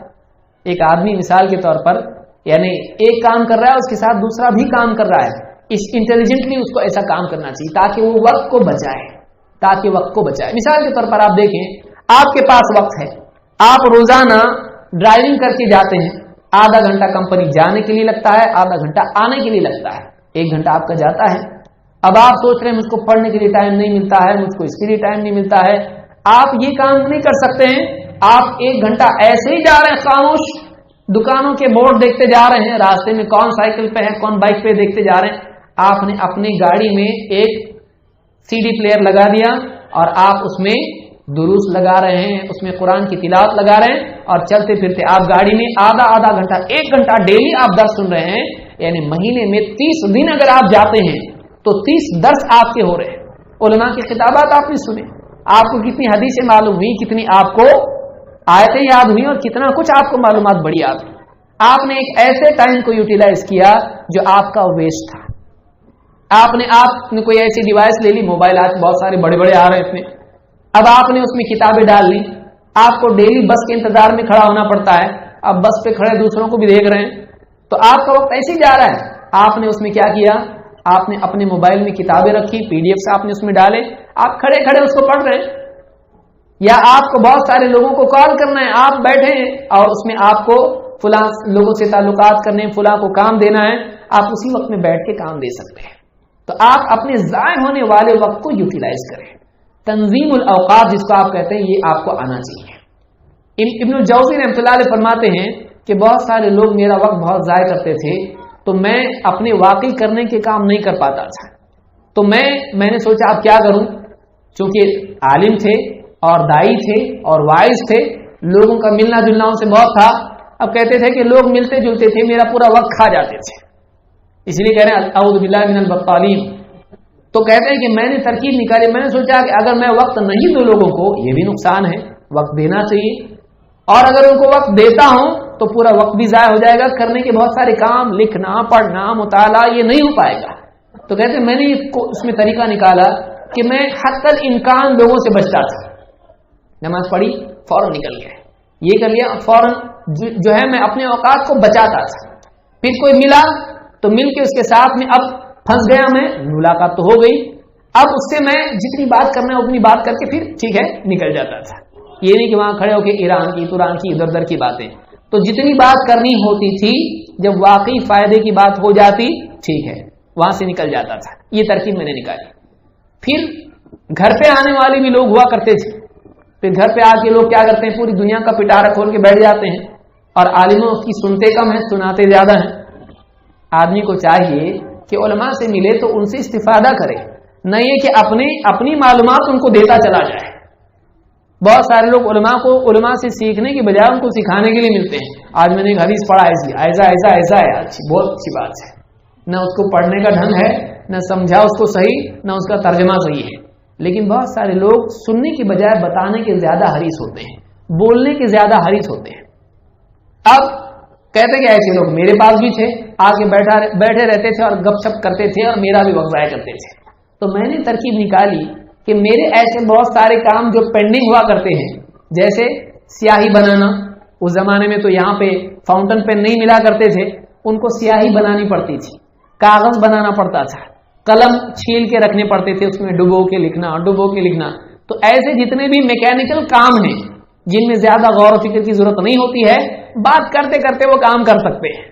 ایک آدمی مثال کے طور پر یعنی ایک کام کر رہا ہے, اس کے ساتھ دوسرا بھی کام کر رہا ہے, اس انٹیلیجنٹلی اس کو ایسا کام کرنا چاہیے تاکہ وہ وقت کو بچائے, تاکہ وقت کو بچائے. مثال کے طور پر آپ دیکھیں, آپ کے پاس وقت ہے, آپ روزانہ ڈرائیونگ کر کے جاتے ہیں, آدھا گھنٹہ کمپنی جانے کے لیے لگتا ہے, آدھا گھنٹہ آنے کے لیے لگتا ہے, 1 گھنٹہ آپ کا جاتا ہے. اب آپ سوچ رہے ہیں مجھ کو پڑھنے کے لیے ٹائم نہیں ملتا ہے, مجھ کو اس کے لیے ٹائم نہیں ملتا ہے. آپ یہ کام نہیں کر سکتے ہیں, آپ 1 گھنٹہ ایسے ہی جا رہے ہیں خاموش, دکانوں کے بورڈ دیکھتے جا رہے ہیں, راستے میں کون سائیکل پہ ہے کون بائک پہ دیکھتے جا رہے ہیں. آپ نے اپنی گاڑی میں ایک CD پلیئر لگا دیا اور آپ اس میں دروس لگا رہے ہیں, اس میں قرآن کی تلاوت لگا رہے ہیں اور چلتے پھرتے آپ گاڑی میں آدھا گھنٹہ 1 گھنٹہ ڈیلی آپ درس سن رہے ہیں. یعنی مہینے میں 30 دن اگر آپ جاتے ہیں تو 30 درس آپ کے ہو رہے ہیں. علماء کی خطابات آپ نے سنے, آپ کو کتنی حدیثیں معلوم ہوئی, کتنی آپ کو آیتیں یاد ہوئی اور کتنا کچھ آپ کو معلومات بڑی یاد ہوئی. آپ نے ایک ایسے ٹائم کو یوٹیلائز کیا جو آپ کا ویسٹ تھا. آپ نے کوئی ایسی ڈیوائس لے لی, موبائل آج بہت سارے بڑے بڑے آ رہے ہیں, اب آپ نے اس میں کتابیں ڈال لی. آپ کو ڈیلی بس کے انتظار میں کھڑا ہونا پڑتا ہے, اب بس پہ کھڑے دوسروں کو بھی دیکھ رہے ہیں, تو آپ کا وقت ایسے ہی جا رہا ہے. آپ نے اس میں کیا کیا, آپ نے اپنے موبائل میں کتابیں رکھی, PDF آپ نے اس میں ڈالے, آپ کھڑے کھڑے اس کو پڑھ رہے ہیں. یا آپ کو بہت سارے لوگوں کو کال کرنا ہے, آپ بیٹھے ہیں اور اس میں آپ کو فلاں لوگوں سے تعلقات کرنے, فلاں کو کام دینا ہے, آپ اسی وقت میں بیٹھ کے کام دے سکتے ہیں. تو آپ اپنے ضائع ہونے والے وقت کو یوٹیلائز کریں. تنظیم الاوقات جس کو آپ کہتے ہیں, یہ آپ کو آنا چاہیے. ابن الجوزی رحمۃ اللہ علیہ فرماتے ہیں کہ بہت سارے لوگ میرا وقت بہت ضائع کرتے تھے تو میں اپنے واقعی کرنے کے کام نہیں کر پاتا تھا. تو میں نے سوچا اب کیا کروں, چونکہ عالم تھے اور دائی تھے اور وائز تھے, لوگوں کا ملنا جلنا ان سے بہت تھا. اب کہتے تھے کہ لوگ ملتے جلتے تھے, میرا پورا وقت کھا جاتے تھے, اس لیے کہہ رہے ہیں اعوذ باللہ من البطالین. تو کہتے ہیں کہ میں نے ترکیب نکالی, میں نے سوچا کہ اگر میں وقت نہیں دوں لوگوں کو, یہ بھی نقصان ہے, وقت دینا چاہیے, اور اگر ان کو وقت دیتا ہوں تو پورا وقت بھی ضائع ہو جائے گا, کرنے کے بہت سارے کام, لکھنا پڑھنا مطالعہ, یہ نہیں ہو پائے گا. تو کہتے ہیں میں نے اس میں طریقہ نکالا کہ میں حتی الامکان لوگوں سے بچتا تھا. نماز پڑھی فوراً نکل گیا, یہ کر لیا فوراً, جو ہے میں اپنے اوقات کو بچاتا تھا. پھر کوئی ملا تو مل کے اس کے ساتھ میں اب پھنس گیا, میں ملاقات تو ہو گئی, اب اس سے میں جتنی بات کرنا ہے اتنی بات کر کے پھر ٹھیک ہے نکل جاتا تھا. یہ نہیں کہ وہاں کھڑے ہو کے ایران کی توران کی ادھر ادھر کی باتیں. تو جتنی بات کرنی ہوتی تھی, جب واقعی فائدے کی بات ہو جاتی ٹھیک ہے وہاں سے نکل جاتا تھا. یہ ترکیب میں نے نکالی. پھر گھر پہ آنے والے بھی لوگ ہوا کرتے تھے, پھر گھر پہ آ کے لوگ کیا کرتے ہیں، پوری دنیا کا پٹارا کھول کے بیٹھ جاتے ہیں، اور عالموں اس کی سنتے کم ہیں، سناتے زیادہ ہیں۔ آدمی کو چاہیے کہ علماء سے ملے تو ان سے استفادہ کرے، نہ یہ کہ اپنی معلومات ان کو دیتا چلا جائے۔ بہت سارے لوگ علماء سے سیکھنے کے بجائے ان کو سکھانے کے لیے ملتے ہیں۔ آج میں نے ایک حدیث پڑھا ایسا ہے، بہت اچھی بات ہے، نہ اس کو پڑھنے کا ڈھنگ ہے، نہ سمجھا اس کو صحیح، نہ اس کا ترجمہ صحیح ہے۔ لیکن بہت سارے لوگ سننے کی بجائے بتانے کے زیادہ حریص ہوتے ہیں، بولنے کے زیادہ حریص ہوتے ہیں۔ اب کہتے کہ ایسے لوگ میرے پاس بھی تھے، آ کے بیٹھے رہتے تھے اور گپ شپ کرتے تھے اور میرا بھی وقت ضائع کرتے تھے۔ تو میں نے ترکیب نکالی کہ میرے ایسے بہت سارے کام جو پینڈنگ ہوا کرتے ہیں، جیسے سیاہی بنانا، اس زمانے میں تو یہاں پہ فاؤنٹن پین نہیں ملا کرتے تھے، ان کو سیاہی بنانی پڑتی تھی، کاغذ بنانا پڑتا تھا، قلم چھیل کے رکھنے پڑتے تھے، اس میں ڈبو کے لکھنا۔ تو ایسے جتنے بھی میکینیکل کام ہیں جن میں زیادہ غور و فکر کی ضرورت نہیں ہوتی ہے، بات کرتے کرتے وہ کام کر سکتے ہیں۔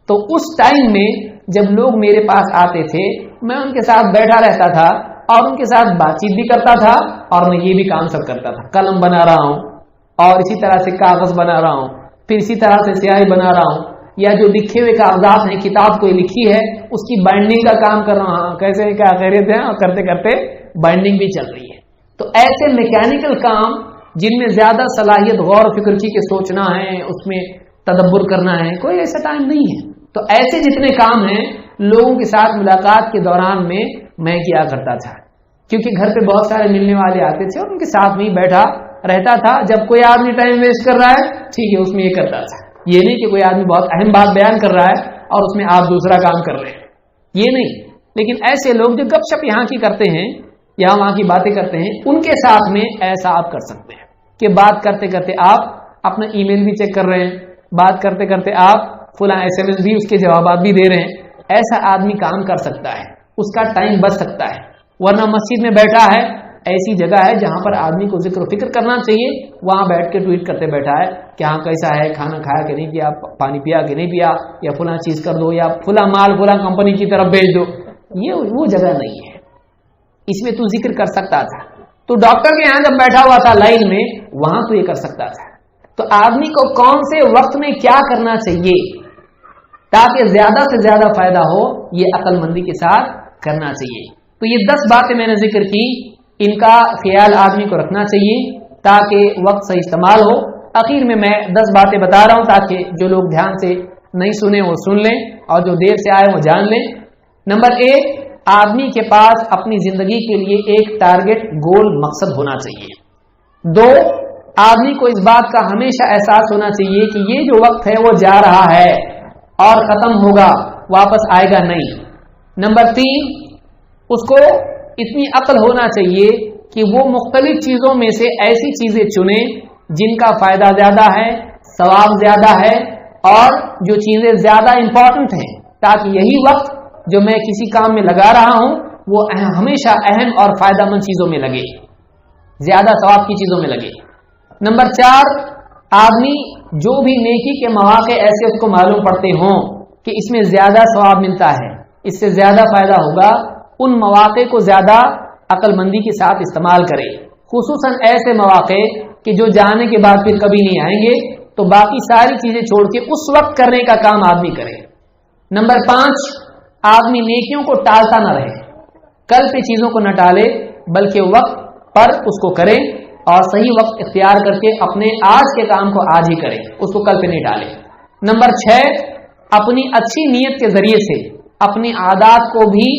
تو اس ٹائم میں جب لوگ میرے پاس آتے تھے، میں ان کے ساتھ بیٹھا رہتا تھا اور ان کے ساتھ بات چیت بھی کرتا تھا، اور میں یہ بھی کام سب کرتا تھا، قلم بنا رہا ہوں اور اسی طرح سے کاغذ بنا رہا ہوں، پھر اسی طرح سے سیاہی بنا رہا ہوں، یا جو لکھے ہوئے کاغذات ہیں، کتاب کوئی لکھی ہے اس کی بائنڈنگ کا کام کر رہا ہوں، کیسے کیا خیریت ہے، اور کرتے کرتے بائنڈنگ بھی چل رہی ہے۔ تو ایسے میکینیکل کام جن میں زیادہ صلاحیت غور و فکر کی کہ سوچنا ہے، اس میں تدبر کرنا ہے، کوئی ایسا ٹائم نہیں ہے۔ تو ایسے جتنے کام ہیں لوگوں کے ساتھ ملاقات کے دوران میں کیا کرتا تھا، کیونکہ گھر پہ بہت سارے ملنے والے آتے تھے اور ان کے ساتھ میں بیٹھا رہتا تھا۔ جب کوئی آدمی ٹائم ویسٹ کر رہا ہے، ٹھیک ہے، اس میں یہ کرتا تھا۔ یہ نہیں کہ کوئی آدمی بہت اہم بات بیان کر رہا ہے اور اس میں آپ دوسرا کام کر رہے ہیں، یہ نہیں۔ لیکن ایسے لوگ جو گپ شپ یہاں کی کرتے ہیں یا وہاں کی باتیں کرتے ہیں، ان کے ساتھ میں ایسا آپ کر سکتے ہیں کہ بات کرتے کرتے آپ اپنا ای میل بھی چیک کر رہے ہیں، بات کرتے کرتے آپ فلاں SMS بھی، اس کے جوابات بھی دے رہے ہیں۔ ایسا آدمی کام کر سکتا ہے، اس کا ٹائم بچ سکتا ہے۔ ورنہ مسجد میں بیٹھا ہے، ایسی جگہ ہے جہاں پر آدمی کو ذکر و فکر کرنا چاہیے، وہاں بیٹھ کے ٹویٹ کرتے بیٹھا ہے کہ ہاں کیسا ہے، کھانا کھایا کہ نہیں کیا، پانی پیا کہ نہیں پیا، یا فلاں چیز کر دو، یا فلاں مال فلاں کمپنی کی طرف بھیج دو۔ یہ وہ جگہ نہیں ہے، اس میں تو ذکر کر سکتا تھا۔ تو ڈاکٹر کے یہاں جب بیٹھا ہوا تھا لائن میں، وہاں تو یہ کر سکتا تھا۔ تو آدمی کو کون سے وقت میں کیا کرنا چاہیے تاکہ زیادہ سے زیادہ فائدہ ہو، یہ عقل مندی کے ساتھ کرنا چاہیے۔ تو یہ 10 باتیں میں نے ذکر کی، ان کا خیال آدمی کو رکھنا چاہیے تاکہ وقت صحیح استعمال ہو۔ اخیر میں 10 باتیں بتا رہا ہوں تاکہ جو لوگ دھیان سے نہیں سنے وہ سن لیں، اور جو دیر سے آئے وہ جان لیں۔ نمبر 1، آدمی کے پاس اپنی زندگی کے لیے ایک ٹارگٹ، گول، مقصد ہونا چاہیے۔ 2، آدمی کو اس بات کا ہمیشہ احساس ہونا چاہیے کہ یہ جو وقت ہے وہ جا رہا ہے اور ختم ہوگا، واپس آئے گا نہیں۔ نمبر 3، اس کو اتنی عقل ہونا چاہیے کہ وہ مختلف چیزوں میں سے ایسی چیزیں چنے جن کا فائدہ زیادہ ہے، ثواب زیادہ ہے، اور جو چیزیں زیادہ امپورٹنٹ ہیں، تاکہ یہی وقت جو میں کسی کام میں لگا رہا ہوں وہ ہمیشہ اہم اور فائدہ مند چیزوں میں لگے، زیادہ ثواب کی چیزوں میں لگے۔ نمبر 4، آدمی جو بھی نیکی کے مواقع ایسے اس کو معلوم پڑتے ہوں کہ اس میں زیادہ ثواب ملتا ہے، اس سے زیادہ فائدہ ہوگا، ان مواقع کو زیادہ عقل مندی کے ساتھ استعمال کرے، خصوصاً ایسے مواقع کہ جو جانے کے بعد پھر کبھی نہیں آئیں گے، تو باقی ساری چیزیں چھوڑ کے اس وقت کرنے کا کام آدمی کرے۔ نمبر 5، آدمی نیکیوں کو ٹالتا نہ رہے، کل پہ چیزوں کو نہ ٹالے بلکہ وقت پر اس کو کرے، اور صحیح وقت اختیار کر کے اپنے آج کے کام کو آج ہی کرے، اس کو کل پہ نہیں ٹالے۔ نمبر 6، اپنی اچھی نیت کے ذریعے سے اپنی عادات کو بھی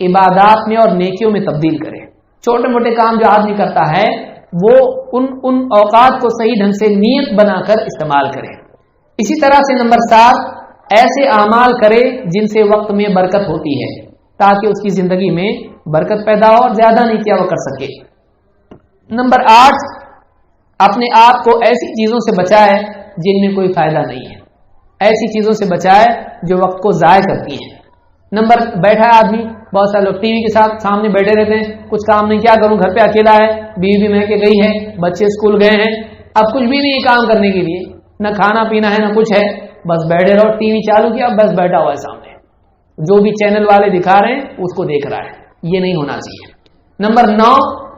عبادات میں اور نیکیوں میں تبدیل کرے۔ چھوٹے موٹے کام جو آدمی کرتا ہے وہ ان اوقات کو صحیح ڈھنگ سے نیت بنا کر استعمال کرے۔ اسی طرح سے نمبر 7، ایسے اعمال کرے جن سے وقت میں برکت ہوتی ہے تاکہ اس کی زندگی میں برکت پیدا ہو اور زیادہ نیکیاں وہ کر سکے۔ نمبر 8، اپنے آپ کو ایسی چیزوں سے بچائے جن میں کوئی فائدہ نہیں ہے، ایسی چیزوں سے بچائے جو وقت کو ضائع کرتی ہیں۔ بیٹھا ہے آدمی، بہت سارے لوگ ٹی وی کے ساتھ سامنے بیٹھے رہتے ہیں، کچھ کام نہیں، کیا کروں، گھر پہ اکیلا ہے، بیوی بھی مہکے گئی ہے، بچے اسکول گئے ہیں، اب کچھ بھی نہیں کام کرنے کے لیے، نہ کھانا پینا ہے نہ کچھ ہے، بس بیٹھے رہو، ٹی وی چالو کیا، بس بیٹھا ہوا ہے سامنے، جو بھی چینل والے دکھا رہے ہیں اس کو دیکھ رہا ہے۔ یہ نہیں ہونا چاہیے۔ نمبر 9،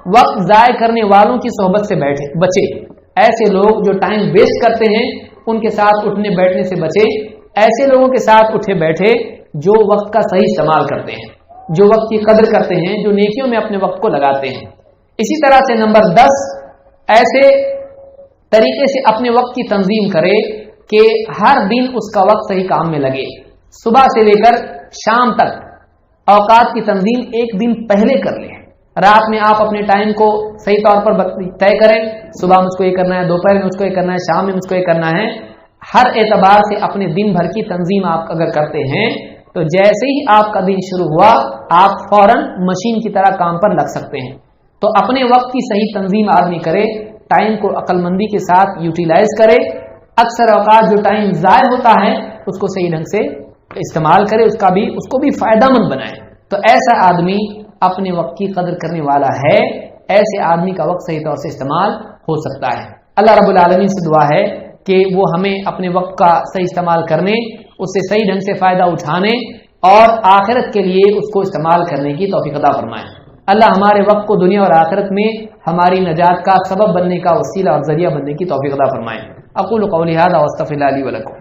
وقت ضائع کرنے والوں کی صحبت سے بچے. ایسے لوگ جو ٹائم ویسٹ کرتے ہیں ان کے ساتھ اٹھنے بیٹھنے سے بچے. ایسے لوگوں کے ساتھ اٹھے بیٹھے جو وقت کا صحیح استعمال کرتے ہیں, جو وقت کی قدر کرتے ہیں, جو نیکیوں میں اپنے وقت کو لگاتے ہیں. اسی طرح سے نمبر 10, ایسے طریقے سے اپنے وقت کی تنظیم کرے کہ ہر دن اس کا وقت صحیح کام میں لگے. صبح سے لے کر شام تک اوقات کی تنظیم ایک دن پہلے کر لیں. رات میں آپ اپنے ٹائم کو صحیح طور پر طے کریں. صبح مجھ کو یہ کرنا ہے, دوپہر میں مجھ کو یہ کرنا ہے, شام میں مجھ کو یہ کرنا ہے. ہر اعتبار سے اپنے دن بھر کی تنظیم آپ اگر کرتے ہیں تو جیسے ہی آپ کا دن شروع ہوا آپ فوراً مشین کی طرح کام پر لگ سکتے ہیں. تو اپنے وقت کی صحیح تنظیم آدمی کرے, ٹائم کو عقل مندی کے ساتھ یوٹیلائز کرے. اکثر اوقات جو ٹائم ضائع ہوتا ہے اس کو صحیح ڈھنگ سے استعمال کرے, اس کو بھی فائدہ مند بنائے. تو ایسا آدمی اپنے وقت کی قدر کرنے والا ہے. ایسے آدمی کا وقت صحیح طور سے استعمال ہو سکتا ہے. اللہ رب العالمین سے دعا ہے کہ وہ ہمیں اپنے وقت کا صحیح استعمال کرنے, اس سے صحیح ڈھنگ سے فائدہ اٹھانے اور آخرت کے لیے اس کو استعمال کرنے کی توفیق عطا فرمائے. اللہ ہمارے وقت کو دنیا اور آخرت میں ہماری نجات کا سبب بننے کا وسیلہ اور ذریعہ بننے کی توفیق عطا فرمائے. اقول قولی ھذا واستغفر اللہ لی ولکم.